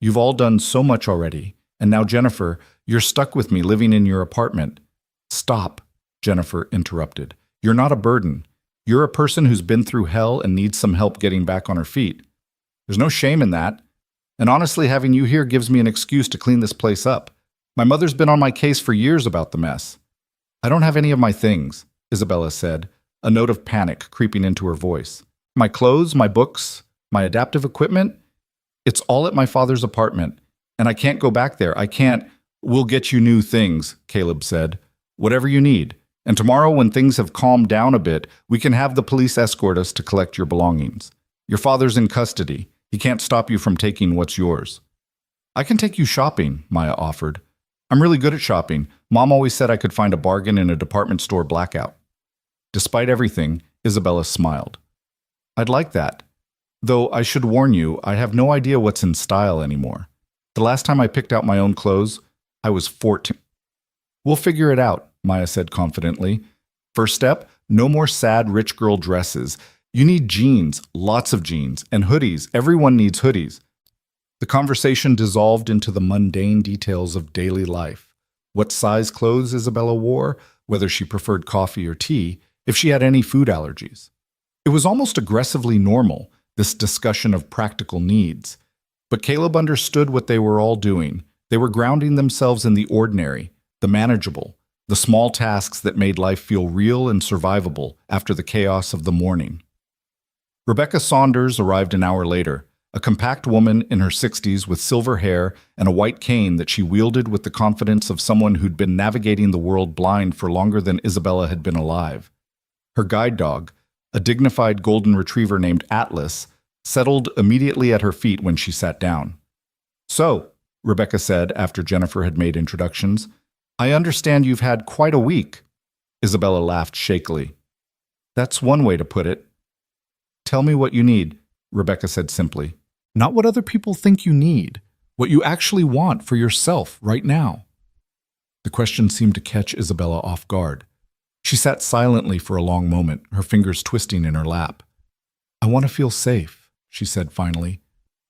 You've all done so much already, and now, Jennifer, you're stuck with me living in your apartment. Stop, Jennifer interrupted. You're not a burden. You're a person who's been through hell and needs some help getting back on her feet. There's no shame in that. And honestly, having you here gives me an excuse to clean this place up. My mother's been on my case for years about the mess. I don't have any of my things, Isabella said, a note of panic creeping into her voice. My clothes, my books, my adaptive equipment, it's all at my father's apartment, and I can't go back there. I can't. We'll get you new things, Caleb said. Whatever you need. And tomorrow, when things have calmed down a bit, we can have the police escort us to collect your belongings. Your father's in custody. He can't stop you from taking what's yours. I can take you shopping, Maya offered. I'm really good at shopping. Mom always said I could find a bargain in a department store blackout. Despite everything, Isabella smiled. I'd like that. Though I should warn you, I have no idea what's in style anymore. The last time I picked out my own clothes, I was 14. We'll figure it out, Maya said confidently. First step, no more sad rich girl dresses. You need jeans, lots of jeans, and hoodies. Everyone needs hoodies. The conversation dissolved into the mundane details of daily life. What size clothes Isabella wore, whether she preferred coffee or tea, if she had any food allergies. It was almost aggressively normal, this discussion of practical needs. But Caleb understood what they were all doing. They were grounding themselves in the ordinary, the manageable, the small tasks that made life feel real and survivable after the chaos of the morning. Rebecca Saunders arrived an hour later, a compact woman in her 60s with silver hair and a white cane that she wielded with the confidence of someone who'd been navigating the world blind for longer than Isabella had been alive. Her guide dog, a dignified golden retriever named Atlas, settled immediately at her feet when she sat down. So, Rebecca said after Jennifer had made introductions. I understand you've had quite a week. Isabella laughed shakily. That's one way to put it. Tell me what you need, Rebecca said simply. Not what other people think you need, what you actually want for yourself right now. The question seemed to catch Isabella off guard. She sat silently for a long moment, her fingers twisting in her lap. I want to feel safe, she said finally.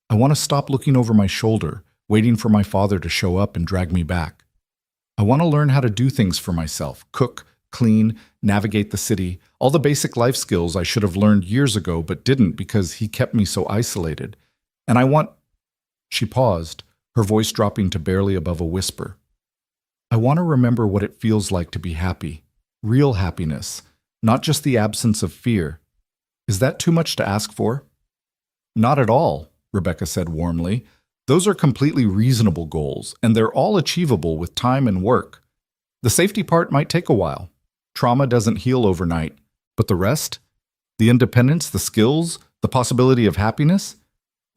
I want to stop looking over my shoulder, waiting for my father to show up and drag me back. I want to learn how to do things for myself, cook, clean, navigate the city, all the basic life skills I should have learned years ago but didn't because he kept me so isolated. And I want... She paused, her voice dropping to barely above a whisper. I want to remember what it feels like to be happy. Real happiness, not just the absence of fear. Is that too much to ask for? Not at all, Rebecca said warmly. Those are completely reasonable goals, and they're all achievable with time and work. The safety part might take a while. Trauma doesn't heal overnight, but the rest? The independence, the skills, the possibility of happiness?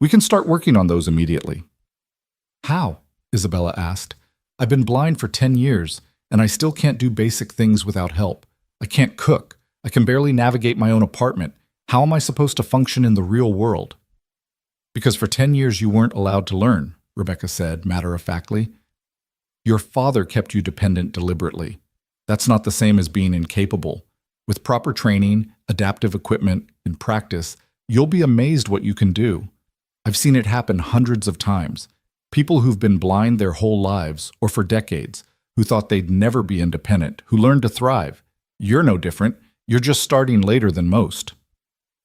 We can start working on those immediately. How? Isabella asked. I've been blind for 10 years, and I still can't do basic things without help. I can't cook. I can barely navigate my own apartment. How am I supposed to function in the real world? Because for 10 years you weren't allowed to learn, Rebecca said matter-of-factly. Your father kept you dependent deliberately. That's not the same as being incapable. With proper training, adaptive equipment, and practice, you'll be amazed what you can do. I've seen it happen hundreds of times. People who've been blind their whole lives, or for decades, who thought they'd never be independent, who learned to thrive. You're no different. You're just starting later than most.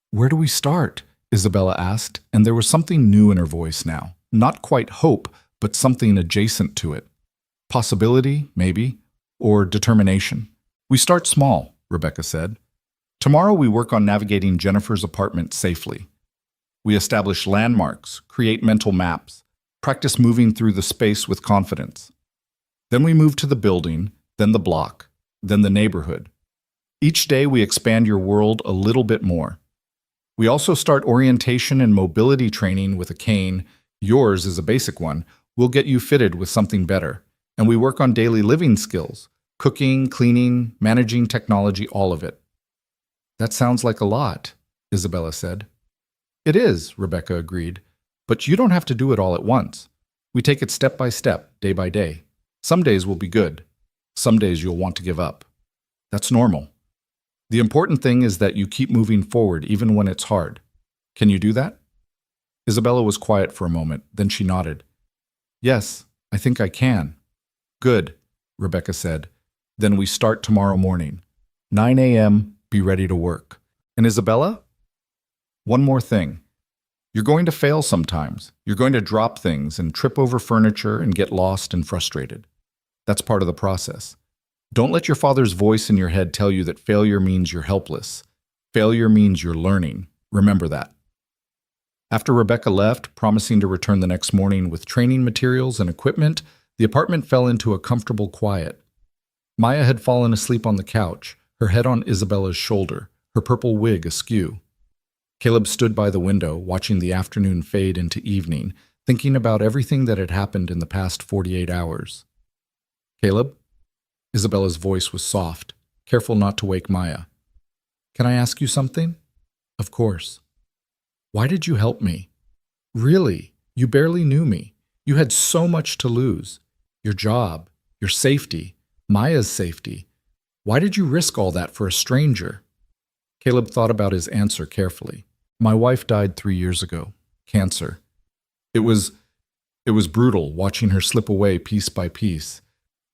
Where do we start? Isabella asked, and there was something new in her voice now. Not quite hope, but something adjacent to it. Possibility, maybe, or determination. We start small, Rebecca said. Tomorrow we work on navigating Jennifer's apartment safely. We establish landmarks, create mental maps, practice moving through the space with confidence. Then we move to the building, then the block, then the neighborhood. Each day we expand your world a little bit more. We also start orientation and mobility training with a cane. Yours is a basic one. We'll get you fitted with something better. And we work on daily living skills, cooking, cleaning, managing technology, all of it. That sounds like a lot, Isabella said. It is, Rebecca agreed. But you don't have to do it all at once. We take it step by step, day by day. Some days will be good. Some days you'll want to give up. That's normal. The important thing is that you keep moving forward even when it's hard. Can you do that? Isabella was quiet for a moment, then she nodded. Yes, I think I can. Good, Rebecca said. Then we start tomorrow morning. 9 a.m., be ready to work. And Isabella? One more thing. You're going to fail sometimes. You're going to drop things and trip over furniture and get lost and frustrated. That's part of the process. Don't let your father's voice in your head tell you that failure means you're helpless. Failure means you're learning. Remember that. After Rebecca left, promising to return the next morning with training materials and equipment, the apartment fell into a comfortable quiet. Maya had fallen asleep on the couch, her head on Isabella's shoulder, her purple wig askew. Caleb stood by the window, watching the afternoon fade into evening, thinking about everything that had happened in the past 48 hours. Caleb? Isabella's voice was soft, careful not to wake Maya. Can I ask you something? Of course. Why did you help me? Really, you barely knew me. You had so much to lose. Your job, your safety, Maya's safety. Why did you risk all that for a stranger? Caleb thought about his answer carefully. My wife died 3 years ago. Cancer. It was brutal watching her slip away piece by piece.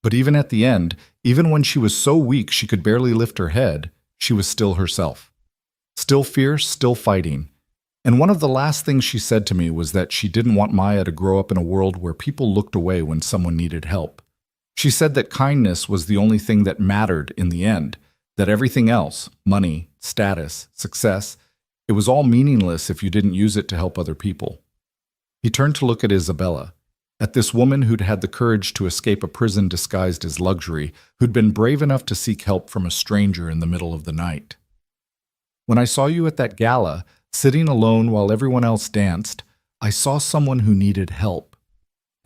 But even at the end, even when she was so weak she could barely lift her head, she was still herself. Still fierce, still fighting. And one of the last things she said to me was that she didn't want Maya to grow up in a world where people looked away when someone needed help. She said that kindness was the only thing that mattered in the end, that everything else, money, status, success, it was all meaningless if you didn't use it to help other people. He turned to look at Isabella, at this woman who'd had the courage to escape a prison disguised as luxury, who'd been brave enough to seek help from a stranger in the middle of the night. When I saw you at that gala, sitting alone while everyone else danced, I saw someone who needed help.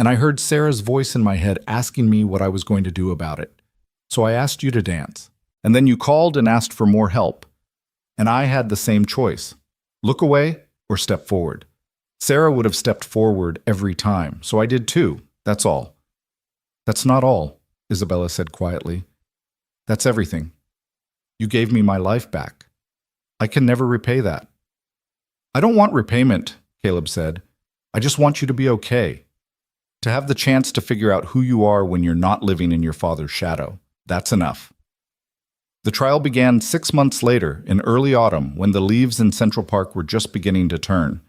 and I heard Sarah's voice in my head asking me what I was going to do about it. So I asked you to dance. And then you called and asked for more help. And I had the same choice. Look away or step forward. Sarah would have stepped forward every time, so I did too. That's all. That's not all, Isabella said quietly. That's everything. You gave me my life back. I can never repay that. I don't want repayment, Caleb said. I just want you to be okay. To have the chance to figure out who you are when you're not living in your father's shadow. That's enough. The trial began 6 months later, in early autumn, when the leaves in Central Park were just beginning to turn.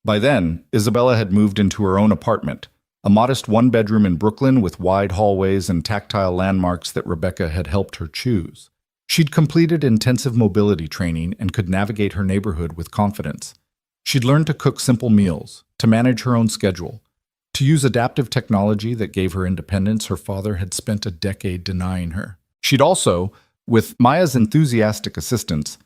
By then, Isabella had moved into her own apartment, a modest one-bedroom in Brooklyn with wide hallways and tactile landmarks that Rebecca had helped her choose. She'd completed intensive mobility training and could navigate her neighborhood with confidence. She'd learned to cook simple meals, to manage her own schedule, to use adaptive technology that gave her independence her father had spent a decade denying her. She'd also, with Maya's enthusiastic assistance,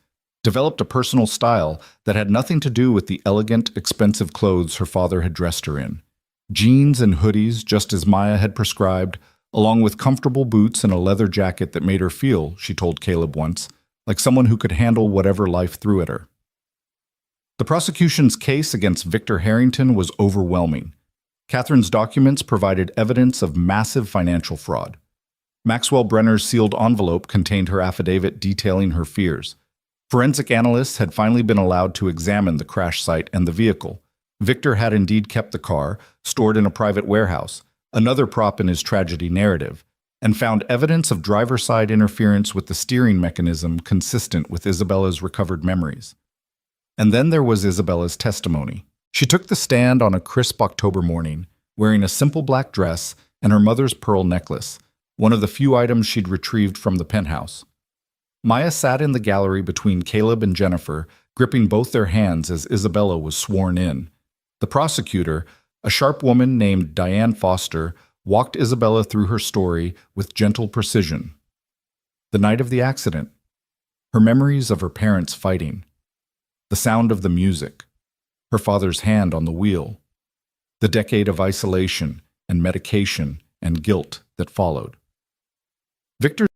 developed a personal style that had nothing to do with the elegant, expensive clothes her father had dressed her in. Jeans and hoodies, just as Maya had prescribed, along with comfortable boots and a leather jacket that made her feel, she told Caleb once, like someone who could handle whatever life threw at her. The prosecution's case against Victor Harrington was overwhelming. Catherine's documents provided evidence of massive financial fraud. Maxwell Brenner's sealed envelope contained her affidavit detailing her fears. Forensic analysts had finally been allowed to examine the crash site and the vehicle. Victor had indeed kept the car, stored in a private warehouse, another prop in his tragedy narrative, and found evidence of driver-side interference with the steering mechanism consistent with Isabella's recovered memories. And then there was Isabella's testimony. She took the stand on a crisp October morning, wearing a simple black dress and her mother's pearl necklace, one of the few items she'd retrieved from the penthouse. Maya sat in the gallery between Caleb and Jennifer, gripping both their hands as Isabella was sworn in. The prosecutor, a sharp woman named Diane Foster, walked Isabella through her story with gentle precision. The night of the accident, her memories of her parents fighting, the sound of the music, her father's hand on the wheel, the decade of isolation and medication and guilt that followed. Victor